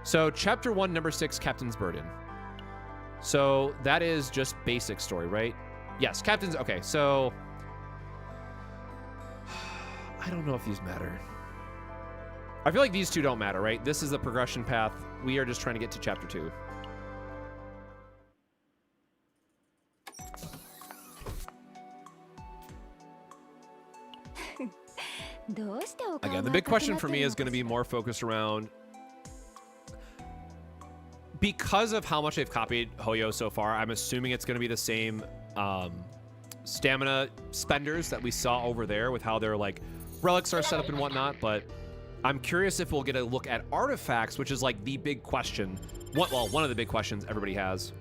So chapter 1, number 6, Captain's Burden. So that is just basic story, right? Yes, Captain's... Okay, so... I don't know if these matter. I feel like these two don't matter, right? This is the progression path. We are just trying to get to chapter 2. Again, the big question for me is going to be more focused around... Because of how much they've copied Hoyo so far, I'm assuming it's going to be the same stamina spenders that we saw over there with how their like relics are set up and whatnot, but I'm curious if we'll get a look at artifacts, which is like the big question. Well, one of the big questions everybody has.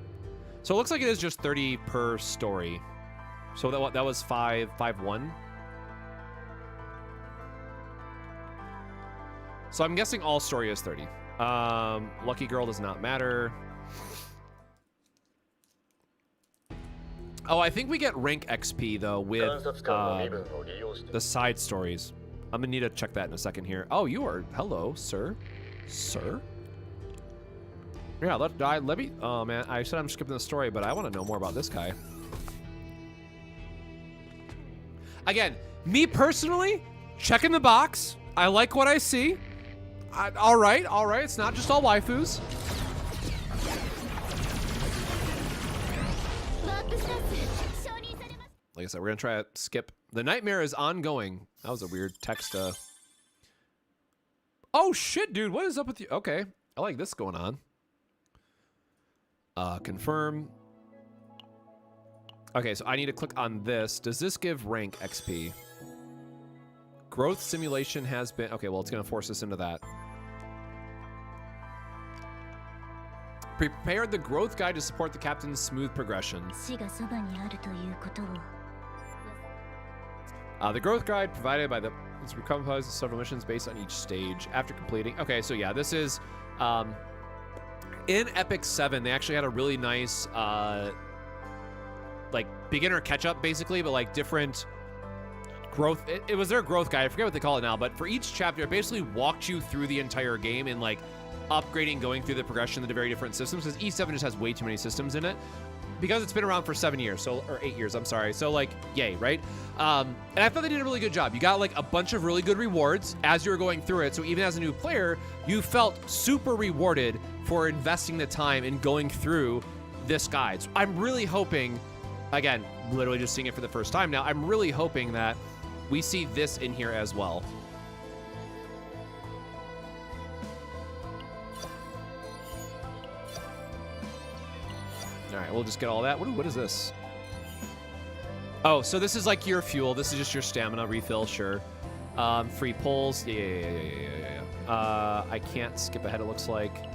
So it looks like it is just 30 per story. So that was 5-1. So I'm guessing all story is 30. Lucky Girl does not matter. Oh, I think we get rank XP though with the side stories. I'm gonna need to check that in a second here. Oh, you are, hello, sir. Sir? Yeah, let me, oh man, I said I'm skipping the story, but I want to know more about this guy. Again, me personally, checking the box. I like what I see. All right, it's not just all waifus. Like I said, we're gonna try to skip. The nightmare is ongoing. That was a weird text. Oh shit, dude, what is up with you? Okay, I like this going on. Confirm. Okay, so I need to click on this. Does this give rank XP? Growth simulation has been... Okay, well, it's going to force us into that. Prepare the growth guide to support the captain's smooth progression. The growth guide provided by the... It's composed of several missions based on each stage after completing... Okay, so yeah, this is... in Epic 7, they actually had a really nice... like, beginner catch-up, basically, but, like, different... growth. It was their growth guide. I forget what they call it now, but for each chapter, it basically walked you through the entire game and like upgrading, going through the progression of the very different systems. Because E7 just has way too many systems in it because it's been around for 7 years, or 8 years. I'm sorry. So like, yay, right? And I thought they did a really good job. You got like a bunch of really good rewards as you were going through it. So even as a new player, you felt super rewarded for investing the time in going through this guide. So I'm really hoping, again, literally just seeing it for the first time now, I'm really hoping that we see this in here as well. All right, we'll just get all that. What is this? Oh, so this is like your fuel. This is just your stamina refill, sure. Free pulls. Yeah. I can't skip ahead, it looks like.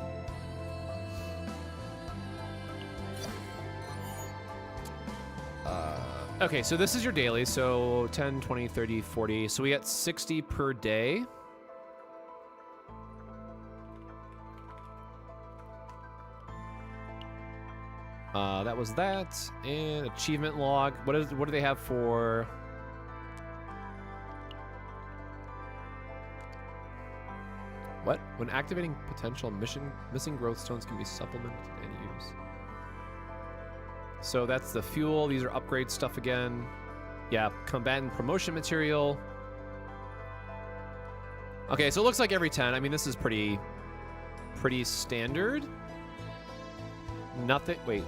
Okay, so this is your daily, so 10, 20, 30, 40. So we get 60 per day. That was that. And achievement log. What do they have for... What? When activating potential missing growth stones can be supplemented and used. So that's the fuel. These are upgrade stuff again. Yeah, combatant promotion material. Okay, so it looks like every 10. I mean, this is pretty standard. Nothing. Wait.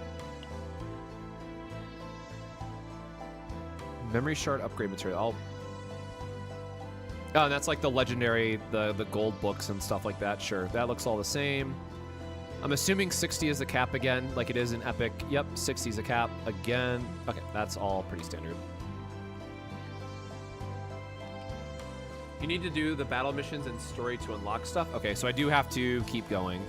Memory shard upgrade material. Oh, and that's like the legendary, the gold books and stuff like that. Sure, that looks all the same. I'm assuming 60 is the cap again, like it is in Epic. Yep, 60 is a cap again. Okay, that's all pretty standard. You need to do the battle missions and story to unlock stuff. Okay, so I do have to keep going.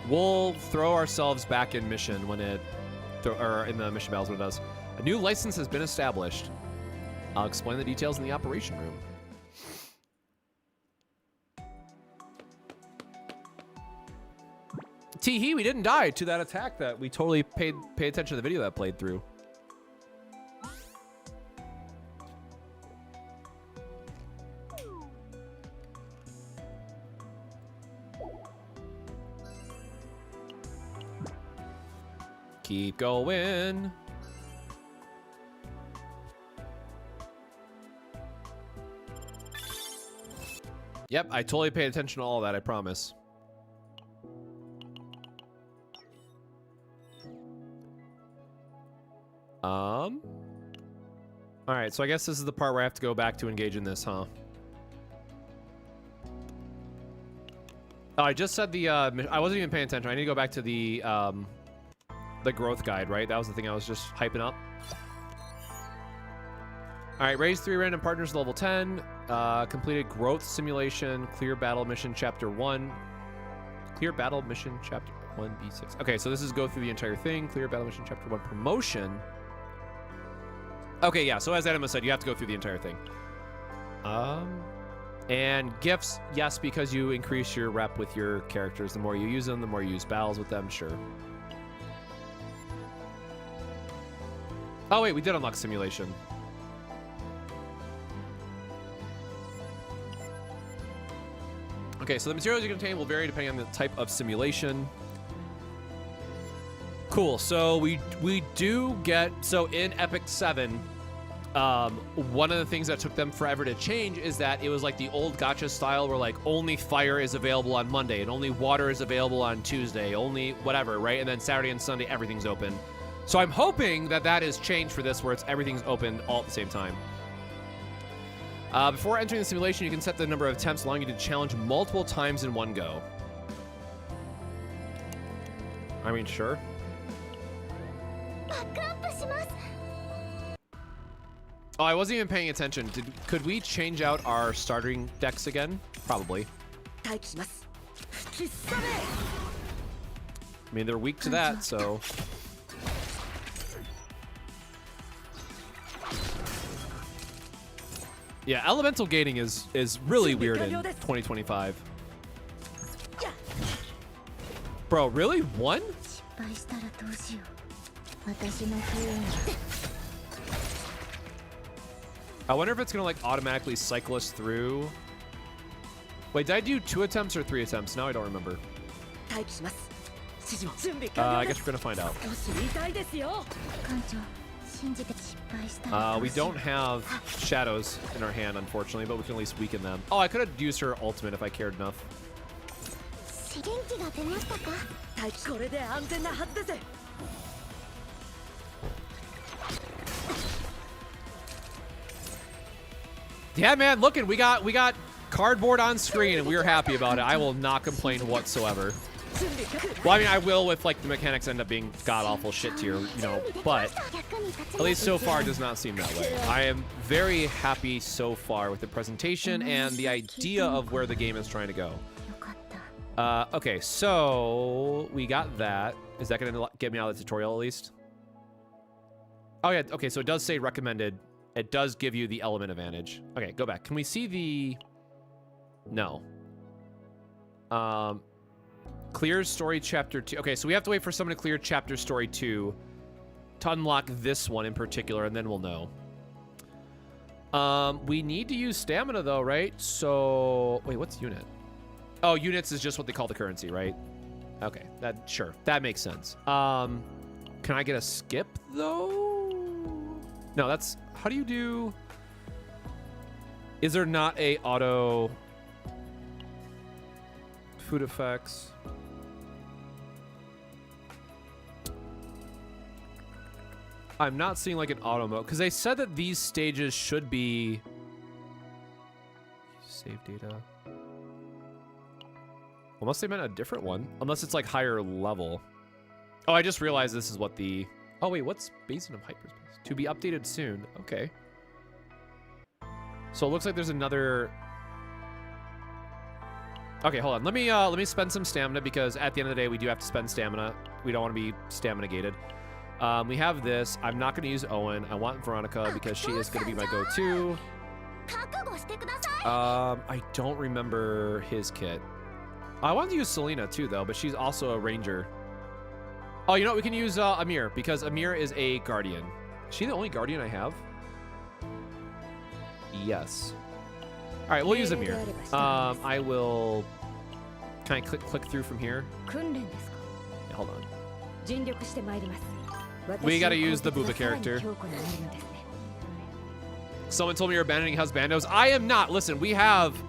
We'll throw ourselves back in mission when it, or in the mission battles when it does. A new license has been established. I'll explain the details in the operation room. Tee-hee, we didn't die to that attack that we totally paid attention to the video that played through. Keep going. Yep, I totally paid attention to all of that, I promise. All right, so I guess this is the part where I have to go back to engage in this, huh? Oh, I just said the, I wasn't even paying attention. I need to go back to the growth guide, right? That was the thing I was just hyping up. All right, raise 3 random partners to level 10. Completed growth simulation, clear battle mission chapter 1. Clear battle mission chapter 1B6. Okay, so this is go through the entire thing. Clear battle mission chapter 1 promotion. Okay, yeah, so as Edema said, you have to go through the entire thing. And gifts, yes, because you increase your rep with your characters. The more you use them, the more you use battles with them, sure. Oh, wait, we did unlock simulation. Okay, so the materials you contain will vary depending on the type of simulation. Cool, so we do get, so in Epic 7, one of the things that took them forever to change is that it was like the old gacha style where like only fire is available on Monday and only water is available on Tuesday, only whatever, right? And then Saturday and Sunday, everything's open. So I'm hoping that that is changed for this where it's everything's open all at the same time. Before entering the simulation, you can set the number of attempts allowing you to challenge multiple times in one go. I mean, sure. Oh, I wasn't even paying attention. Could we change out our starting decks again? Probably. I mean, they're weak to that, so... Yeah, elemental gating is really weird in 2025. Bro, really? One? I wonder if it's gonna like automatically cycle us through. Wait, did I do 2 attempts or 3 attempts? Now I don't remember. I guess we're gonna find out. We don't have shadows in our hand, unfortunately, but we can at least weaken them. Oh, I could have used her ultimate if I cared enough. Yeah, man, looking, we got cardboard on screen and we are happy about it. I will not complain whatsoever. Well, I mean, I will if like the mechanics end up being god-awful shit tier, you know, but at least so far it does not seem that way. I am very happy so far with the presentation and the idea of where the game is trying to go. Okay, so we got that. Is that gonna get me out of the tutorial at least? Oh yeah, okay, so it does say recommended. It does give you the element advantage. Okay, go back. Can we see the... No. Clear story chapter 2. Okay, so we have to wait for someone to clear chapter story 2 to unlock this one in particular, and then we'll know. We need to use stamina though, right? So, wait, what's unit? Oh, units is just what they call the currency, right? Okay, sure, that makes sense. Can I get a skip though? No, that's, how do you do? Is there not a auto food effects? I'm not seeing like an auto mode because they said that these stages should be save data. Unless they meant a different one. Unless it's like higher level. Oh, I just realized this is what the... Oh wait, what's Basin of Hyperspace? To be updated soon. Okay. So it looks like there's another... Okay, hold on. Let me spend some stamina because at the end of the day, we do have to spend stamina. We don't want to be stamina gated. We have this. I'm not going to use Owen. I want Veronica because she is going to be my go-to. I don't remember his kit. I wanted to use Selena too, though, but she's also a ranger. Oh, you know what? We can use Amir, because Amir is a guardian. Is she the only guardian I have? Yes. All right, we'll use Amir. I will... Can I click through from here? Yeah, hold on. We gotta use the Booba character. Someone told me you're abandoning husbandos. I am not. Listen, we have...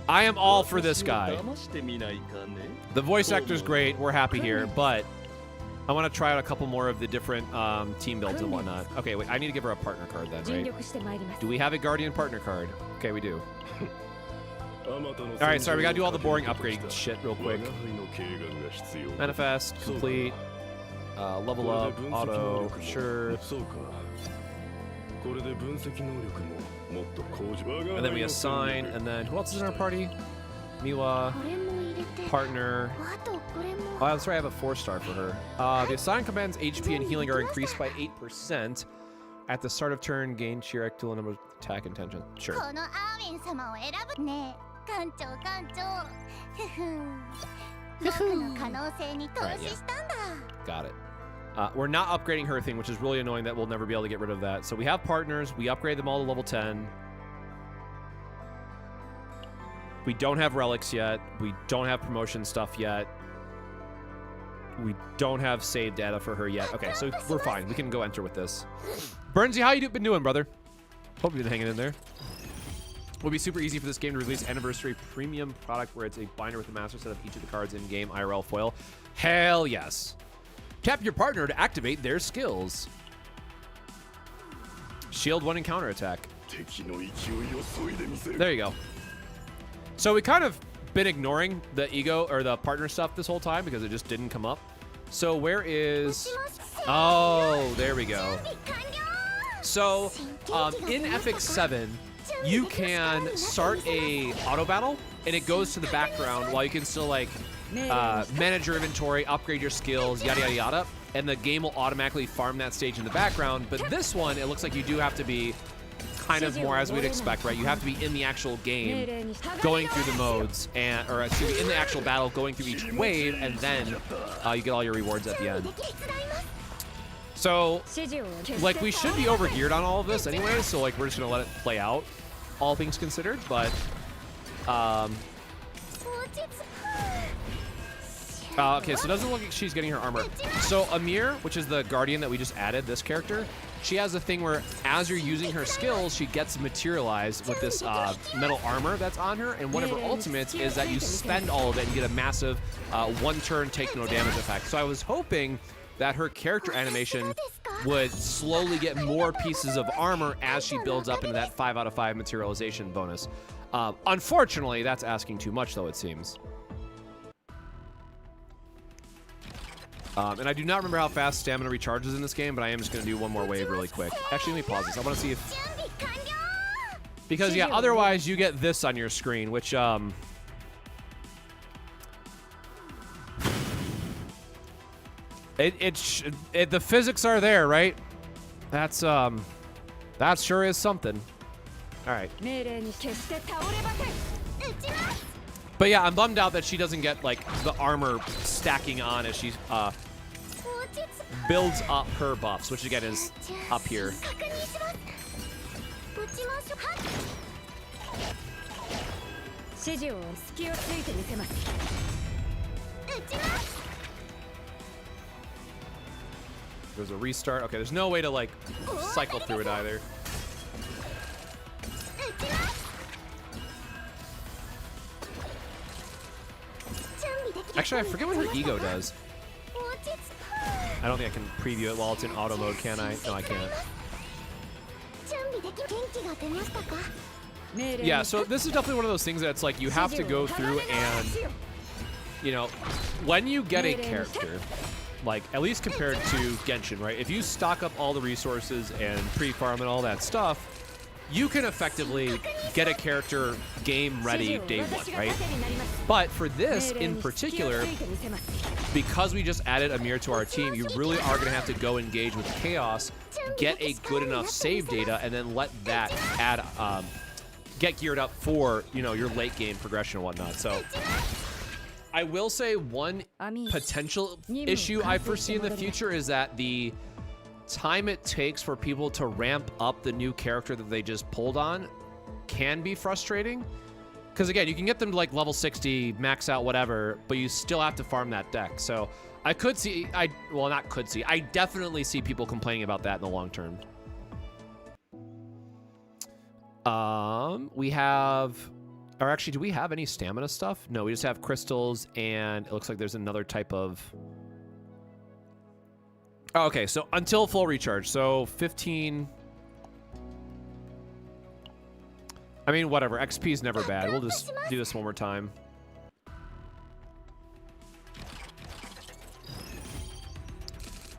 I am all for this guy. The voice actor's great. We're happy here, but I want to try out a couple more of the different team builds and whatnot. Okay, wait. I need to give her a partner card then, right? Do we have a guardian partner card? Okay, we do. All right, sorry. We got to do all the boring upgrading shit real quick. Manifest, complete, level up, auto, sure. And then we assign, and then who else is in our party? Miwa, partner. Oh, that's right, I have a 4-star for her. The assigned command's HP and healing are increased by 8%. At the start of turn, gain cheer equal number of attack intention. Sure. Right, yeah. Got it. We're not upgrading her thing, which is really annoying that we'll never be able to get rid of that. So we have partners. We upgrade them all to level 10. We don't have relics yet. We don't have promotion stuff yet. We don't have save data for her yet. Okay, so we're fine. We can go enter with this. Burnsy, how you been doing, brother? Hope you've been hanging in there. It will be super easy for this game to release anniversary premium product where it's a binder with a master set of each of the cards in game IRL foil. Hell yes. Tap your partner to activate their skills. Shield 1 and counterattack. There you go. So we kind of been ignoring the ego or the partner stuff this whole time because it just didn't come up. So where is... Oh, there we go. So in FX7, you can start a auto battle and it goes to the background while you can still like manage your inventory, upgrade your skills, yada, yada, yada. And the game will automatically farm that stage in the background. But this one, it looks like you do have to be kind of more as we'd expect, right? You have to be in the actual game, going through the modes, and or excuse me, in the actual battle, going through each wave, and then you get all your rewards at the end. So, like, we should be overgeared on all of this anyway, so, like, we're just going to let it play out, all things considered, but, okay, so it doesn't look like she's getting her armor. So, Amir, which is the guardian that we just added, this character, she has a thing where, as you're using her skills, she gets materialized with this metal armor that's on her, and one of her ultimates is that you spend all of it and get a massive one-turn take no damage effect. So I was hoping that her character animation would slowly get more pieces of armor as she builds up into that 5 out of 5 materialization bonus. Unfortunately, that's asking too much, though, it seems. And I do not remember how fast stamina recharges in this game, but I am just going to do one more wave really quick. Actually, let me pause this. I want to see if... Because, yeah, otherwise you get this on your screen, which, the physics are there, right? That's, that sure is something. All right. But yeah, I'm bummed out that she doesn't get, like, the armor stacking on as she builds up her buffs, which again is up here. There's a restart. Okay, there's no way to, like, cycle through it either. Actually, I forget what her ego does. I don't think I can preview it while it's in auto mode, can I? No, I can't. Yeah, so this is definitely one of those things that's like you have to go through and, you know, when you get a character, like at least compared to Genshin, right? If you stock up all the resources and pre-farm and all that stuff, you can effectively get a character game ready day one, right? But for this in particular, because we just added Amir to our team, you really are going to have to go engage with Chaos, get a good enough save data, and then let that add get geared up for, you know, your late game progression and whatnot. So I will say one potential issue I foresee in the future is that the time it takes for people to ramp up the new character that they just pulled on can be frustrating. Because again, you can get them to like level 60, max out whatever, but you still have to farm that deck. So I could see, well, not could see, I definitely see people complaining about that in the long term. We have, or actually, do we have any stamina stuff? No, we just have crystals, and it looks like there's another type of... Oh, okay, so until full recharge, so 15... I mean, whatever, XP is never bad. We'll just do this one more time.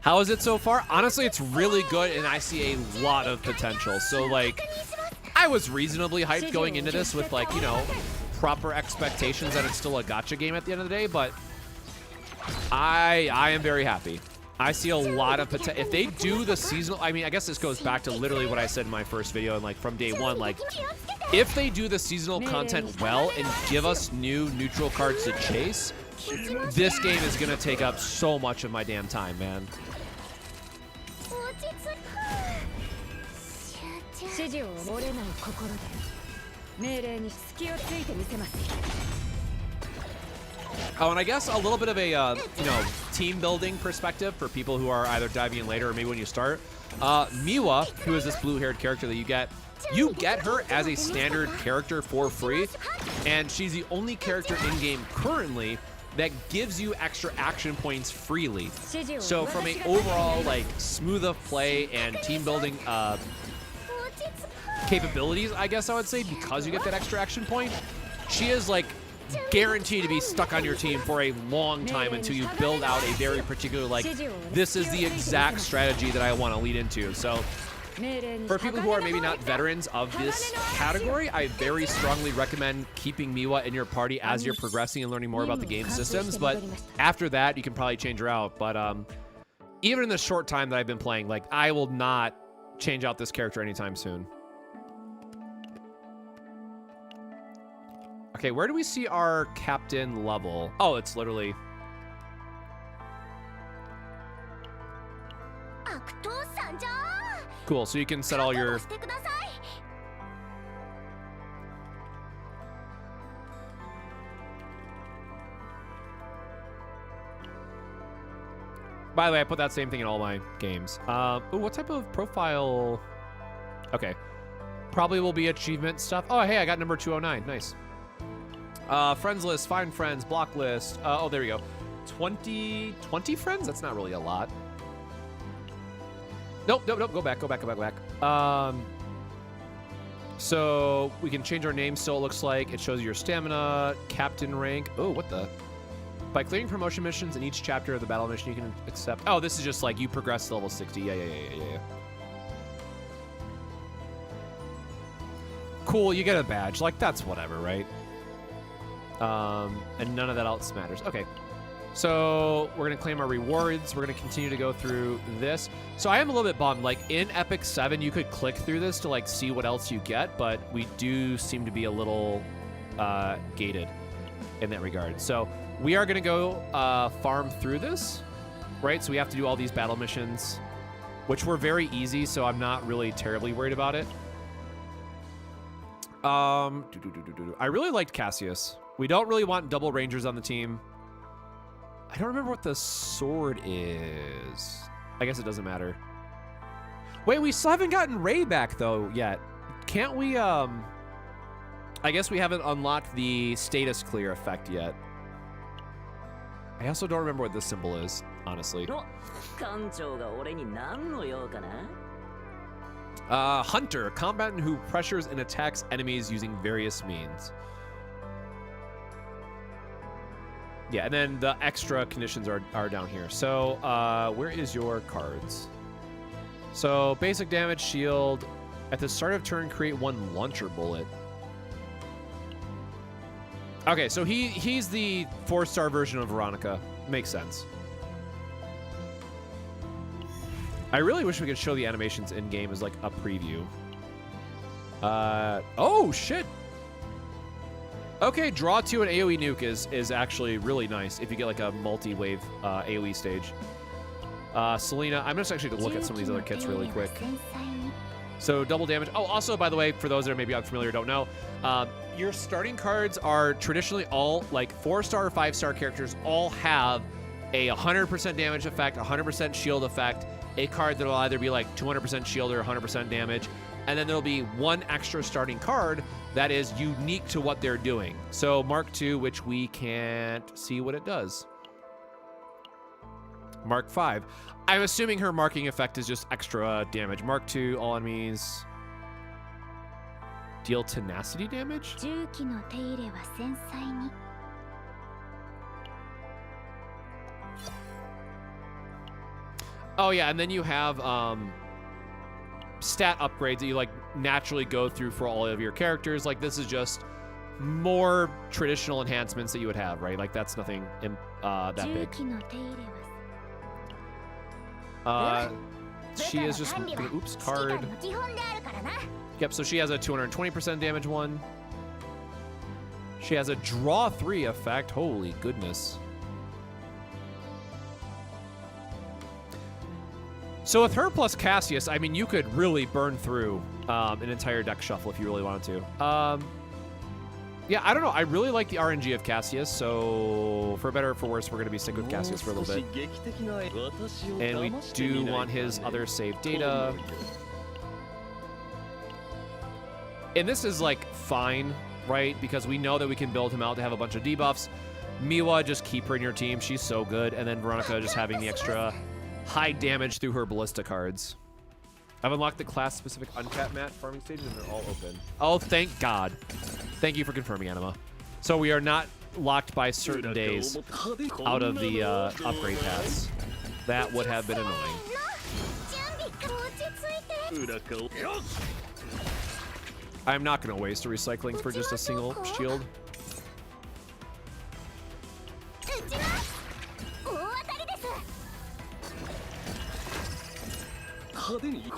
How is it so far? Honestly, it's really good, and I see a lot of potential. So, like, I was reasonably hyped going into this with, like, you know, proper expectations that it's still a gacha game at the end of the day, but I am very happy. I see a lot of potential. If they do the seasonal, I mean, I guess this goes back to literally what I said in my first video, and like from day one, like, if they do the seasonal content well and give us new neutral cards to chase, this game is gonna take up so much of my damn time, man. Oh, and I guess a little bit of a, you know, team building perspective for people who are either diving in later or maybe when you start. Miwa, who is this blue-haired character that you get her as a standard character for free, and she's the only character in-game currently that gives you extra action points freely. So from a overall, like, smooth of play and team building capabilities, I guess I would say, because you get that extra action point, she is, like, guaranteed to be stuck on your team for a long time until you build out a very particular, like, this is the exact strategy that I want to lead into. So for people who are maybe not veterans of this category, I very strongly recommend keeping Miwa in your party as you're progressing and learning more about the game systems. But after that, you can probably change her out. But even in the short time that I've been playing, like, I will not change out this character anytime soon. Okay, where do we see our captain level? Oh, it's literally... Cool, so you can set all your... By the way, I put that same thing in all my games. Ooh, what type of profile? Okay. Probably will be achievement stuff. Oh, hey, I got number 209. Nice. Friends list, find friends, block list. Oh, there we go. 20 friends? That's not really a lot. Nope. Go back. So we can change our name, so it looks like it shows your stamina, captain rank. Oh, what the? By clearing promotion missions in each chapter of the battle mission, you can accept. Oh, this is just like you progress to level 60. Yeah. Cool, you get a badge. Like, that's whatever, right? And none of that else matters. Okay. So we're going to claim our rewards. We're going to continue to go through this. So I am a little bit bummed. Like, in Epic 7, you could click through this to, like, see what else you get, but we do seem to be a little gated in that regard. So we are going to go farm through this, right? So we have to do all these battle missions, which were very easy, so I'm not really terribly worried about it. I really liked Cassius. We don't really want double rangers on the team. I don't remember what the sword is. I guess it doesn't matter. Wait, we still haven't gotten Ray back, though, yet. Can't we, I guess we haven't unlocked the status clear effect yet. I also don't remember what this symbol is, honestly. Hunter, combatant who pressures and attacks enemies using various means. Yeah, and then the extra conditions are down here. So, where is your cards? So, basic damage, shield. At the start of turn, create one launcher bullet. Okay, so he's the 4-star version of Veronica. Makes sense. I really wish we could show the animations in-game as, like, a preview. Oh, shit. Okay, draw 2 and AoE nuke is actually really nice if you get like a multi-wave AoE stage. Selena, I'm just actually going to look at some of these other kits really quick. So double damage. Oh, also, by the way, for those that are maybe unfamiliar or don't know, your starting cards are traditionally all like 4-star or 5-star characters all have a 100% damage effect, 100% shield effect, a card that will either be like 200% shield or 100% damage, and then there'll be one extra starting card that is unique to what they're doing. So Mark II, which we can't see what it does. Mark V. I'm assuming her marking effect is just extra damage. Mark II, all enemies deal tenacity damage? Oh yeah, and then you have stat upgrades that you like naturally go through for all of your characters. Like this is just more traditional enhancements that you would have, right? Like that's nothing that big. She is just oops card. Yep, so she has a 220% damage one. She has a draw 3 effect. Holy goodness. So with her plus Cassius, I mean, you could really burn through an entire deck shuffle if you really wanted to. Yeah, I don't know. I really like the RNG of Cassius, so for better or for worse, we're going to be sticking with Cassius for a little bit. And we do want his other save data. And this is, like, fine, right? Because we know that we can build him out to have a bunch of debuffs. Miwa, just keep her in your team. She's so good. And then Veronica just having the extra high damage through her ballista cards. I've unlocked the class-specific uncapped mat farming stages, and they're all open. Oh, thank God. Thank you for confirming, Anima. So we are not locked by certain days out of the upgrade paths. That would have been annoying. I'm not going to waste a recycling for just a single shield.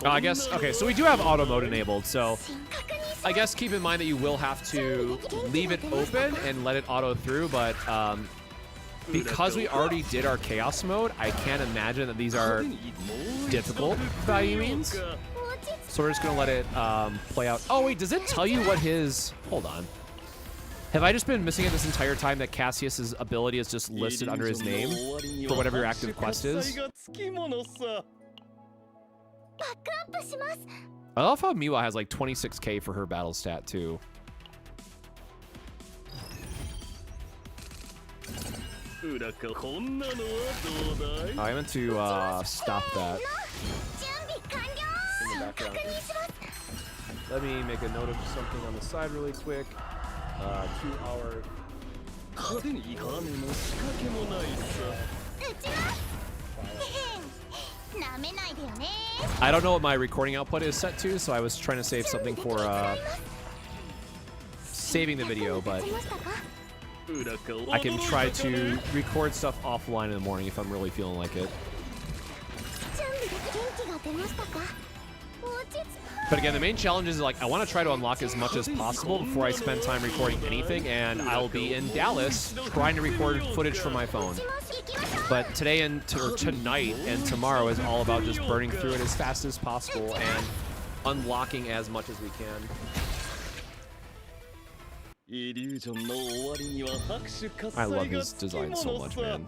I guess, okay, so we do have auto mode enabled, so I guess keep in mind that you will have to leave it open and let it auto through, but because we already did our chaos mode, I can't imagine that these are difficult by any means. So we're just gonna let it play out. Oh wait, does it tell you what his, hold on. Have I just been missing it this entire time that Cassius's ability is just listed under his name for whatever your active quest is? I love how Miwa has like 26k for her battle stat too. I meant to stop that in the background. Let me make a note of something on the side really quick. 2 hour. I don't know what my recording output is set to, so I was trying to save something for saving the video, but I can try to record stuff offline in the morning if I'm really feeling like it. But again, the main challenge is like I want to try to unlock as much as possible before I spend time recording anything, and I'll be in Dallas trying to record footage from my phone. But today and tonight and tomorrow is all about just burning through it as fast as possible and unlocking as much as we can. I love his design so much, man.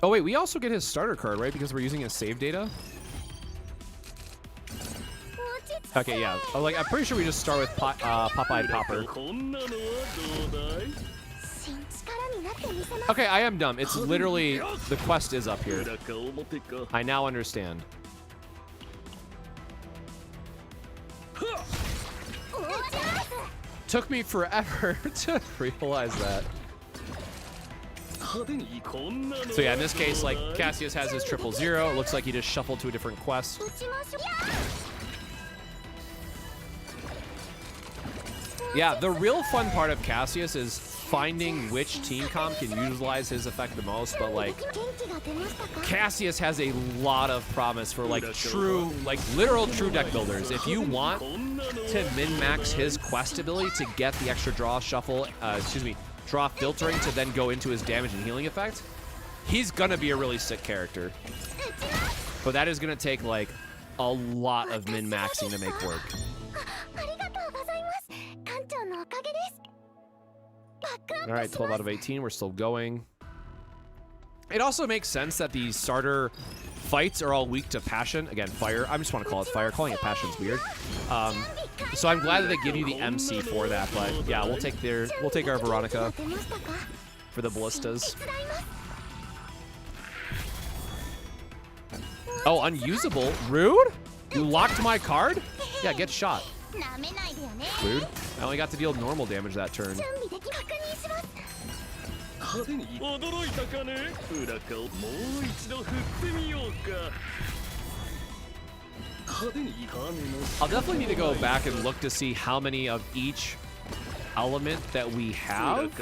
Oh wait, we also get his starter card, right? Because we're using his save data. Okay, yeah. I'm pretty sure we just start with Popeye Popper. Okay, I am dumb. It's literally the quest is up here. I now understand. Took me forever to realize that. So yeah, in this case, like Cassius has his 000. It looks like he just shuffled to a different quest. Yeah, the real fun part of Cassius is finding which team comp can utilize his effect the most, but like Cassius has a lot of promise for like true, like literal true deck builders. If you want to min-max his quest ability to get the extra draw shuffle, draw filtering to then go into his damage and healing effect, he's gonna be a really sick character. But that is gonna take like a lot of min-maxing to make work. All right, 12 out of 18, we're still going. It also makes sense that the starter fights are all weak to passion. Again, fire. I just want to call it fire. Calling it passion's weird. So I'm glad that they give you the MC for that. But yeah, we'll take our Veronica for the ballistas. Oh, unusable. Rude? You locked my card? Yeah, get shot. Rude. I only got to deal normal damage that turn. I'll definitely need to go back and look to see how many of each element that we have,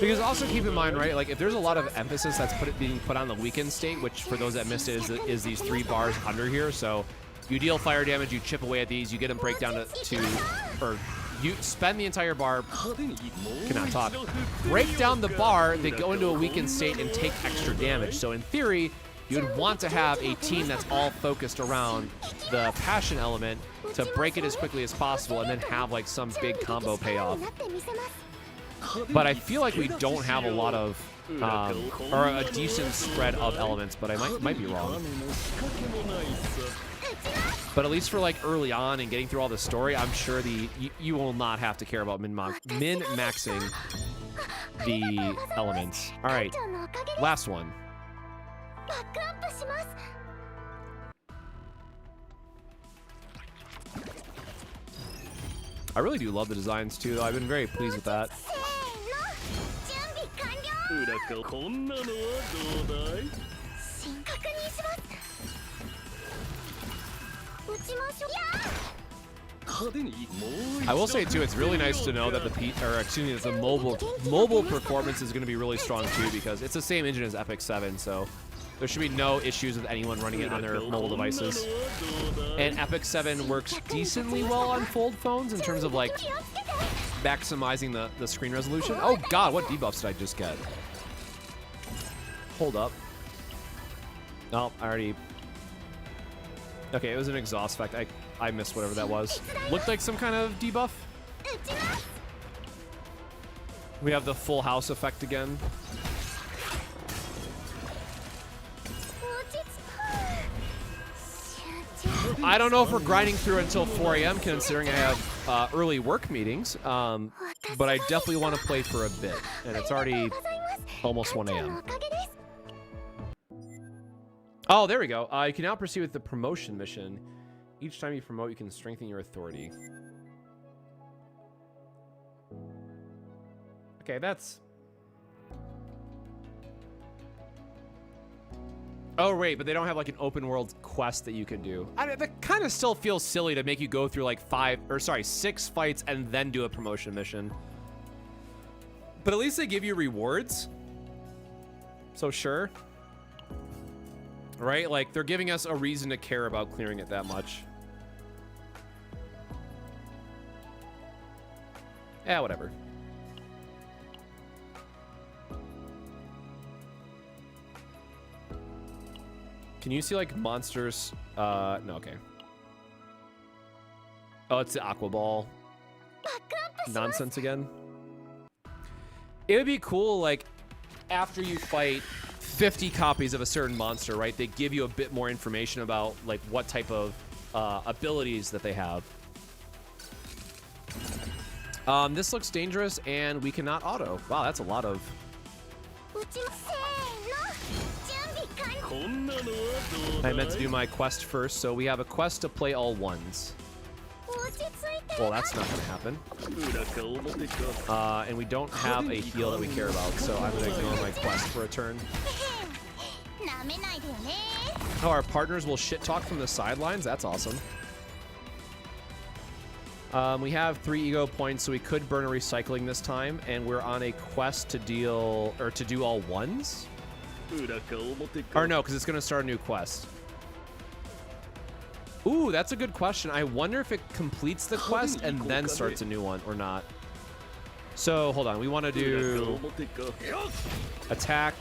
because also keep in mind, right, like if there's a lot of emphasis that's being put on the weakened state, which for those that missed it is these 3 bars under here. So you deal fire damage, you chip away at these, you get them break down or you spend the entire bar, cannot talk, break down the bar, they go into a weakened state and take extra damage. So in theory, you'd want to have a team that's all focused around the passion element to break it as quickly as possible and then have like some big combo payoff. But I feel like we don't have a lot of, or a decent spread of elements, but I might be wrong. But at least for like early on and getting through all the story, I'm sure you will not have to care about min-maxing the elements. All right, last one. I really do love the designs too. I've been very pleased with that. I will say too, it's really nice to know that the mobile performance is going to be really strong too, because it's the same engine as Epic 7, so there should be no issues with anyone running it on their mobile devices. And Epic 7 works decently well on fold phones in terms of like maximizing the screen resolution. Oh god, what debuffs did I just get? Hold up. No, I already... Okay, it was an exhaust effect. I missed whatever that was. Looked like some kind of debuff. We have the full house effect again. I don't know if we're grinding through until 4 a.m. considering I have early work meetings, but I definitely want to play for a bit, and it's already almost 1 a.m. Oh, there we go. You can now proceed with the promotion mission. Each time you promote, you can strengthen your authority. Okay, that's... Oh, wait, but they don't have like an open world quest that you can do. That kind of still feels silly to make you go through like 6 fights and then do a promotion mission. But at least they give you rewards. So sure. Right? Like, they're giving us a reason to care about clearing it that much. Yeah, whatever. Can you see, like, monsters? No, okay. Oh, it's the Aqua Ball nonsense again. It would be cool, like, after you fight 50 copies of a certain monster, right? They give you a bit more information about like what type of abilities that they have. This looks dangerous and we cannot auto. Wow, that's a lot of... I meant to do my quest first, so we have a quest to play all ones. Well, that's not gonna happen. And we don't have a heal that we care about, so I'm gonna ignore my quest for a turn. Oh, our partners will shit talk from the sidelines? That's awesome. We have 3 ego points, so we could burn a recycling this time, and we're on a quest to deal, or to do all ones? Or no, because it's going to start a new quest. Ooh, that's a good question. I wonder if it completes the quest and then starts a new one or not. So, hold on. We want to do attack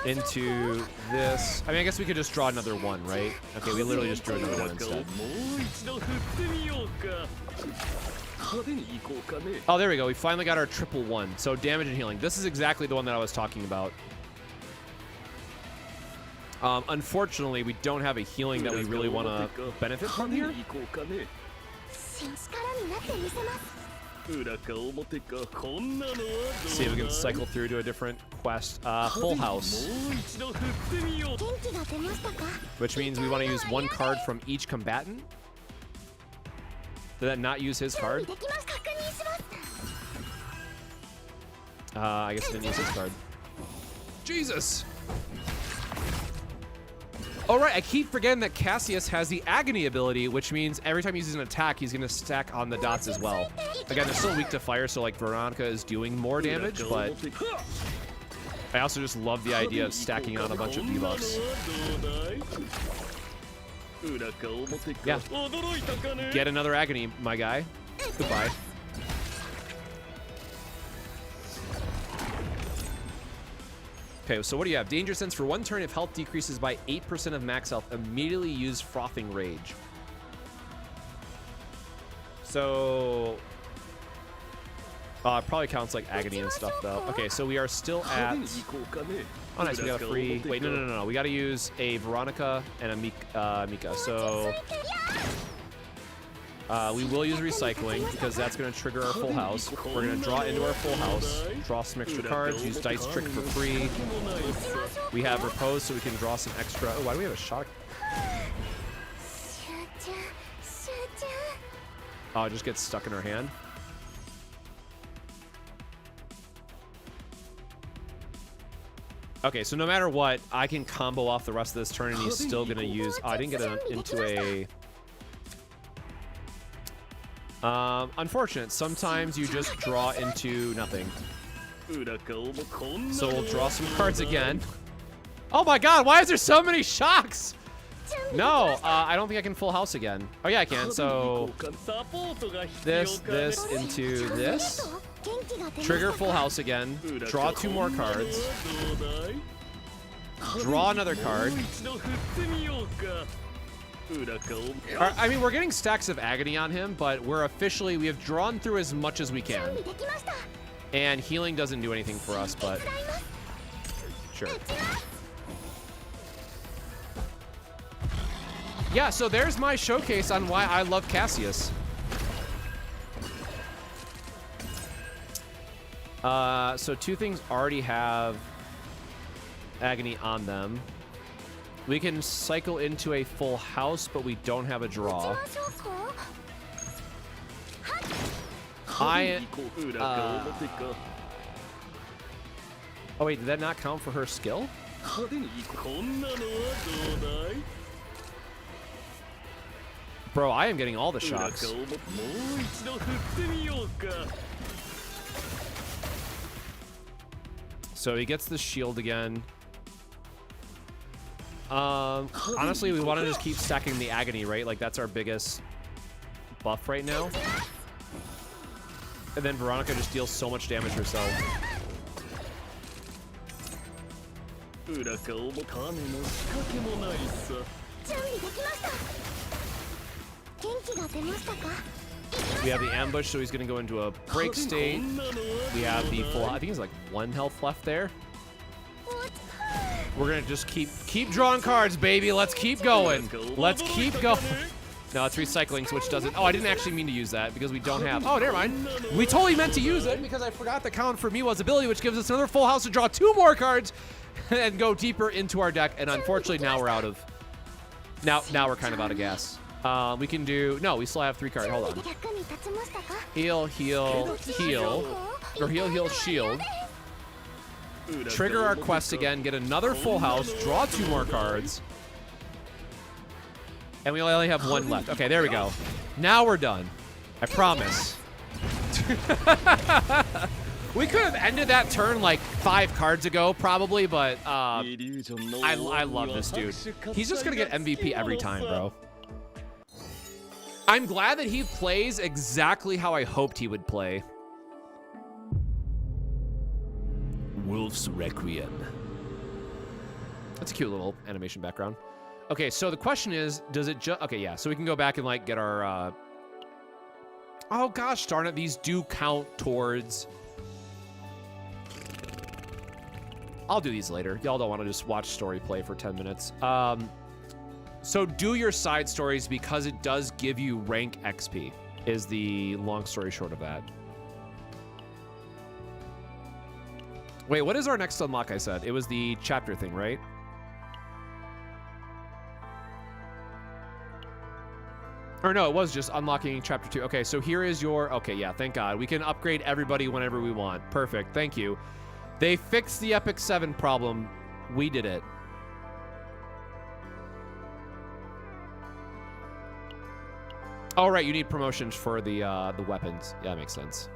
into this. I mean, I guess we could just draw another one, right? Okay, we literally just drew another one instead. Oh, there we go. We finally got our triple one. So damage and healing. This is exactly the one that I was talking about. Unfortunately, we don't have a healing that we really want to benefit from here. See if we can cycle through to a different quest. Full House. Which means we want to use one card from each combatant. Did that not use his card? I guess it didn't use his card. Jesus! All right, I keep forgetting that Cassius has the Agony ability, which means every time he uses an attack, he's going to stack on the dots as well. Again, they're still weak to fire, so like Veronica is doing more damage, but I also just love the idea of stacking on a bunch of debuffs. Yeah. Get another Agony, my guy. Goodbye. Okay, so what do you have? Danger Sense for 1 turn. If health decreases by 8% of max health, immediately use Frothing Rage. So... it probably counts like Agony and stuff, though. Okay, so we are still at... Oh, nice. We got a free... Wait, no. We got to use a Veronica and a Mika. So... we will use Recycling because that's going to trigger our Full House. We're going to draw into our Full House, draw some extra cards, use Dice Trick for free. We have Repose so we can draw some extra... Oh, why do we have a shock? Oh, it just gets stuck in our hand. Okay, so no matter what, I can combo off the rest of this turn and he's still going to use... Oh, I didn't get into a... Unfortunate. Sometimes you just draw into nothing. So we'll draw some cards again. Oh my god, why is there so many shocks? No, I don't think I can Full House again. Oh yeah, I can. So this into this. Trigger Full House again. Draw 2 more cards. Draw another card. I mean, we're getting stacks of Agony on him, but we have drawn through as much as we can. And healing doesn't do anything for us, but sure. Yeah, so there's my showcase on why I love Cassius. So 2 things already have Agony on them. We can cycle into a Full House, but we don't have a draw. Oh wait, did that not count for her skill? Bro, I am getting all the shocks. So he gets the shield again. Honestly, we want to just keep stacking the Agony, right? Like, that's our biggest buff right now. And then Veronica just deals so much damage herself. We have the ambush, so he's going to go into a break state. We have the full... I think he's like 1 health left there. We're going to just keep drawing cards, baby. Let's keep going. Let's keep going. No, it's recycling, which doesn't... Oh, I didn't actually mean to use that because we don't have... Oh, never mind. We totally meant to use it because I forgot the count for Miwa's ability, which gives us another Full House to draw 2 more cards and go deeper into our deck. And unfortunately, now we're out of... Now we're kind of out of gas. We can do... No, we still have 3 cards. Hold on. Heal, heal, heal. Or heal, heal, shield. Trigger our quest again, get another Full House, draw 2 more cards. And we only have 1 left. Okay, there we go. Now we're done. I promise. We could have ended that turn like 5 cards ago, probably, but I love this dude. He's just gonna get MVP every time, bro. I'm glad that he plays exactly how I hoped he would play. Wolf's Requiem. That's a cute little animation background. Okay, so the question is, does it just... Okay, yeah, so we can go back and, like, get our... Oh, gosh darn it, these do count towards... I'll do these later. Y'all don't want to just watch story play for 10 minutes. So do your side stories because it does give you rank XP, is the long story short of that. Wait, what is our next unlock, I said? It was the chapter thing, right? Or no, it was just unlocking chapter 2. Okay, so here is your... Okay, yeah, thank God. We can upgrade everybody whenever we want. Perfect, thank you. They fixed the Epic 7 problem. We did it. Oh, right, you need promotions for the weapons. Yeah, that makes sense.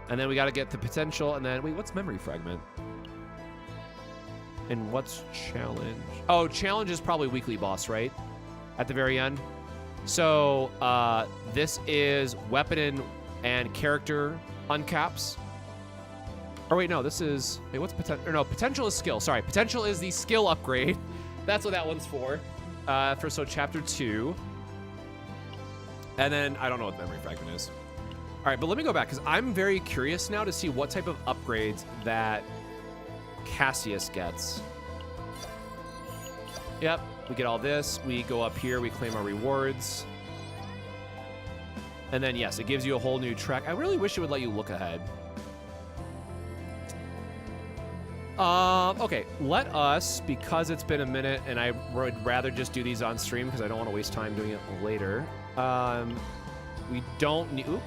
And then we got to get the potential, and then... Wait, what's memory fragment? And what's challenge? Oh, challenge is probably weekly boss, right? At the very end. So, this is weapon and character uncaps. Or wait, no, this is... Wait, what's potential? No, potential is skill. Sorry, potential is the skill upgrade. That's what that one's for. So chapter 2. And then, I don't know what memory fragment is. All right, but let me go back, because I'm very curious now to see what type of upgrades that Cassius gets. Yep, we get all this. We go up here, we claim our rewards. And then, yes, it gives you a whole new track. I really wish it would let you look ahead. Okay, let us, because it's been a minute and I would rather just do these on stream because I don't want to waste time doing it later. We don't need... Oop.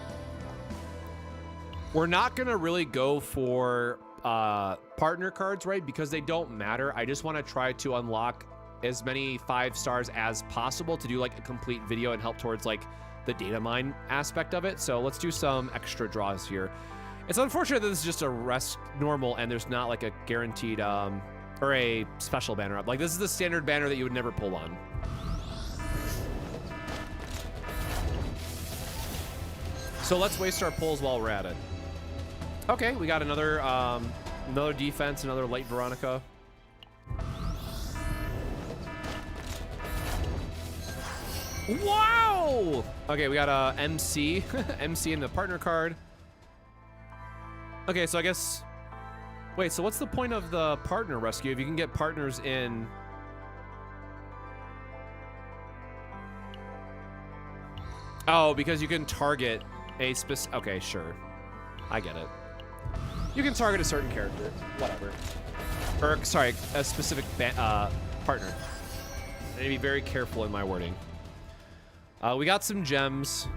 We're not going to really go for partner cards, right? Because they don't matter. I just want to try to unlock as many 5 stars as possible to do like a complete video and help towards like the data mine aspect of it. So let's do some extra draws here. It's unfortunate that this is just a rest normal and there's not like a guaranteed or a special banner up. Like this is the standard banner that you would never pull on. So let's waste our pulls while we're at it. Okay, we got another another defense, another light Veronica. Wow! Okay, we got a MC, MC in the partner card. Okay, so I guess... Wait, so what's the point of the partner rescue if you can get partners in... Oh, because you can target a specific... Okay, sure. I get it. You can target a certain character. Whatever. Or, sorry, a specific partner. I need to be very careful in my wording. We got some gems.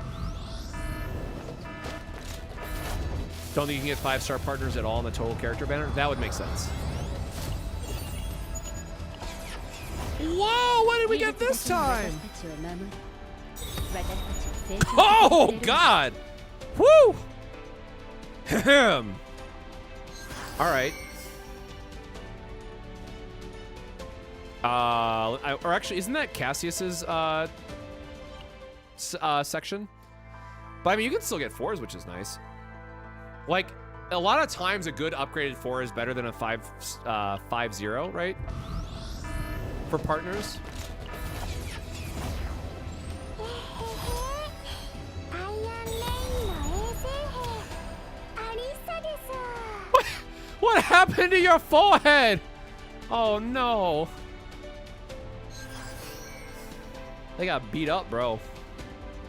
Don't think you can get 5-star partners at all in the total character banner? That would make sense. Whoa, what did we get this time? Oh, God! Woo! Ahem. All right. Or actually, isn't that Cassius's section? But I mean, you can still get 4s, which is nice. Like, a lot of times a good upgraded 4 is better than a 5-0, right? For partners. What happened to your forehead? Oh no. They got beat up, bro.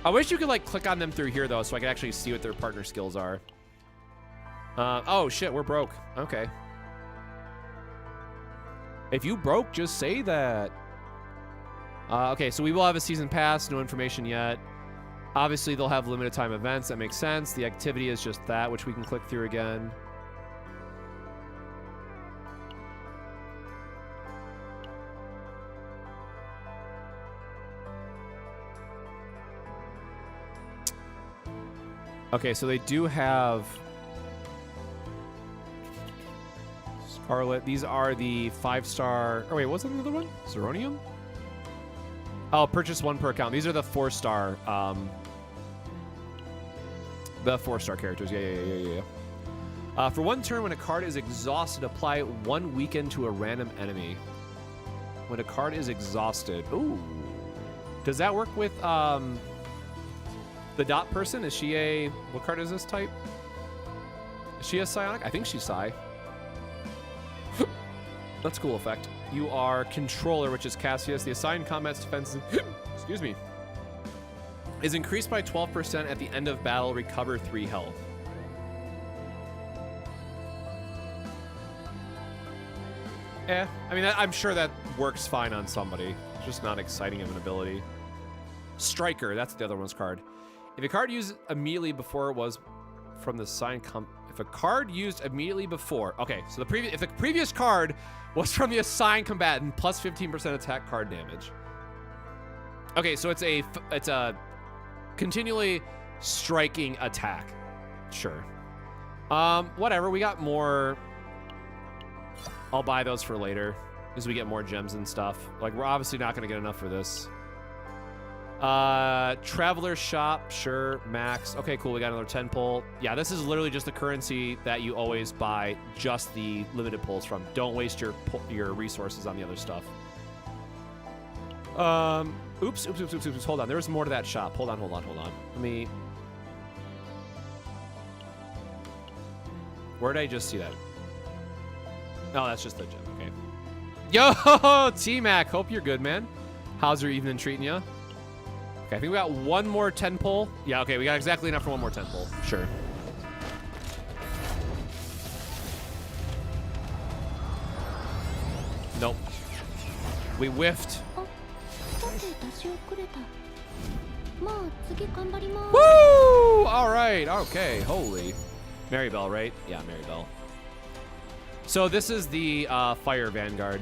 I wish you could like click on them through here though so I could actually see what their partner skills are. Oh shit, we're broke. Okay. If you broke, just say that. Okay, so we will have a season pass, no information yet. Obviously, they'll have limited time events. That makes sense. The activity is just that, which we can click through again. Okay, so they do have Scarlet. These are the 5-star. Oh wait, what's another one? Zeronium? Oh, purchase 1 per account. These are the 4-star. The 4-star characters. Yeah. For 1 turn, when a card is exhausted, apply 1 weaken to a random enemy. When a card is exhausted. Ooh. Does that work with the dot person? Is she a... What card is this type? Is she a psionic? I think she's psi. That's a cool effect. You are controller, which is Cassius. The assigned combat's defense... excuse me. Is increased by 12% at the end of battle. Recover 3 health. I mean, I'm sure that works fine on somebody. It's just not exciting of an ability. Striker, that's the other one's card. If a card used immediately before it was from the sign if a card used immediately before, okay, so if the previous card was from the assigned combatant, plus 15% attack card damage. Okay, so it's a continually striking attack. Sure. Whatever, we got more. I'll buy those for later as we get more gems and stuff. Like, we're obviously not going to get enough for this. Traveler shop, sure, max. Okay, cool, we got another 10 pull. Yeah, this is literally just the currency that you always buy just the limited pulls from. Don't waste your resources on the other stuff. Oops. Hold on, there's more to that shop. Hold on. Let me... Where did I just see that? No, that's just the gem. Okay. Yo, T-Mac. Hope you're good, man. How's your evening treating you? Okay, I think we got one more 10 pull. Yeah, okay, we got exactly enough for one more 10 pull. Sure. Nope. We whiffed. Woo! All right. Okay. Holy. Maribel, right? Yeah, Maribel. So this is the Fire Vanguard.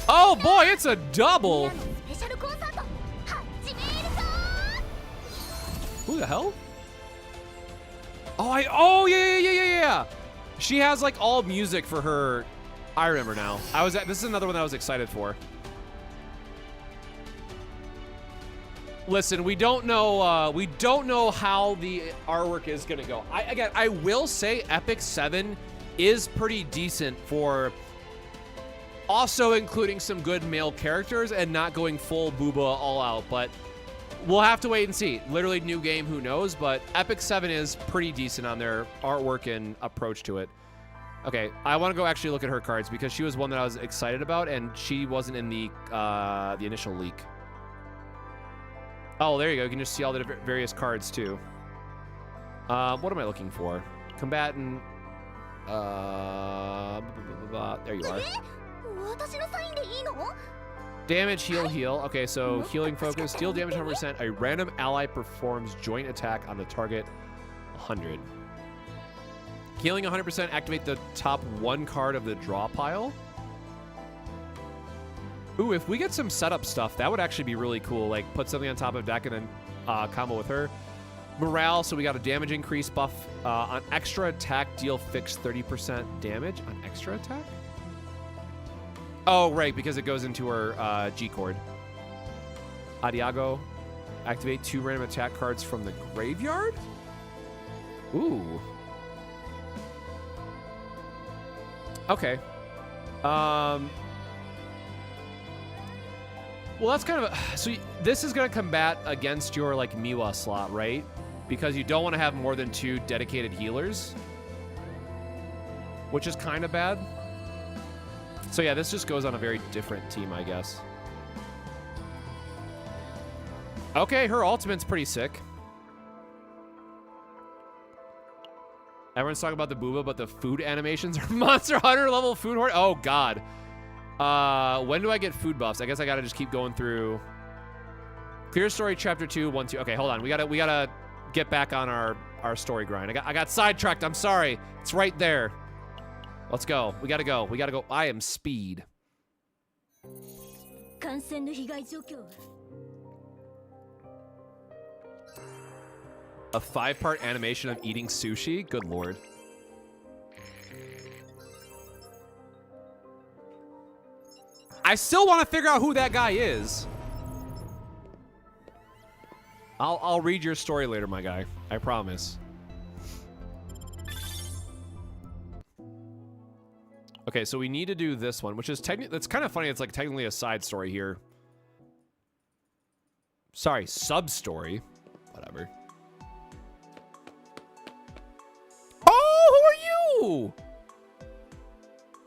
Oh boy, it's a double! Who the hell? Oh yeah. She has like all music for her. I remember now. This is another one that I was excited for. Listen, we don't know how the artwork is gonna go. I will say Epic 7 is pretty decent for also including some good male characters and not going full booba all out, but we'll have to wait and see. Literally new game, who knows, but Epic 7 is pretty decent on their artwork and approach to it. Okay, I want to go actually look at her cards because she was one that I was excited about and she wasn't in the initial leak. Oh, there you go. You can just see all the various cards, too. What am I looking for? Combatant. There you are. Damage, heal. Okay, so healing focus. Deal damage 100%. A random ally performs joint attack on the target 100. Healing 100%. Activate the top 1 card of the draw pile. Ooh, if we get some setup stuff, that would actually be really cool. Like, put something on top of deck and then combo with her. Morale, so we got a damage increase buff. On extra attack, deal fixed 30% damage on extra attack? Oh, right, because it goes into her G-Chord. Adiago, activate 2 random attack cards from the graveyard? Ooh. Okay. Well, that's kind of so this is going to combat against your like Miwa slot, right? Because you don't want to have more than 2 dedicated healers, which is kind of bad. So yeah, this just goes on a very different team, I guess. Okay, her ultimate's pretty sick. Everyone's talking about the booba, but the food animations are Monster Hunter level food horde. Oh God. When do I get food buffs? I guess I gotta just keep going through. Clear story chapter 2, 1, 2. Okay, hold on. We gotta get back on our story grind. I got sidetracked. I'm sorry. It's right there. Let's go. We gotta go. I am speed. A 5-part animation of eating sushi? Good lord. I still want to figure out who that guy is. I'll read your story later, my guy. I promise. Okay, so we need to do this one, which is technically, it's kind of funny. It's like technically a side story here. Sorry, sub-story. Whatever. Oh, who are you?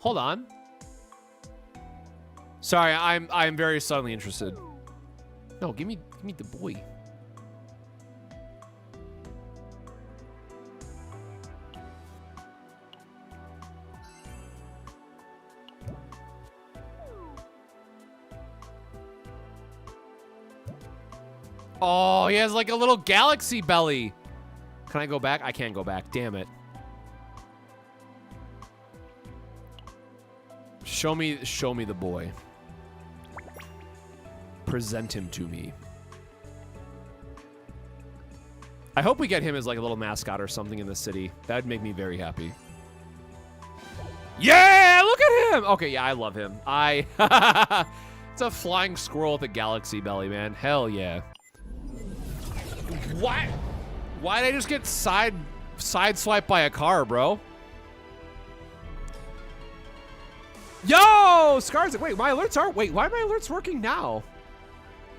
Hold on. Sorry, I'm very suddenly interested. No, give me the boy. Oh, he has like a little galaxy belly. Can I go back? I can't go back. Damn it. Show me the boy. Present him to me. I hope we get him as like a little mascot or something in the city. That'd make me very happy. Yeah, look at him. Okay, yeah, I love him. It's a flying squirrel with a galaxy belly, man. Hell yeah. Why did I just get sideswiped by a car, bro? Yo, Scars. Wait, my alerts are. Wait, why are my alerts working now?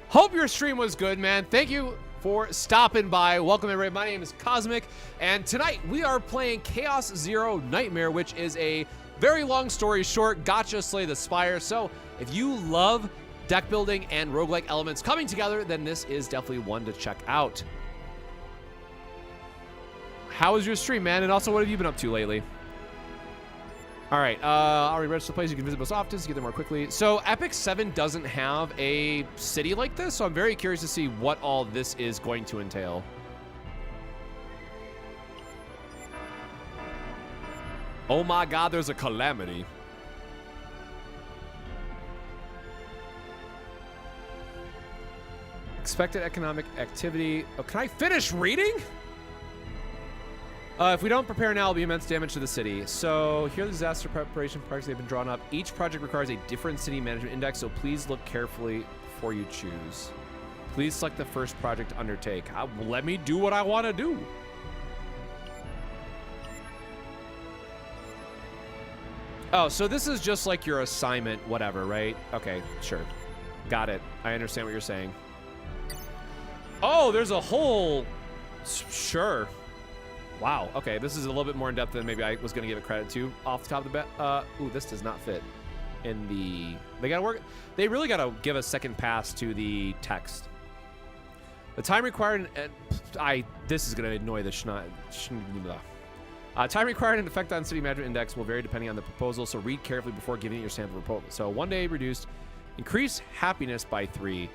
Hope your stream was good, man. Thank you for stopping by. Welcome, everybody. My name is Cosmic, and tonight we are playing Chaos Zero Nightmare, which is a very long story short Gacha Slay the Spire. So if you love deck building and roguelike elements coming together, then this is definitely one to check out. How was your stream, man? And also, what have you been up to lately? All right, already registered places you can visit most often to get there more quickly. So Epic 7 doesn't have a city like this, so I'm very curious to see what all this is going to entail. Oh my God, there's a calamity. Expected economic activity. Oh, can I finish reading? If we don't prepare now, it'll be immense damage to the city. So here are the disaster preparation projects they've been drawn up. Each project requires a different city management index, so please look carefully before you choose. Please select the first project to undertake. Let me do what I want to do. Oh, so this is just like your assignment, whatever, right? Okay, sure. Got it. I understand what you're saying. Oh, there's a whole... Sure. Wow, okay, this is a little bit more in-depth than maybe I was going to give it credit to off the top of the bat. Ooh, this does not fit in the... They got to work... They really got to give a second pass to the text. The time required... This is going to annoy the time required and effect on city management index will vary depending on the proposal, so read carefully before giving it your sample proposal. So 1 day reduced. Increase happiness by 3,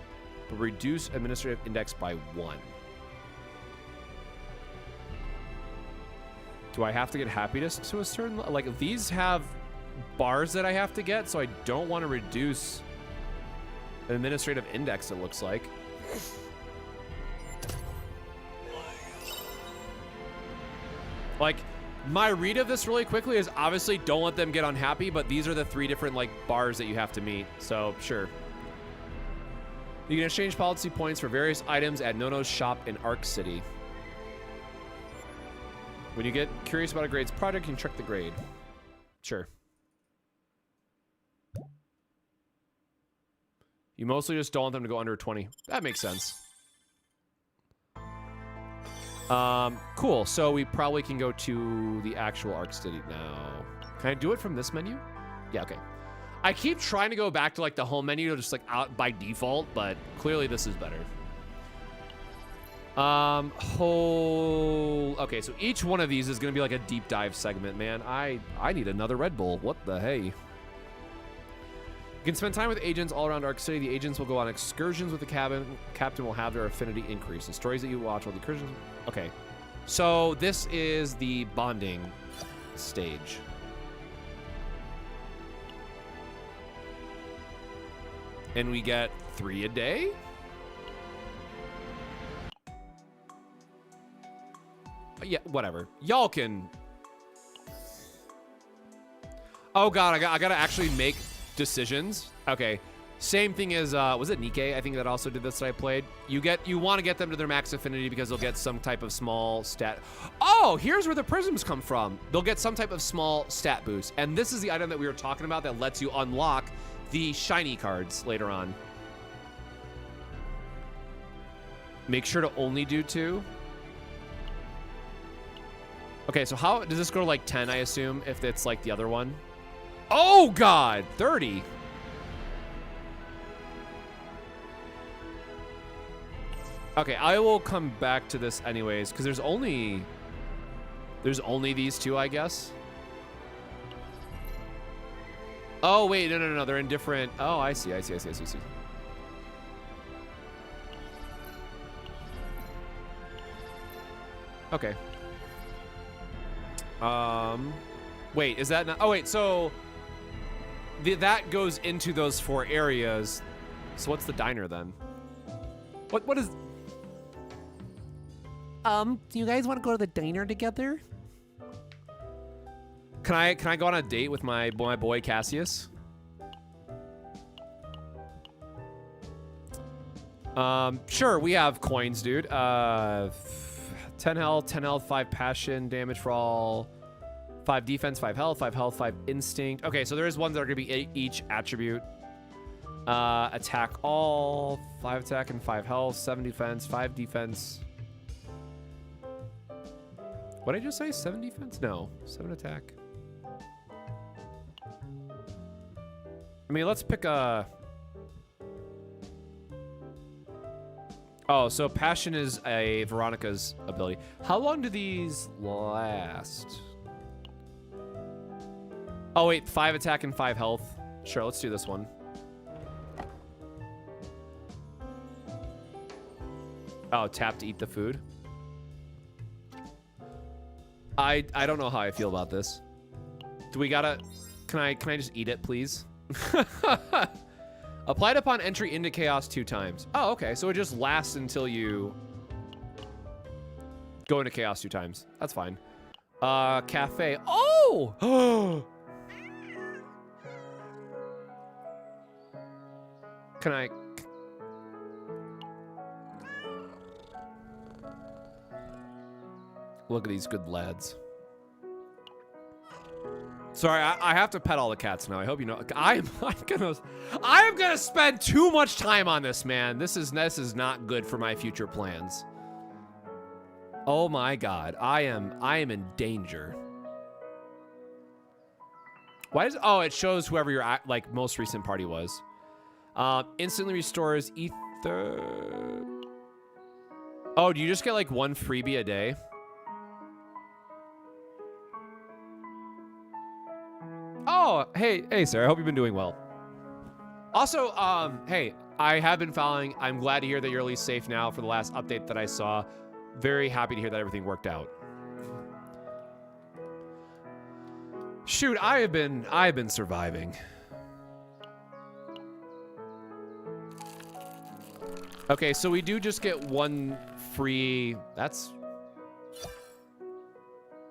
but reduce administrative index by 1. Do I have to get happiness to a certain... Like, these have bars that I have to get, so I don't want to reduce an administrative index, it looks like. Like, my read of this really quickly is obviously don't let them get unhappy, but these are the 3 different, like, bars that you have to meet, so sure. You can exchange policy points for various items at Nono's shop in Arc City. When you get curious about a grade's project, you can check the grade. Sure. You mostly just don't want them to go under 20. That makes sense. Cool. So we probably can go to the actual Arc City now. Can I do it from this menu? Yeah, okay. I keep trying to go back to like the home menu, just like out by default, but clearly this is better. Okay, so each one of these is gonna be like a deep dive segment, man. I need another Red Bull. What the hey? You can spend time with agents all around Arc City. The agents will go on excursions with the captain will have their affinity increase. The stories that you watch while the excursions... Okay, so this is the bonding stage. And we get 3 a day? Yeah, whatever. Y'all can... Oh god, I gotta actually make decisions. Okay. Same thing as, was it Nikkei? I think that also did this that I played. You want to get them to their max affinity because they'll get some type of small stat. Oh, here's where the prisms come from. They'll get some type of small stat boost. And this is the item that we were talking about that lets you unlock the shiny cards later on. Make sure to only do 2. Okay, so how does this go to like 10, I assume, if it's like the other one? Oh god, 30. Okay, I will come back to this anyways, because there's only these 2, I guess. Oh wait, no, they're in different. Oh, I see. Okay. Wait, is that not? Oh wait, so that goes into those 4 areas. So what's the diner then? What is? Do you guys want to go to the diner together? Can I go on a date with my boy Cassius? Sure, we have coins, dude. 10 health, 5 passion, damage for all, 5 defense, 5 health, 5 instinct. Okay, so there is ones that are gonna be each attribute. Attack all, 5 attack and 5 health, 7 defense, 5 defense. What did I just say? 7 defense? No, 7 attack. I mean, let's pick a... Oh, so passion is a Veronica's ability. How long do these last? Oh wait, 5 attack and 5 health. Sure, let's do this one. Oh, tap to eat the food. I don't know how I feel about this. Do we gotta... Can I just eat it, please? Applied upon entry into chaos 2 times. Oh, okay. So it just lasts until you go into chaos 2 times. That's fine. Cafe. Oh! Can I... Look at these good lads. Sorry, I have to pet all the cats now. I hope you know. I am gonna spend too much time on this, man. This is not good for my future plans. Oh my god, I am in danger. Why does... Oh, it shows whoever your like most recent party was. Instantly restores ether. Oh, do you just get like 1 freebie a day? Oh, hey, sir. I hope you've been doing well. Also, hey, I have been following. I'm glad to hear that you're at least safe now for the last update that I saw. Very happy to hear that everything worked out. Shoot, I've been surviving. Okay, so we do just get 1 free.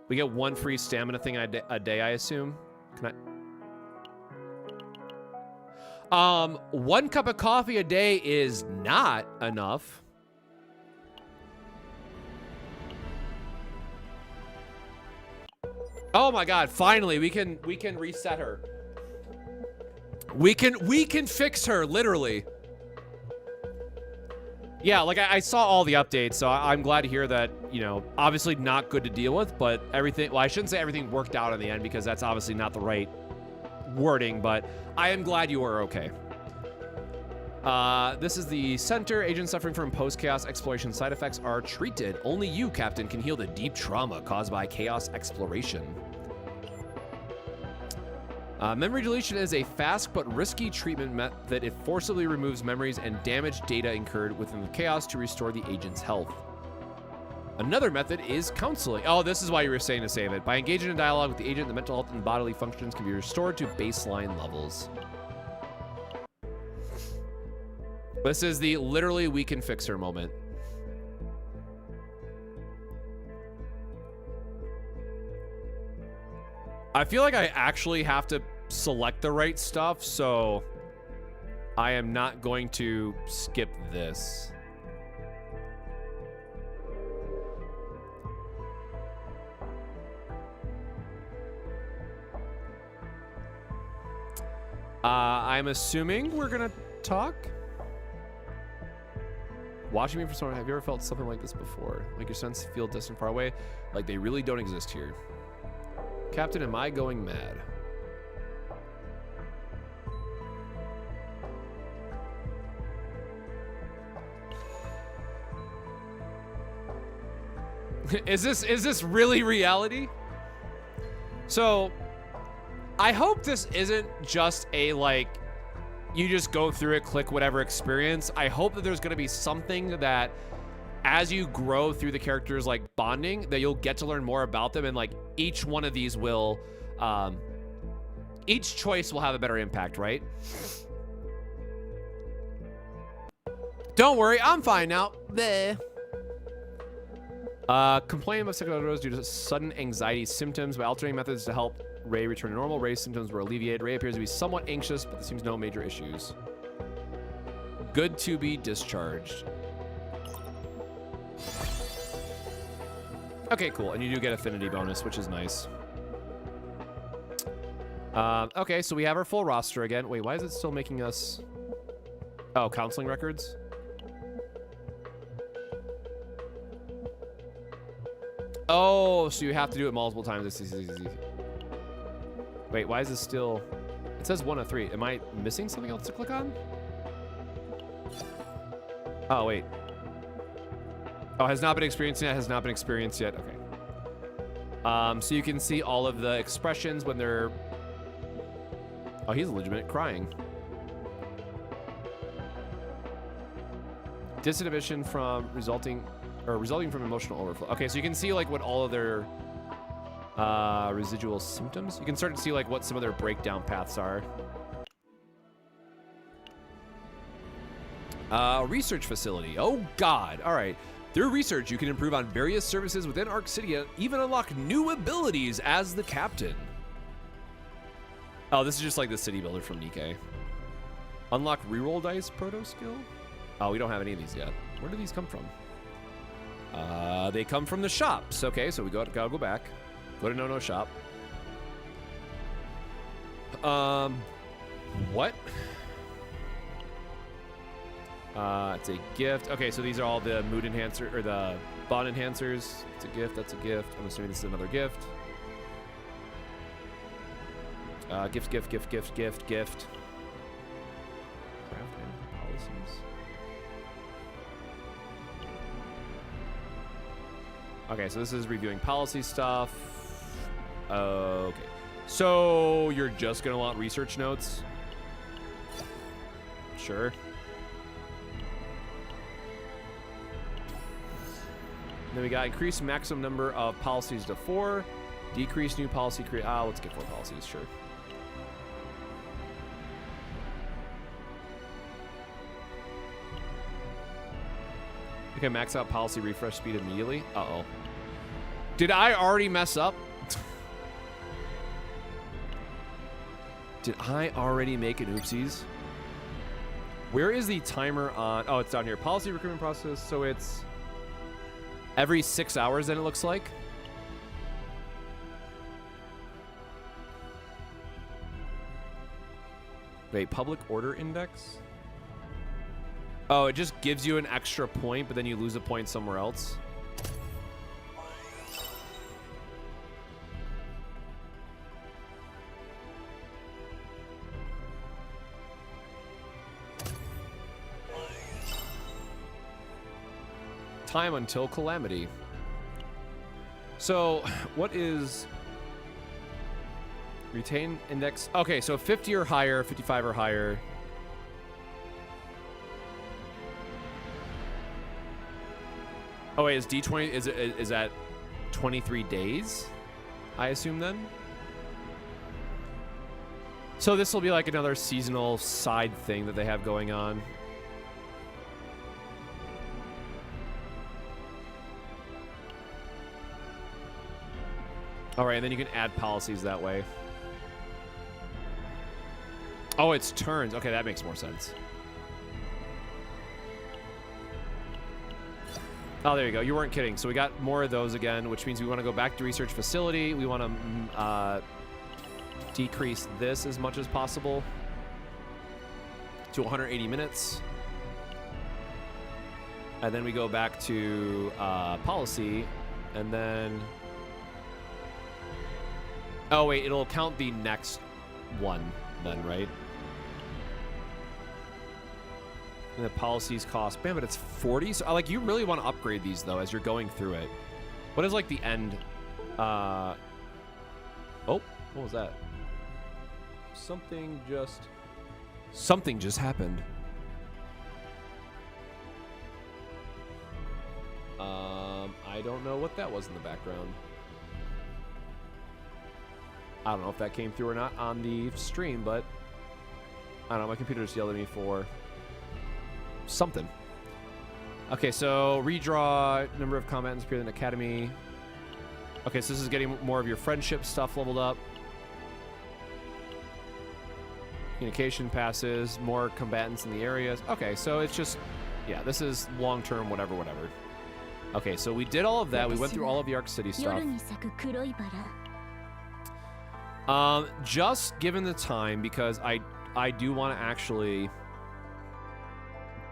We get 1 free stamina thing a day, I assume. Can I? 1 cup of coffee a day is not enough. Oh my god, finally we can reset her. We can fix her, literally. Yeah, like I saw all the updates, so I'm glad to hear that, you know, obviously not good to deal with, but everything, well, I shouldn't say everything worked out in the end because that's obviously not the right wording, but I am glad you are okay. This is the center. Agents suffering from post-chaos exploration side effects are treated. Only you, Captain, can heal the deep trauma caused by chaos exploration. Memory deletion is a fast but risky treatment method. It forcibly removes memories and damaged data incurred within the chaos to restore the agent's health. Another method is counseling. Oh, this is why you were saying to save it. By engaging in dialogue with the agent, the mental health and bodily functions can be restored to baseline levels. This is the literally we can fix her moment. I feel like I actually have to select the right stuff, so I am not going to skip this. I'm assuming we're gonna talk. Watching me for someone, have you ever felt something like this before? Like your sense feel distant, far away? Like they really don't exist here. Captain, am I going mad? Is this really reality? So I hope this isn't just a like you just go through it, click whatever experience. I hope that there's going to be something that as you grow through the characters like bonding, that you'll get to learn more about them, and like each one of these will each choice will have a better impact, right? Don't worry, I'm fine now. Bleh. Complaining about sexual overload due to sudden anxiety symptoms. By altering methods to help Ray return to normal, Ray's symptoms were alleviated. Ray appears to be somewhat anxious, but there seems no major issues. Good to be discharged. Okay, cool. And you do get affinity bonus, which is nice. Okay, so we have our full roster again. Wait, why is it still making us... Oh, counseling records? Oh, so you have to do it multiple times. Wait, why is this still... It says 1 of 3. Am I missing something else to click on? Oh, wait. Oh, has not been experienced yet. Has not been experienced yet. Okay. So you can see all of the expressions when they're... Oh, he's legitimate crying. Disinhibition from resulting from emotional overflow. Okay, so you can see like what all of their residual symptoms. You can start to see like what some of their breakdown paths are. Research facility. Oh God. All right. Through research, you can improve on various services within Arc City and even unlock new abilities as the captain. Oh, this is just like the city builder from Nikkei. Unlock reroll dice proto skill. Oh, we don't have any of these yet. Where do these come from? They come from the shops. Okay, so we gotta go back. Go to No Shop. What? It's a gift. Okay, so these are all the mood enhancer or the bond enhancers. It's a gift. That's a gift. I'm assuming this is another gift. Gift. Craft policies. Okay, so this is reviewing policy stuff. Okay. So you're just gonna want research notes? Sure. Then we got increase maximum number of policies to 4. Decrease new policy create. Let's get 4 policies, sure. You can max out policy refresh speed immediately. Uh-oh. Did I already mess up? Did I already make an oopsies? Where is the timer on? Oh, it's down here. Policy recruitment process. So it's every 6 hours, then it looks like. Wait, public order index? Oh, it just gives you an extra point, but then you lose a point somewhere else. Time until calamity. So, what is retain index? Okay, so 50 or higher, 55 or higher. Oh wait, is D20 is that 23 days? I assume then. So this will be like another seasonal side thing that they have going on. All right, and then you can add policies that way. Oh, it's turns. Okay, that makes more sense. Oh, there you go. You weren't kidding. So we got more of those again, which means we want to go back to research facility. We want to decrease this as much as possible to 180 minutes. And then we go back to policy, and then... Oh, wait, it'll count the next one then, right? And the policies cost... Man, but it's 40? So, like, you really want to upgrade these, though, as you're going through it. What is, like, the end... Oh, what was that? Something just happened. I don't know what that was in the background. I don't know if that came through or not on the stream, but I don't know. My computer just yelled at me for something. Okay, so redraw number of combatants appear in the academy. Okay, so this is getting more of your friendship stuff leveled up. Communication passes, more combatants in the areas. Okay, so it's just, yeah, this is long-term, whatever. Okay, so we did all of that. We went through all of the Arc City stuff. Just given the time, because I do want to actually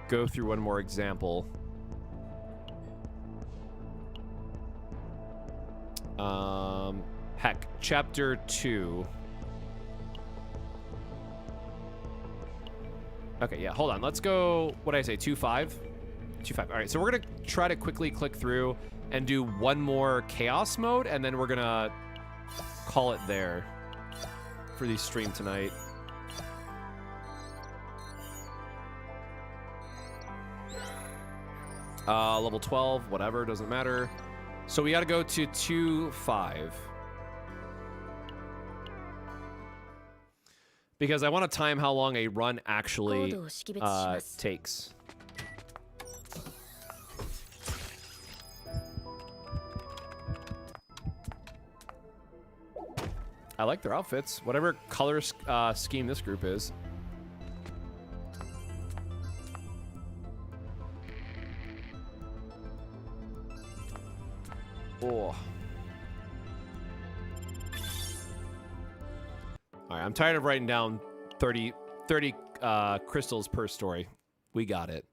go through one more example. Heck, chapter 2. Okay, yeah, hold on. Let's go, what did I say, 2.5? 2.5. All right, so we're going to try to quickly click through and do one more chaos mode, and then we're going to call it there for the stream tonight. Level 12, whatever, doesn't matter. So we got to go to 2.5. Because I want to time how long a run actually takes. I like their outfits. Whatever color scheme this group is. Oh. All right, I'm tired of writing down 30 crystals per story. We got it.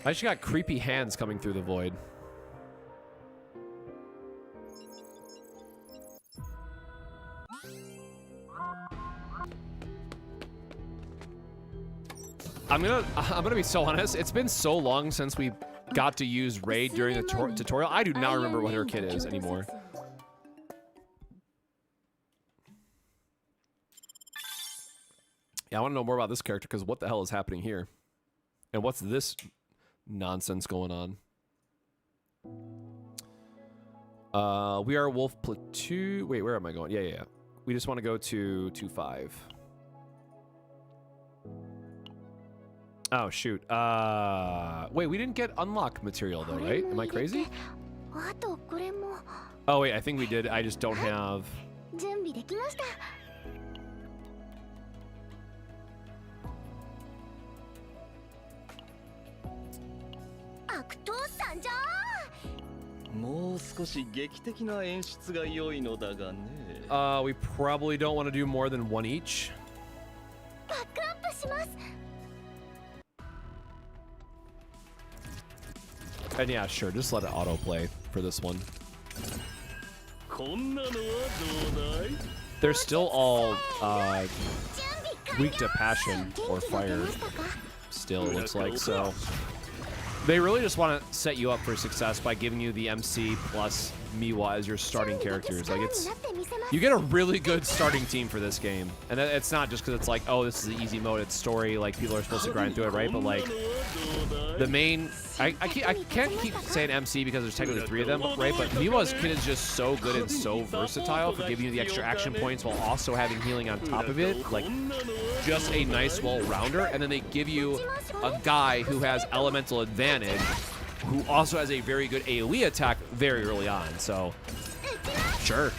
I just got creepy hands coming through the void. I'm gonna be so honest. It's been so long since we got to use Raid during the tutorial. I do not remember what her kit is anymore. Yeah, I want to know more about this character because what the hell is happening here? And what's this nonsense going on? We are Wolf Platoon. Wait, where am I going? Yeah. We just want to go to 2.5. Oh, shoot. Wait, we didn't get unlock material, though, right? Am I crazy? Oh, wait, I think we did. I just don't have... We probably don't want to do more than one each. And yeah, sure, just let it autoplay for this one. They're still all weak to passion or fire. Still, it looks like, so. They really just want to set you up for success by giving you the MC plus Miwa as your starting characters. Like, it's... You get a really good starting team for this game. And it's not just because it's like, oh, this is the easy mode, it's story, like, people are supposed to grind through it, right? But, like, the main... I can't keep saying MC because there's technically 3 of them, right? But Miwa's kit is just so good and so versatile for giving you the extra action points while also having healing on top of it. Like, just a nice well-rounder. And then they give you a guy who has elemental advantage who also has a very good AoE attack very early on. So, sure.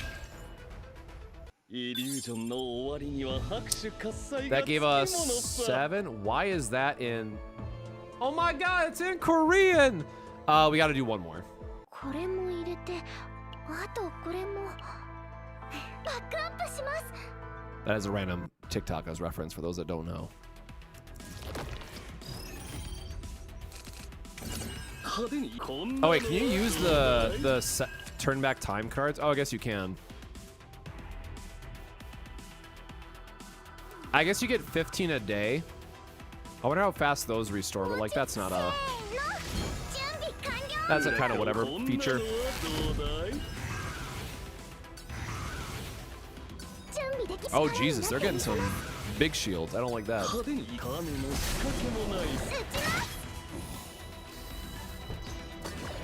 That gave us 7. Why is that in... Oh my god, it's in Korean! We gotta do one more. That is a random TikTok as reference for those that don't know. Oh wait, can you use the turn back time cards? Oh, I guess you can. I guess you get 15 a day. I wonder how fast those restore, but like that's not a... That's a kind of whatever feature. Oh Jesus, they're getting some big shields. I don't like that.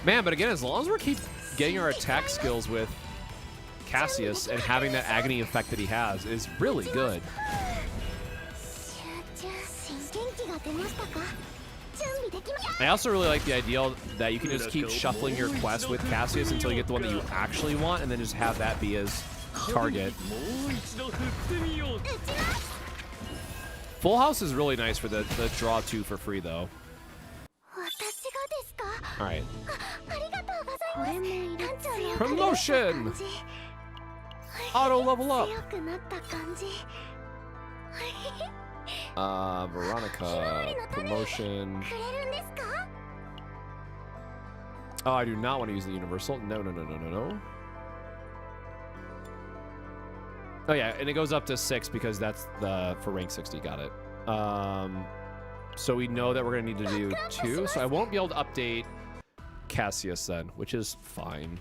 Man, but again, as long as we keep getting our attack skills with Cassius and having that agony effect that he has is really good. I also really like the idea that you can just keep shuffling your quest with Cassius until you get the one that you actually want, and then just have that be his target. Full House is really nice for the draw 2 for free, though. All right. Promotion! Auto level up! Veronica, promotion. Oh, I do not want to use the universal. No, no, no, no, no, no. Oh yeah, and it goes up to 6 because that's the for rank 60. Got it. So we know that we're gonna need to do 2. So I won't be able to update Cassius then, which is fine.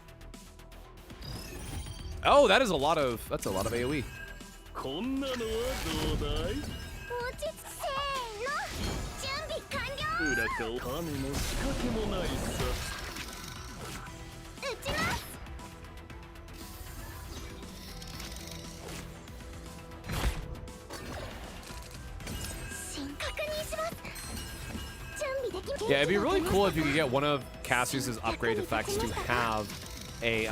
Oh, that is a lot of AoE. Yeah, it'd be really cool if you could get one of Cassius's upgrade effects to have a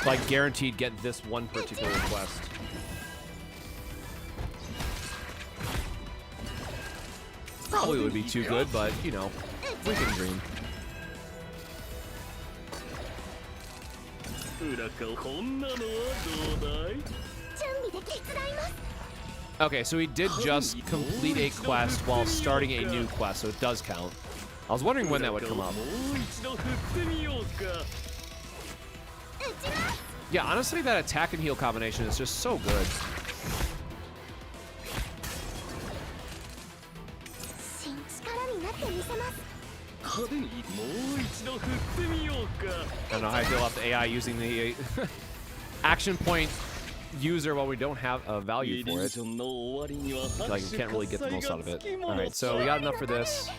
like guaranteed get this one particular quest. Probably would be too good, but you know, we can dream. Okay, so we did just complete a quest while starting a new quest, so it does count. I was wondering when that would come up. Yeah, honestly, that attack and heal combination is just so good. I don't know how I feel about the AI using the action point user while we don't have a value for it. Like, you can't really get the most out of it. Alright, so we got enough for this.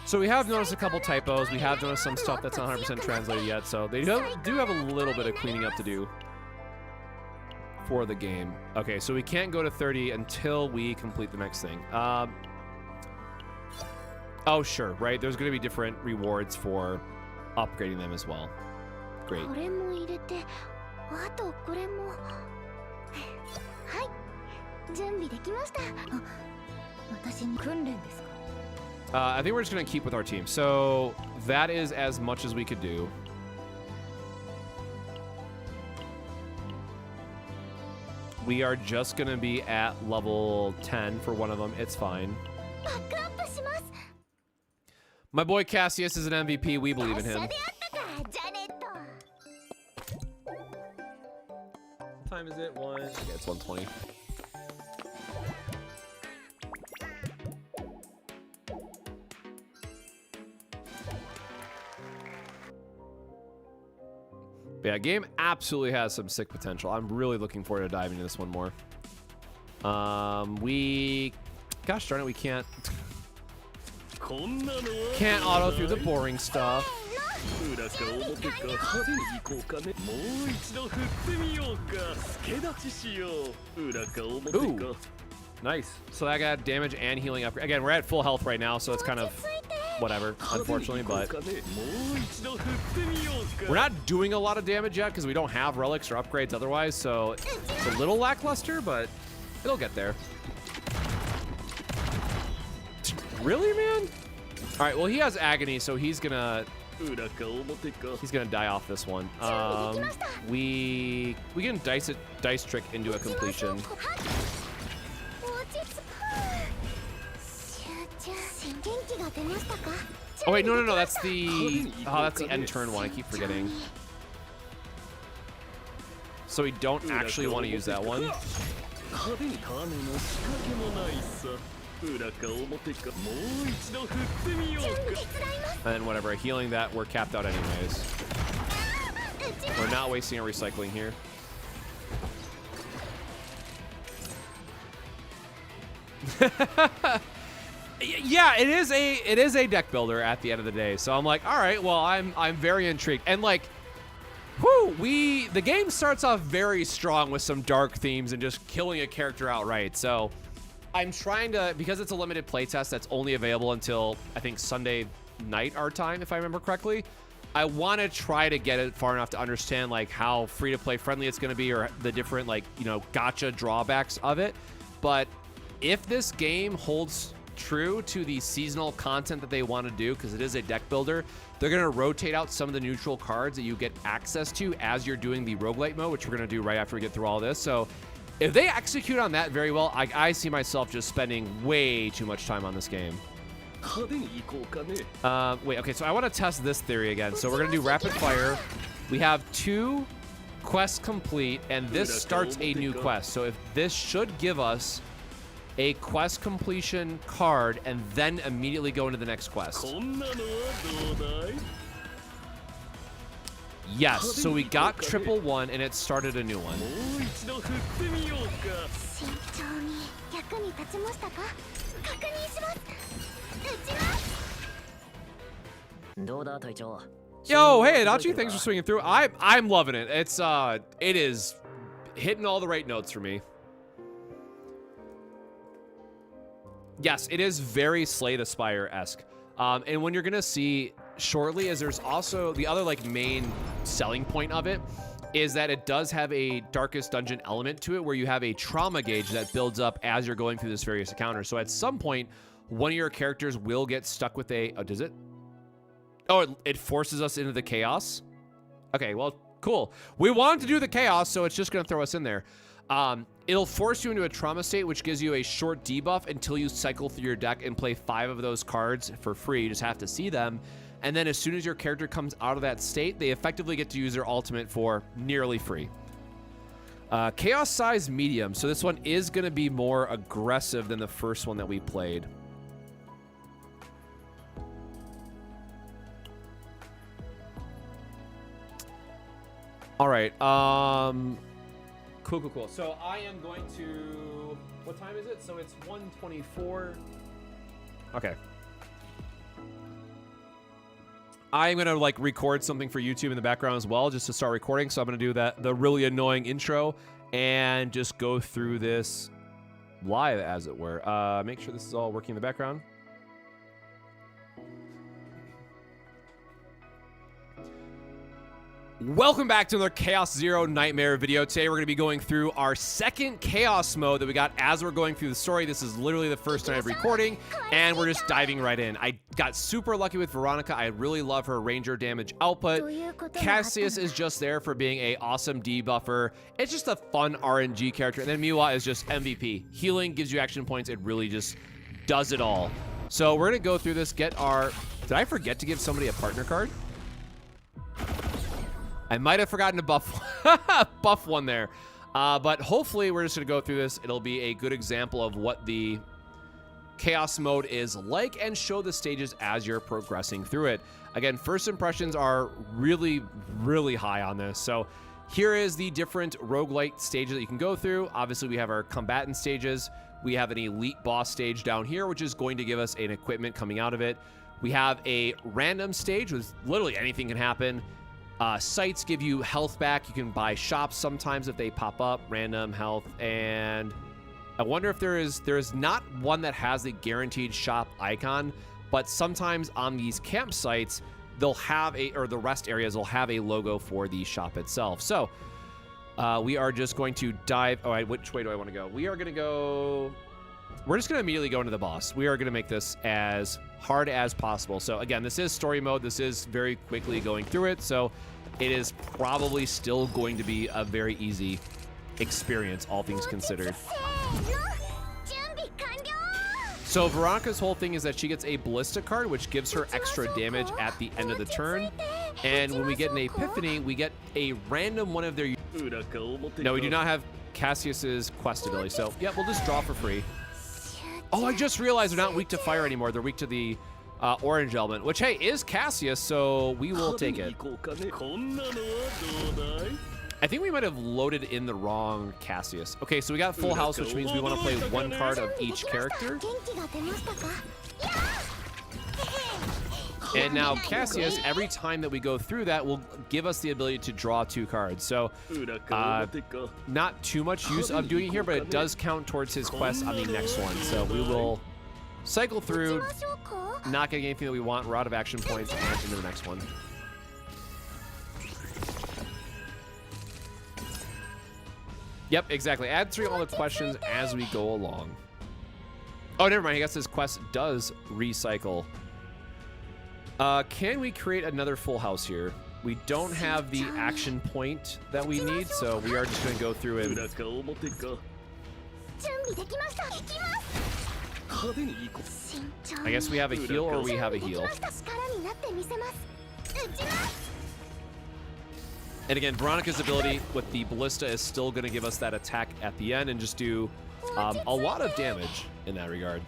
So we have noticed a couple typos. We have noticed some stuff that's not 100% translated yet, so they do have a little bit of cleaning up to do for the game. Okay, so we can't go to 30 until we complete the next thing. Oh, sure, right? There's going to be different rewards for upgrading them as well. Great. I think we're just going to keep with our team. So that is as much as we could do. We are just going to be at level 10 for one of them. It's fine. My boy Cassius is an MVP. We believe in him. What time is it? Okay, it's 1:20. But yeah, game absolutely has some sick potential. I'm really looking forward to diving into this one more. Gosh darn it, we can't auto through the boring stuff. Ooh, nice. So that got damage and healing upgrade. Again, we're at full health right now, so it's kind of whatever, unfortunately, but we're not doing a lot of damage yet because we don't have relics or upgrades otherwise, so it's a little lackluster, but it'll get there. Really, man? All right, well, he has agony, so he's gonna die off this one. We can dice trick into a completion. Oh wait, no, that's the end turn one. I keep forgetting. So we don't actually want to use that one. And then whatever, healing that, we're capped out anyways. We're not wasting our recycling here. Yeah, it is a deck builder at the end of the day. So I'm like, all right, well, I'm very intrigued. And like, the game starts off very strong with some dark themes and just killing a character outright. So I'm trying to, because it's a limited playtest that's only available until I think Sunday night our time, if I remember correctly. I want to try to get it far enough to understand like how free to play friendly it's going to be, or the different like, you know, gacha drawbacks of it. But if this game holds true to the seasonal content that they want to do, because it is a deck builder, they're going to rotate out some of the neutral cards that you get access to as you're doing the roguelite mode, which we're going to do right after we get through all this. So if they execute on that very well, I see myself just spending way too much time on this game. Wait, okay, so I want to test this theory again. So we're going to do rapid fire. We have 2 quests complete, and this starts a new quest. So if this should give us a quest completion card and then immediately go into the next quest. Yes, so we got 111 and it started a new one. Yo, hey Adachi, thanks for swinging through. I'm loving it. It is hitting all the right notes for me. Yes, it is very Slay the Spire-esque. And when you're gonna see shortly is there's also the other like main selling point of it is that it does have a Darkest Dungeon element to it where you have a trauma gauge that builds up as you're going through this various encounters. So at some point, one of your characters will get stuck with a, oh, does it? Oh, it forces us into the chaos. Okay, well, cool. We wanted to do the chaos, so it's just gonna throw us in there. It'll force you into a trauma state, which gives you a short debuff until you cycle through your deck and play 5 of those cards for free. You just have to see them. And then as soon as your character comes out of that state, they effectively get to use their ultimate for nearly free. Chaos size medium. So this one is going to be more aggressive than the first one that we played. All right. Cool. So I am going to, what time is it? So it's 1:24. Okay. I'm going to like record something for YouTube in the background as well, just to start recording. So I'm going to do the really annoying intro and just go through this live, as it were. Make sure this is all working in the background. Welcome back to another Chaos Zero Nightmare video. Today we're going to be going through our second Chaos mode that we got as we're going through the story. This is literally the first night of recording, and we're just diving right in. I got super lucky with Veronica. I really love her Ranger damage output. Cassius is just there for being a awesome debuffer. It's just a fun RNG character. And then Miwa is just MVP. Healing gives you action points. It really just does it all. So we're going to go through this, get our... Did I forget to give somebody a partner card? I might have forgotten to buff one there. But hopefully we're just going to go through this. It'll be a good example of what the Chaos mode is like and show the stages as you're progressing through it. Again, first impressions are really, really high on this. So here is the different roguelite stages that you can go through. Obviously, we have our combatant stages. We have an elite boss stage down here, which is going to give us an equipment coming out of it. We have a random stage with literally anything can happen. Sites give you health back. You can buy shops sometimes if they pop up, random health. And I wonder if there is not one that has the guaranteed shop icon, but sometimes on these campsites, they'll have or the rest areas will have a logo for the shop itself. So we are just going to dive. Oh, which way do I want to go? We are going to go. We're just going to immediately go into the boss. We are going to make this as hard as possible. So again, this is story mode. This is very quickly going through it. So it is probably still going to be a very easy experience, all things considered. So Veronica's whole thing is that she gets a ballista card, which gives her extra damage at the end of the turn. And when we get an epiphany, we get a random one of their... No, we do not have Cassius's quest ability. So yeah, we'll just draw for free. Oh, I just realized they're not weak to fire anymore. They're weak to the orange element, which, hey, is Cassius, so we will take it. I think we might have loaded in the wrong Cassius. Okay, so we got full house, which means we want to play one card of each character. And now Cassius, every time that we go through that, will give us the ability to draw 2 cards. So not too much use of doing it here, but it does count towards his quest on the next one. So we will cycle through, not getting anything that we want. We're out of action points, and into the next one. Yep, exactly. Add 3 all the questions as we go along. Oh, never mind. I guess this quest does recycle. Can we create another full house here? We don't have the action point that we need, so we are just going to go through and... I guess we have a heal or we have a heal. And again, Veronica's ability with the ballista is still going to give us that attack at the end and just do a lot of damage in that regard.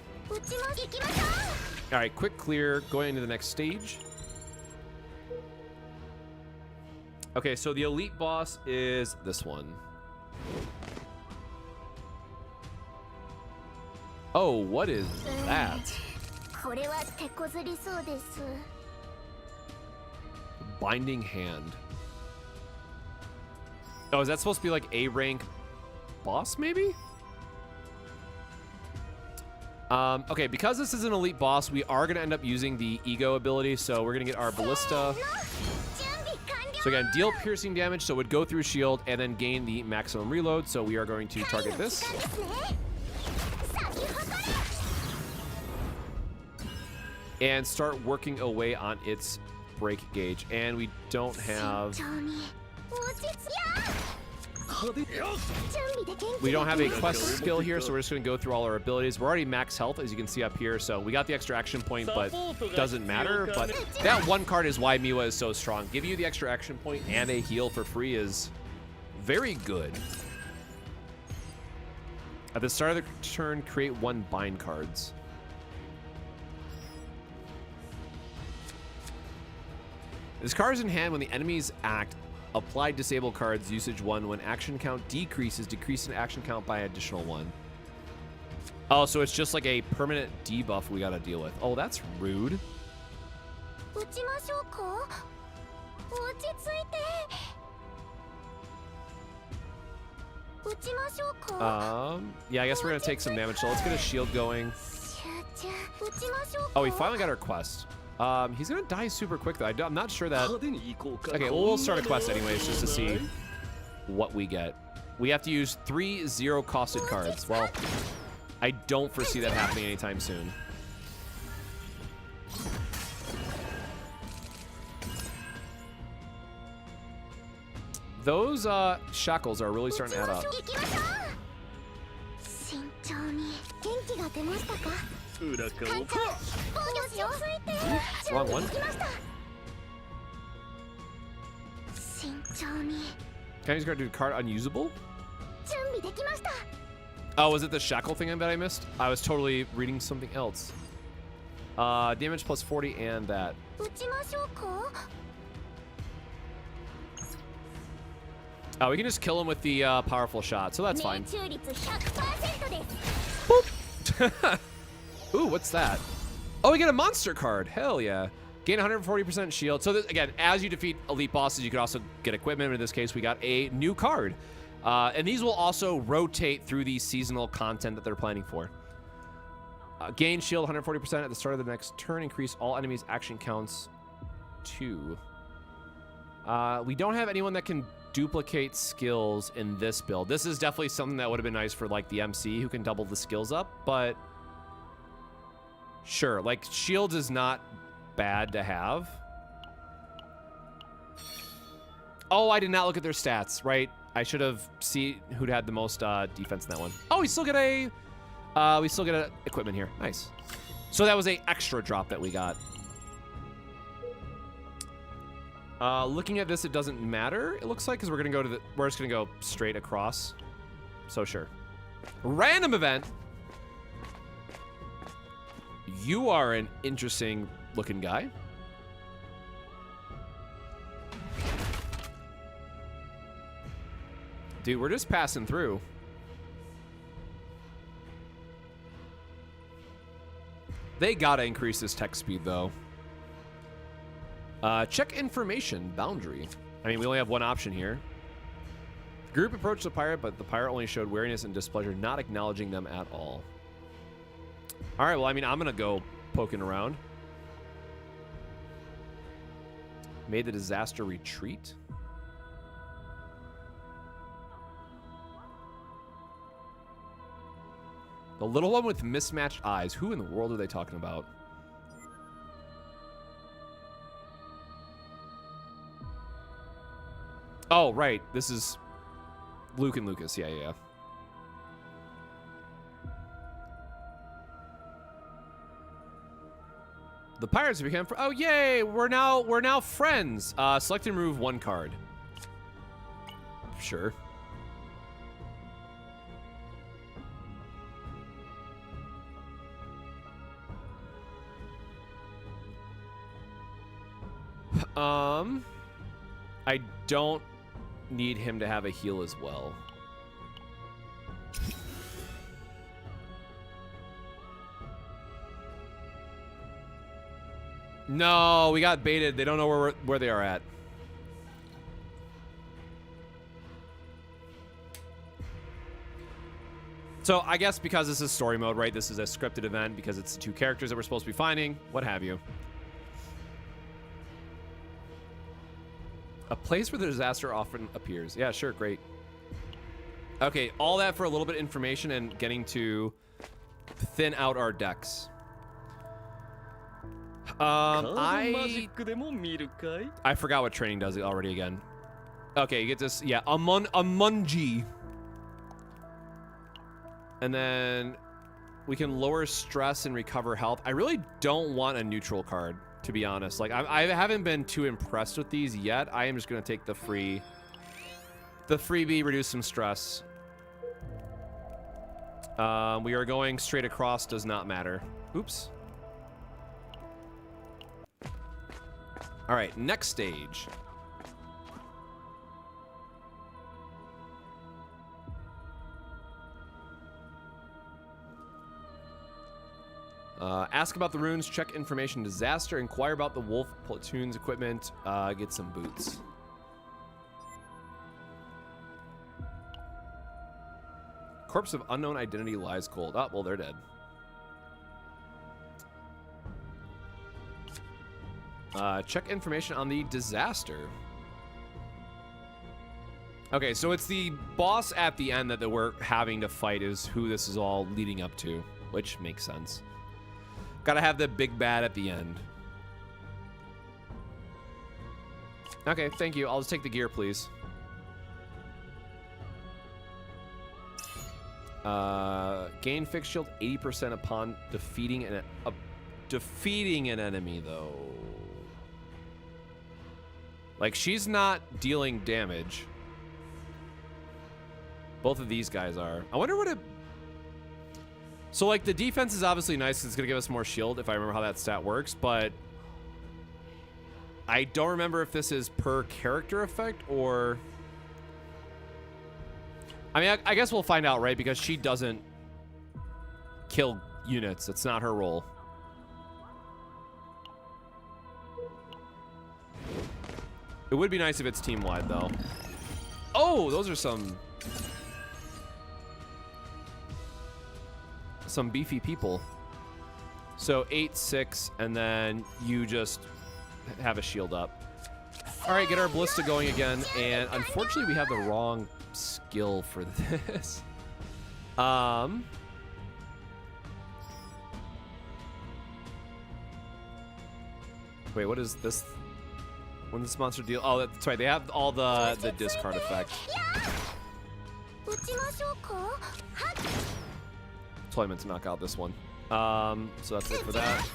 All right, quick clear, going into the next stage. Okay, so the elite boss is this one. Oh, what is that? Binding Hand. Oh, is that supposed to be like A rank boss, maybe? Okay, because this is an elite boss, we are going to end up using the ego ability, so we're going to get our ballista. So again, deal piercing damage, so it would go through shield and then gain the maximum reload, so we are going to target this. And start working away on its break gauge, and we don't have... We don't have a quest skill here, so we're just going to go through all our abilities. We're already max health, as you can see up here, so we got the extra action point, but doesn't matter. But that one card is why Miwa is so strong. Give you the extra action point and a heal for free is very good. At the start of the turn, create 1 bind cards. This card is in hand when the enemies act. Apply disable cards, usage 1. When action count decreases, decrease in action count by additional 1. Oh, so it's just like a permanent debuff we gotta deal with. Oh, that's rude. Yeah, I guess we're gonna take some damage, so let's get a shield going. Oh, we finally got our quest. He's gonna die super quick though. I'm not sure that... Okay, well, we'll start a quest anyways just to see what we get. We have to use 3 0-costed cards. Well, I don't foresee that happening anytime soon. Those shackles are really starting to add up. Wrong one. Can I just do card unusable? Oh, was it the shackle thing that I missed? I was totally reading something else. Damage plus 40 and that. Oh, we can just kill him with the powerful shot, so that's fine. Boop. Ooh, what's that? Oh, we get a monster card. Hell yeah. Gain 140% shield. So this, again, as you defeat elite bosses, you can also get equipment. In this case, we got a new card. And these will also rotate through the seasonal content that they're planning for. Gain shield 140% at the start of the next turn. Increase all enemies' action counts 2. We don't have anyone that can duplicate skills in this build. This is definitely something that would have been nice for like the MC who can double the skills up, but sure, like shields is not bad to have. Oh, I did not look at their stats, right? I should have seen who'd had the most defense in that one. Oh, we still get a equipment here. Nice. So that was a extra drop that we got. Looking at this, it doesn't matter. It looks like because we're just gonna go straight across. So sure. Random event. You are an interesting looking guy. Dude, we're just passing through. They gotta increase this text speed though. Check information boundary. I mean, we only have one option here. The group approached the pirate, but the pirate only showed wariness and displeasure, not acknowledging them at all. All right, well, I mean, I'm gonna go poking around. Made the disaster retreat. The little one with mismatched eyes. Who in the world are they talking about? Oh, right. This is Luke and Lucas. Yeah, yeah. The pirates became. Oh, yay! We're now friends. Select and remove one card. Sure. I don't need him to have a heal as well. No, we got baited. They don't know where they are at. So I guess because this is story mode, right? This is a scripted event because it's the two characters that we're supposed to be finding, what have you. A place where the disaster often appears. Yeah, sure, great. Okay, all that for a little bit of information and getting to thin out our decks. I forgot what training does already again. Okay, you get this. Yeah, a munji. And then we can lower stress and recover health. I really don't want a neutral card, to be honest. Like, I haven't been too impressed with these yet. I am just going to take the freebie, reduce some stress. We are going straight across, does not matter. Oops. All right, next stage. Ask about the runes, check information, disaster, inquire about the wolf platoon's equipment, get some boots. Corpse of unknown identity lies cold. Oh, well, they're dead. Check information on the disaster. Okay, so it's the boss at the end that we're having to fight is who this is all leading up to, which makes sense. Gotta have the big bad at the end. Okay, thank you. I'll just take the gear, please. Gain fixed shield 80% upon defeating an enemy, though. Like, she's not dealing damage. Both of these guys are. I wonder what it... So, like, the defense is obviously nice because it's going to give us more shield, if I remember how that stat works, but I don't remember if this is per character effect or... I mean, I guess we'll find out, right? Because she doesn't kill units. It's not her role. It would be nice if it's team-wide, though. Oh, those are some beefy people. So 8, 6, and then you just have a shield up. All right, get our ballista going again. And unfortunately, we have the wrong skill for this. Wait, what is this? When this monster deal? Oh, that's right. They have all the discard effect. Totally meant to knock out this one. So that's it for that.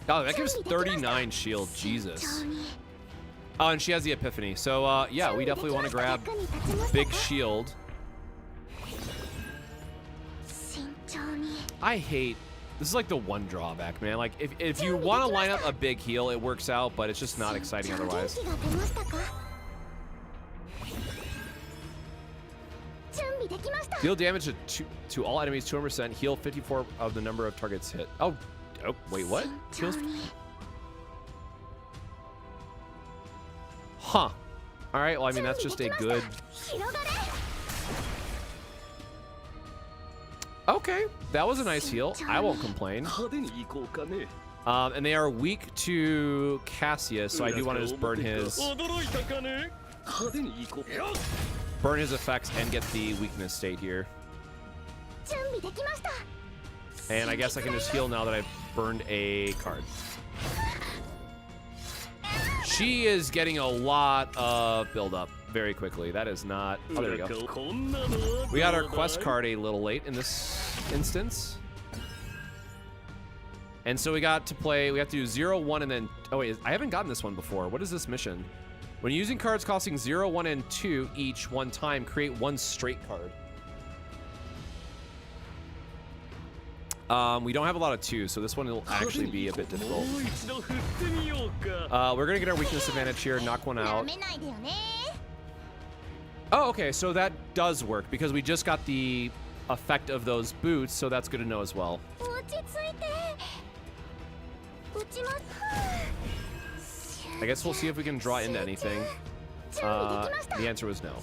Oh, that gives 39 shield. Jesus. Oh, and she has the epiphany. So, yeah, we definitely want to grab big shield. I hate... This is like the one drawback, man. Like, if you want to line up a big heal, it works out, but it's just not exciting otherwise. Deal damage to all enemies 200%. Heal 54 of the number of targets hit. Oh, wait, what? Heals... Huh. All right, well, I mean, that's just a good... Okay, that was a nice heal. I won't complain. And they are weak to Cassius, so I do want to just burn his effects and get the weakness state here. And I guess I can just heal now that I've burned a card. She is getting a lot of build-up very quickly. That is not... Oh, there we go. We got our quest card a little late in this instance. And so we got to play... We have to do 0, 1, and then... Oh, wait. I haven't gotten this one before. What is this mission? When using cards costing 0, 1, and 2 each one time, create one straight card. We don't have a lot of 2s, so this one will actually be a bit difficult. We're going to get our weakness advantage here, knock one out. Oh, okay, so that does work because we just got the effect of those boots, so that's good to know as well. I guess we'll see if we can draw into anything. The answer was no.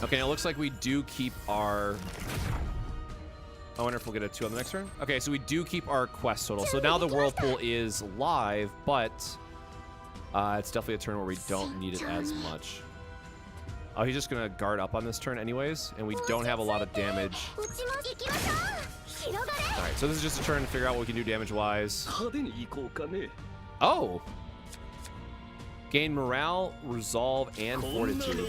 Okay, it looks like we do keep our... I wonder if we'll get a 2 on the next turn. Okay, so we do keep our quest total. So now the Whirlpool is live, but it's definitely a turn where we don't need it as much. Oh, he's just going to guard up on this turn anyways, and we don't have a lot of damage. All right, so this is just a turn to figure out what we can do damage-wise. Oh! Gain morale, resolve, and fortitude.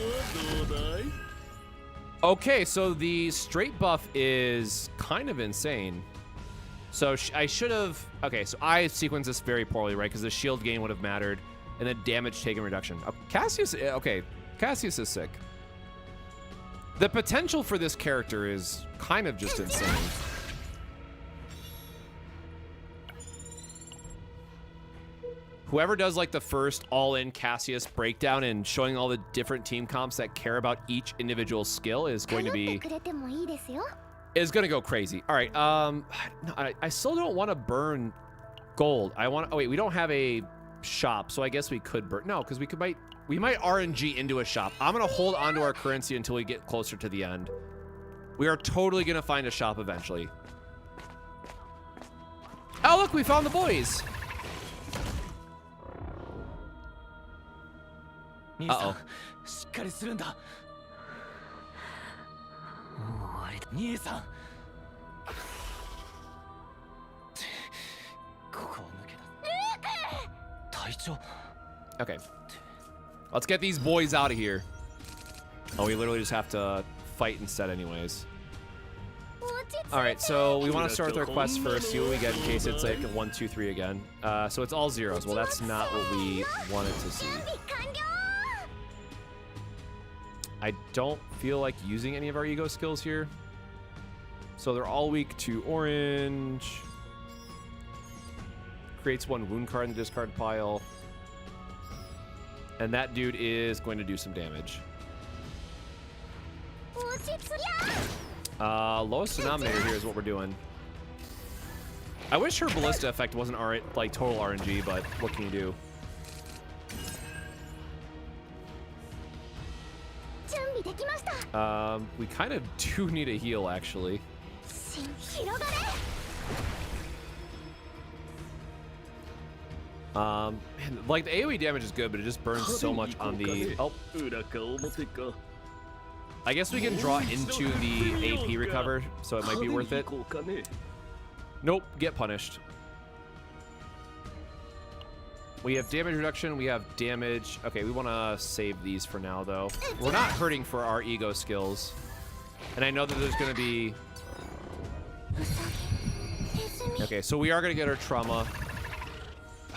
Okay, so the straight buff is kind of insane. So I should have... Okay, so I sequenced this very poorly, right? Because the shield gain would have mattered. And then damage taken reduction. Cassius... Okay, Cassius is sick. The potential for this character is kind of just insane. Whoever does like the first all-in Cassius breakdown and showing all the different team comps that care about each individual skill is going to be... is going to go crazy. All right, no, I still don't want to burn gold. I want... Oh, wait, we don't have a shop, so I guess we could burn... No, because we might RNG into a shop. I'm going to hold onto our currency until we get closer to the end. We are totally going to find a shop eventually. Oh, look, we found the boys. Uh-oh. Okay. Let's get these boys out of here. Oh, we literally just have to fight instead anyways. Alright, so we want to start with our quest first, see what we get in case it's like 1, 2, 3 again. So it's all zeros. Well, that's not what we wanted to see. I don't feel like using any of our ego skills here. So they're all weak to orange. Creates 1 wound card in the discard pile. And that dude is going to do some damage. Lowest denominator here is what we're doing. I wish her ballista effect wasn't like total RNG, but what can you do? We kind of do need a heal, actually. Man, like the AoE damage is good, but it just burns so much on the. Oh. I guess we can draw into the AP recover, so it might be worth it. Nope, get punished. We have damage reduction, we have damage. Okay, we want to save these for now, though. We're not hurting for our ego skills. And I know that there's going to be... Okay, so we are going to get our trauma.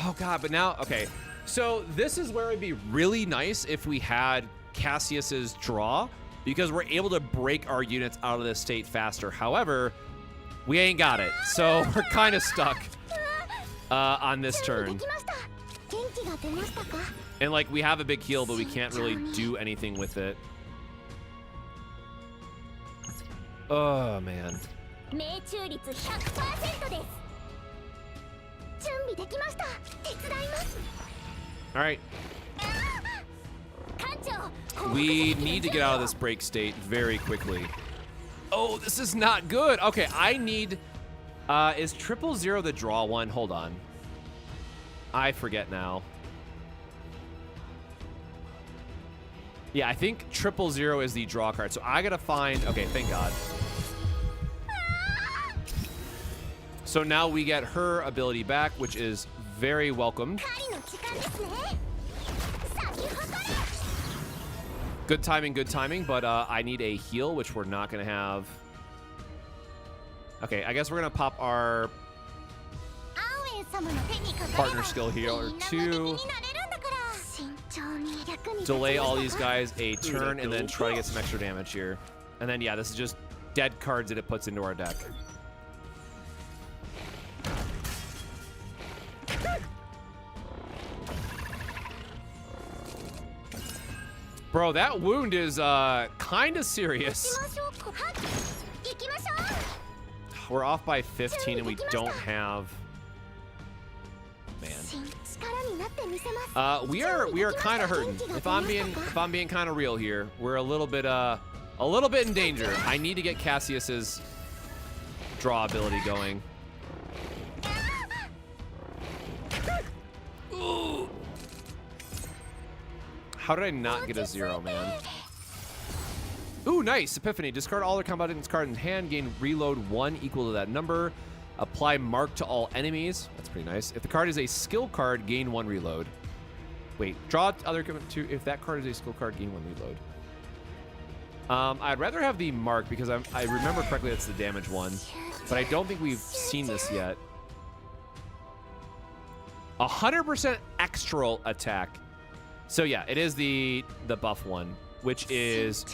Oh, God, but now... Okay, so this is where it'd be really nice if we had Cassius's draw, because we're able to break our units out of this state faster. However, we ain't got it, so we're kind of stuck on this turn. And like, we have a big heal, but we can't really do anything with it. Oh, man. All right. We need to get out of this break state very quickly. Oh, this is not good. Okay, I need... is 000 the draw one? Hold on. I forget now. Yeah, I think 000 is the draw card. So I gotta find... Okay, thank God. So now we get her ability back, which is very welcome. Good timing, but I need a heal, which we're not gonna have. Okay, I guess we're gonna pop our partner skill healer to delay all these guys a turn and then try to get some extra damage here. And then, yeah, this is just dead cards that it puts into our deck. Bro, that wound is kind of serious. We're off by 15 and we don't have... Man. We are kind of hurting. If I'm being kind of real here, we're a little bit in danger. I need to get Cassius's draw ability going. Ooh. How did I not get a 0, man? Ooh, nice. Epiphany. Discard all their combat cards in hand. Gain reload 1 equal to that number. Apply mark to all enemies. That's pretty nice. If the card is a skill card, gain 1 reload. Wait, draw other two. If that card is a skill card, gain 1 reload. I'd rather have the mark because I remember correctly that's the damage one, but I don't think we've seen this yet. 100% extra attack. So yeah, it is the buff one, which is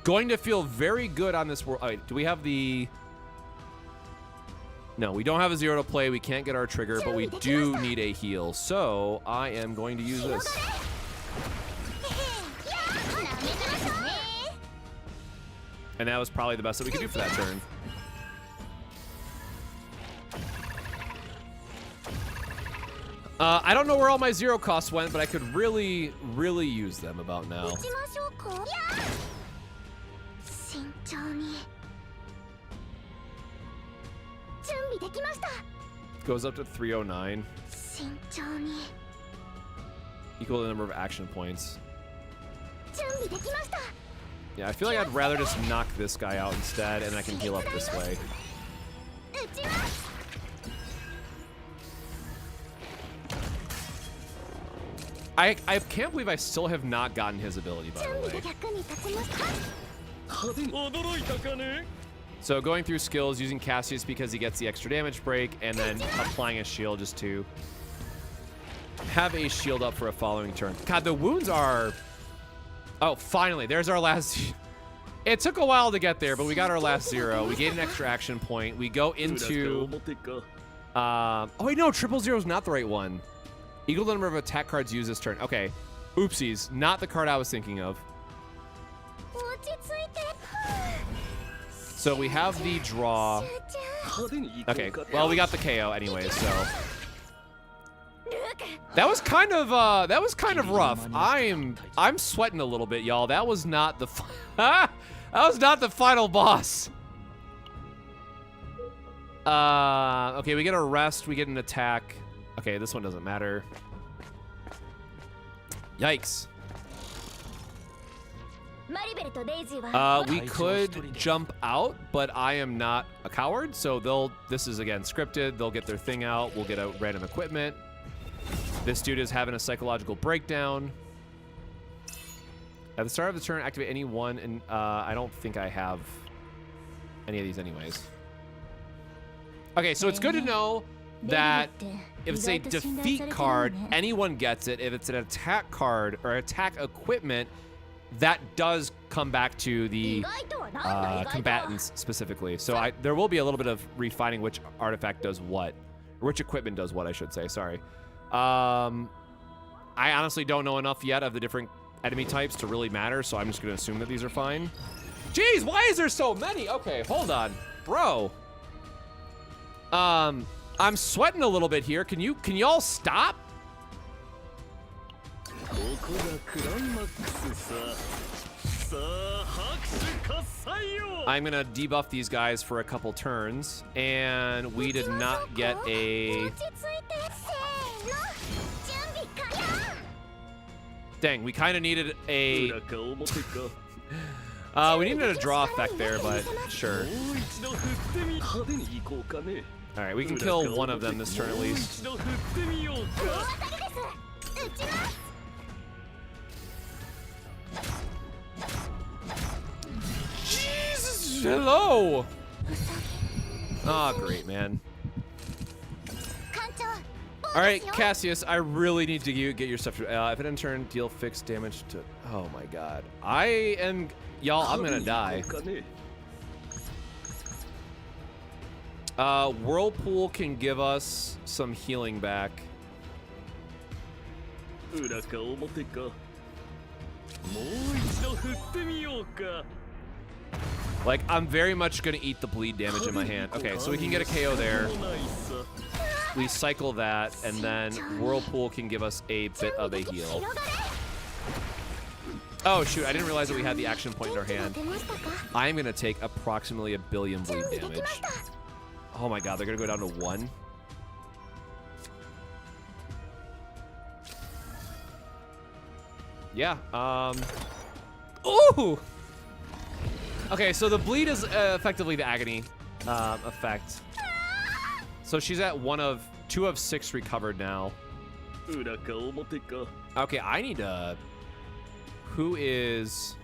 going to feel very good on this world. All right, do we have the... No, we don't have a 0 to play. We can't get our trigger, but we do need a heal. So I am going to use this. And that was probably the best that we could do for that turn. I don't know where all my 0 costs went, but I could really, really use them about now. Goes up to 309. Equal to the number of action points. Yeah, I feel like I'd rather just knock this guy out instead, and I can heal up this way. I can't believe I still have not gotten his ability, by the way. So going through skills, using Cassius because he gets the extra damage break, and then applying a shield just to have a shield up for a following turn. God, the wounds are... Oh, finally, there's our last... It took a while to get there, but we got our last 0. We gained an extra action point. We go into... Oh, wait, no, 000 is not the right one. Equal to the number of attack cards used this turn. Okay. Oopsies. Not the card I was thinking of. So we have the draw. Okay, well, we got the KO anyway, so that was kind of rough. I'm sweating a little bit, y'all. That was not the that was not the final boss. Okay, we get a rest, we get an attack. Okay, this one doesn't matter. Yikes. We could jump out, but I am not a coward, so this is again scripted. They'll get their thing out, we'll get out random equipment. This dude is having a psychological breakdown. At the start of the turn, activate any one, and I don't think I have any of these anyways. Okay, so it's good to know that if it's a defeat card, anyone gets it. If it's an attack card or attack equipment, that does come back to the combatants specifically. So there will be a little bit of refining which artifact does what, or which equipment does what, I should say. Sorry. I honestly don't know enough yet of the different enemy types to really matter, so I'm just gonna assume that these are fine. Jeez, why is there so many? Okay, hold on, bro. I'm sweating a little bit here. Can y'all stop? I'm gonna debuff these guys for a couple turns, and we did not get a... Dang, we kind of needed a... we needed a draw effect there, but sure. All right, we can kill one of them this turn at least. Jesus, hello. Oh, great, man. All right, Cassius, I really need to get your stuff. If it in turn, deal fixed damage to... Oh my God. Y'all, I'm gonna die. Whirlpool can give us some healing back. Like, I'm very much gonna eat the bleed damage in my hand. Okay, so we can get a KO there. We cycle that, and then Whirlpool can give us a bit of a heal. Oh shoot, I didn't realize that we had the action point in our hand. I'm gonna take approximately 1 billion bleed damage. Oh my God, they're gonna go down to 1. Yeah, ooh! Okay, so the bleed is effectively the agony effect. So she's at 2 of 6 recovered now. Okay, I need to... Who is...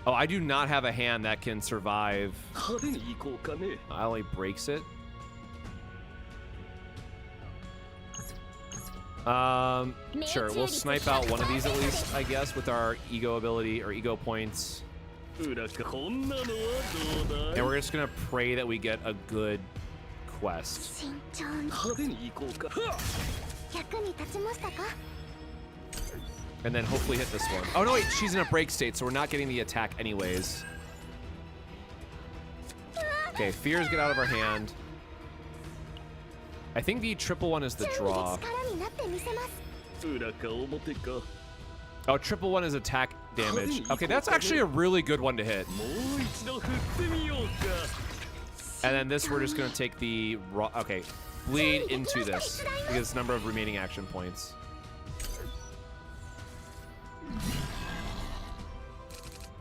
Oh, I do not have a hand that can survive. I only breaks it. Sure, we'll snipe out one of these at least, I guess, with our ego ability or ego points. And we're just gonna pray that we get a good quest. And then hopefully hit this one. Oh no, wait, she's in a break state, so we're not getting the attack anyways. Okay, fears get out of our hand. I think the triple one is the draw. Oh, triple one is attack damage. Okay, that's actually a really good one to hit. And then this, we're just gonna take the raw. Okay, bleed into this because it's number of remaining action points.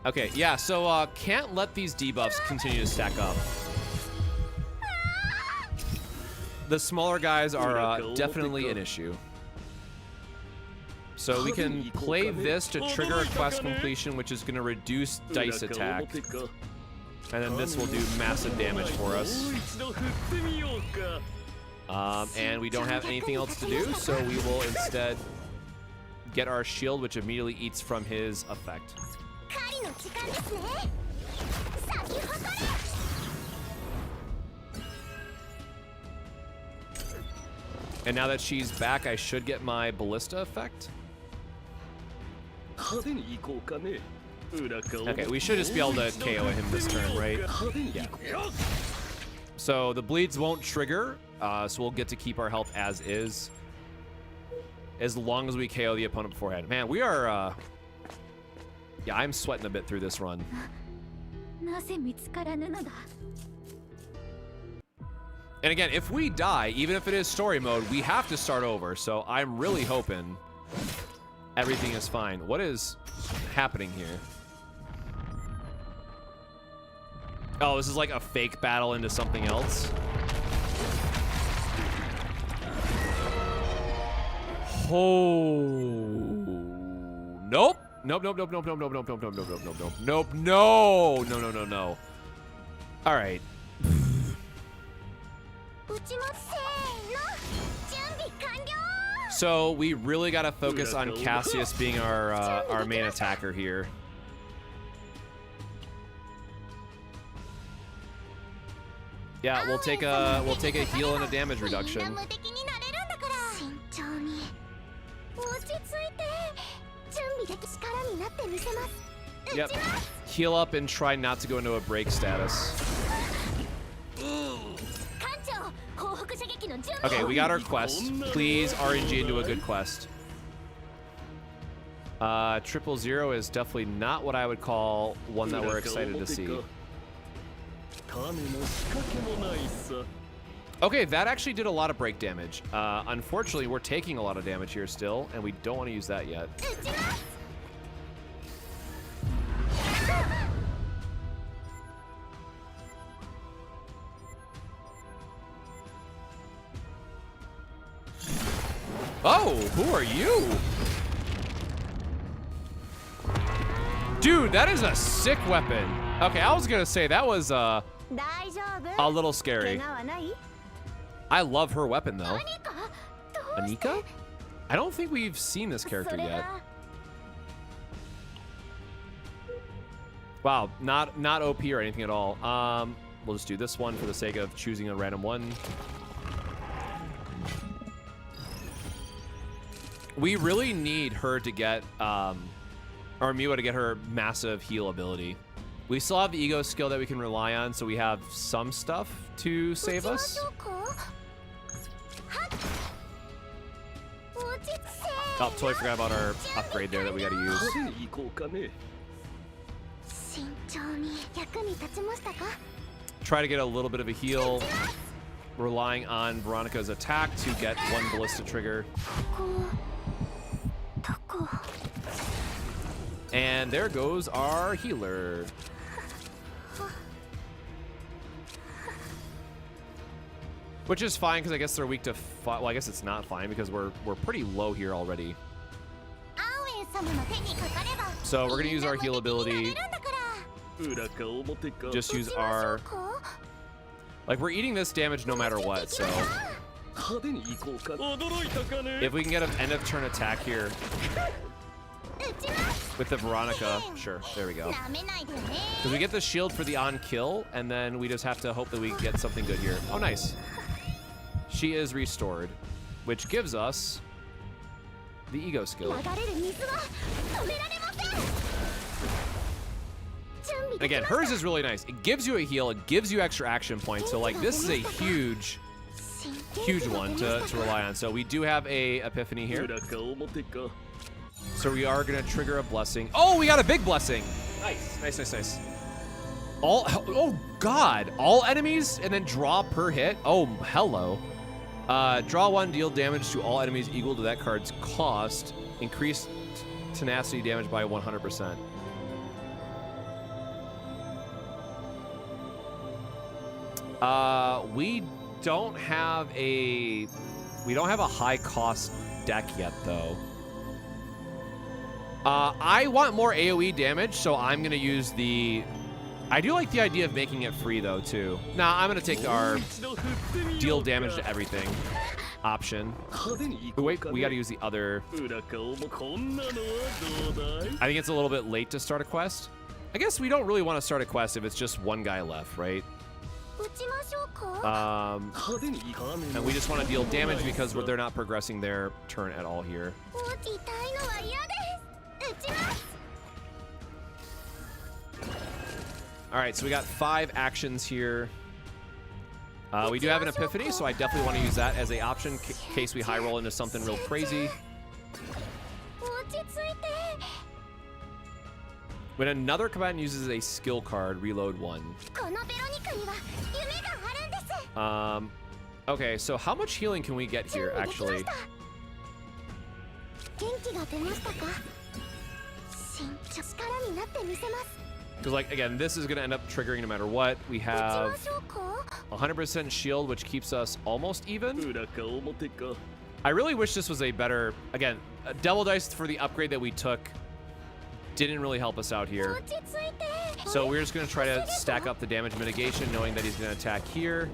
Okay, yeah, so can't let these debuffs continue to stack up. The smaller guys are definitely an issue. So we can play this to trigger a quest completion, which is going to reduce dice attack. And then this will do massive damage for us. And we don't have anything else to do, so we will instead get our shield, which immediately eats from his effect. And now that she's back, I should get my ballista effect. Okay, we should just be able to KO him this turn, right? Yeah. So the bleeds won't trigger, so we'll get to keep our health as is, as long as we KO the opponent beforehand. Man, we are, yeah, I'm sweating a bit through this run. And again, if we die, even if it is story mode, we have to start over. So I'm really hoping everything is fine. What is happening here? Oh, this is like a fake battle into something else. Oh, nope. Nope, nope, nope, nope, nope, nope, nope, nope, nope, nope, nope, nope, nope, nope, no, no, no, no, no. All right. So we really got to focus on Cassius being our main attacker here. Yeah, we'll take a heal and a damage reduction. Yep. Heal up and try not to go into a break status. Okay, we got our quest. Please RNG into a good quest. 000 is definitely not what I would call one that we're excited to see. Okay, that actually did a lot of break damage. Unfortunately, we're taking a lot of damage here still, and we don't want to use that yet. Oh, who are you? Dude, that is a sick weapon. Okay, I was gonna say that was a little scary. I love her weapon though. Anika? I don't think we've seen this character yet. Wow, not OP or anything at all. We'll just do this one for the sake of choosing a random one. We really need her to get, or Miwa to get her massive heal ability. We still have the ego skill that we can rely on, so we have some stuff to save us. Oh, totally forgot about our upgrade there that we gotta use. Try to get a little bit of a heal, relying on Veronica's attack to get one ballista trigger. And there goes our healer. Which is fine, because I guess they're weak to well, I guess it's not fine, because we're pretty low here already. So we're going to use our heal ability. Just use our... Like, we're eating this damage no matter what, so... If we can get an end of turn attack here with the Veronica, sure, there we go. Because we get the shield for the on kill, and then we just have to hope that we get something good here. Oh, nice. She is restored, which gives us the ego skill. Again, hers is really nice. It gives you a heal, it gives you extra action points, so like this is a huge one to rely on. So we do have a epiphany here. So we are gonna trigger a blessing. Oh, we got a big blessing. Nice, nice, nice, nice. Oh God, all enemies and then draw per hit. Oh, hello. Draw one, deal damage to all enemies equal to that card's cost. Increase tenacity damage by 100%. We don't have a high cost deck yet though. I want more AoE damage, so I'm gonna use the... I do like the idea of making it free though too. Nah, I'm gonna take our deal damage to everything option. Wait, we gotta use the other... I think it's a little bit late to start a quest. I guess we don't really want to start a quest if it's just one guy left, right? And we just want to deal damage because they're not progressing their turn at all here. All right, so we got 5 actions here. We do have an epiphany, so I definitely want to use that as an option in case we high roll into something real crazy. When another combatant uses a skill card, reload 1. Okay, so how much healing can we get here, actually? Because, like, again, this is going to end up triggering no matter what. We have 100% shield, which keeps us almost even. I really wish this was a better... Again, double dice for the upgrade that we took didn't really help us out here. So we're just going to try to stack up the damage mitigation, knowing that he's going to attack here.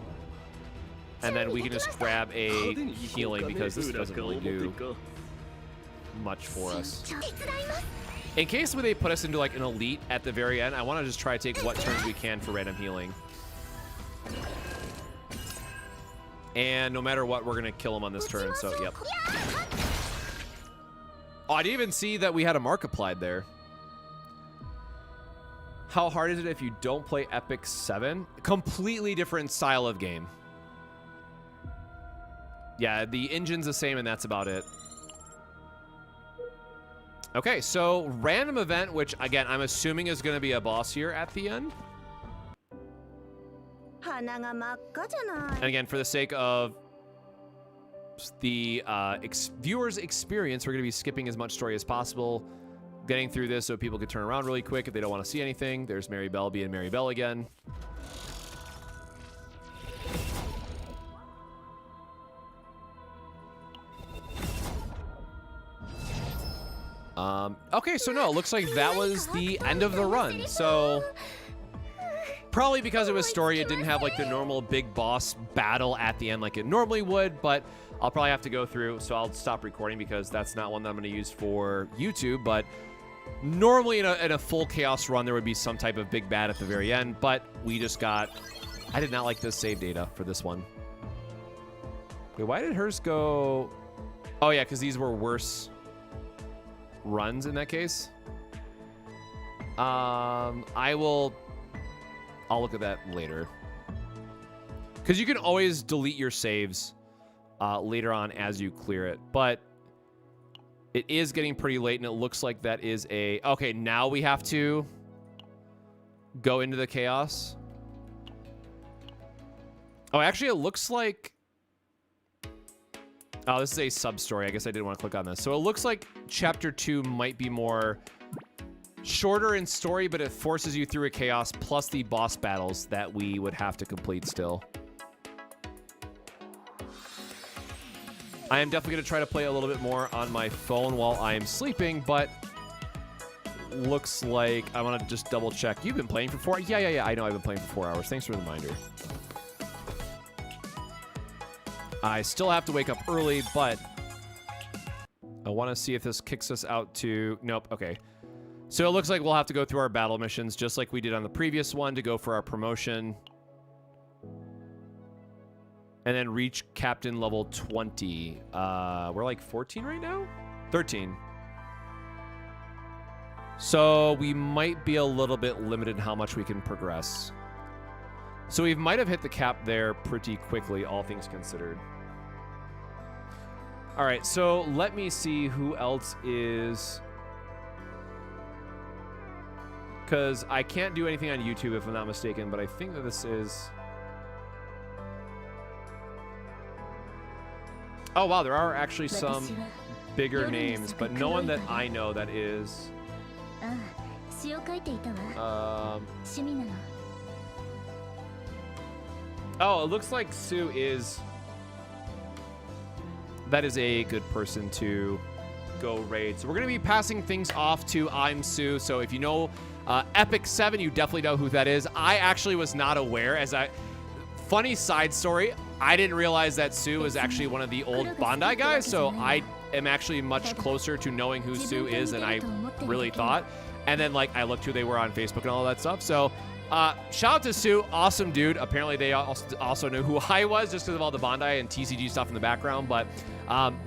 And then we can just grab a healing, because this doesn't really do much for us. In case they put us into like an elite at the very end, I want to just try to take what turns we can for random healing. And no matter what, we're going to kill him on this turn, so yep. Oh, I didn't even see that we had a mark applied there. How hard is it if you don't play Epic 7? Completely different style of game. Yeah, the engine's the same and that's about it. Okay, so random event, which again, I'm assuming is going to be a boss here at the end. And again, for the sake of the viewer's experience, we're going to be skipping as much story as possible, getting through this so people can turn around really quick if they don't want to see anything. There's Mary Bell being Mary Bell again. Okay, so no, it looks like that was the end of the run. So probably because it was story, it didn't have like the normal big boss battle at the end like it normally would, but I'll probably have to go through, so I'll stop recording because that's not one that I'm going to use for YouTube. But normally in a full chaos run, there would be some type of big bad at the very end, but we just got... I did not like this save data for this one. Wait, why did hers go... Oh yeah, because these were worse runs in that case. I'll look at that later. Because you can always delete your saves later on as you clear it. But it is getting pretty late, and it looks like that is a... Okay, now we have to go into the chaos. Oh, actually, it looks like... Oh, this is a sub-story. I guess I didn't want to click on this. So it looks like Chapter 2 might be more shorter in story, but it forces you through a chaos plus the boss battles that we would have to complete still. I am definitely going to try to play a little bit more on my phone while I am sleeping, but looks like I want to just double check. You've been playing for 4 hours? Yeah. I know I've been playing for 4 hours. Thanks for the reminder. I still have to wake up early, but I want to see if this kicks us out to... Nope, okay. So it looks like we'll have to go through our battle missions just like we did on the previous one to go for our promotion. And then reach Captain level 20. We're like 14 right now? 13. So we might be a little bit limited in how much we can progress. So we might have hit the cap there pretty quickly, all things considered. All right, so let me see who else is... Because I can't do anything on YouTube if I'm not mistaken, but I think that this is... Oh, wow, there are actually some bigger names, but no one that I know that is... Oh, it looks like Sue is... That is a good person to go raid. So we're going to be passing things off to I'm Sue. So if you know Epic 7, you definitely know who that is. I actually was not aware. Funny side story, I didn't realize that Sue was actually one of the old Bandai guys. So I am actually much closer to knowing who Sue is than I really thought. And then like I looked who they were on Facebook and all that stuff. So Shout out to Sue, awesome dude. Apparently they also knew who I was just because of all the Bandai and TCG stuff in the background, but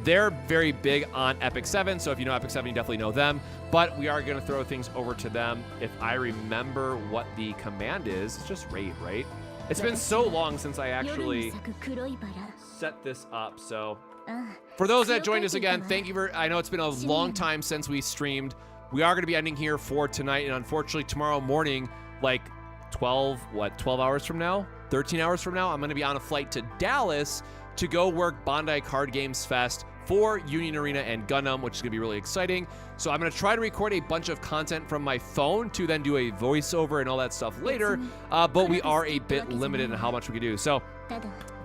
they're very big on Epic 7, so if you know Epic 7, you definitely know them, but we are going to throw things over to them. If I remember what the command is, it's just raid, right? It's been so long since I actually set this up, so for those that joined us again, thank you for, I know it's been a long time since we streamed. We are going to be ending here for tonight, and unfortunately tomorrow morning, like 12 hours from now, 13 hours from now, I'm going to be on a flight to Dallas to go work Bandai Card Games Fest for Union Arena and Gundam, which is going to be really exciting. So I'm going to try to record a bunch of content from my phone to then do a voiceover and all that stuff later, but we are a bit limited in how much we can do. So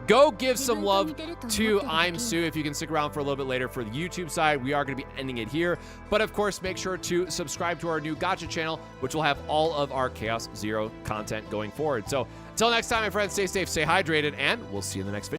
go give some love to I'm Sue if you can stick around for a little bit later for the YouTube side. We are going to be ending it here. But of course, make sure to subscribe to our new Gacha channel, which will have all of our Chaos Zero content going forward. So until next time, my friends, stay safe, stay hydrated, and we'll see you in the next video.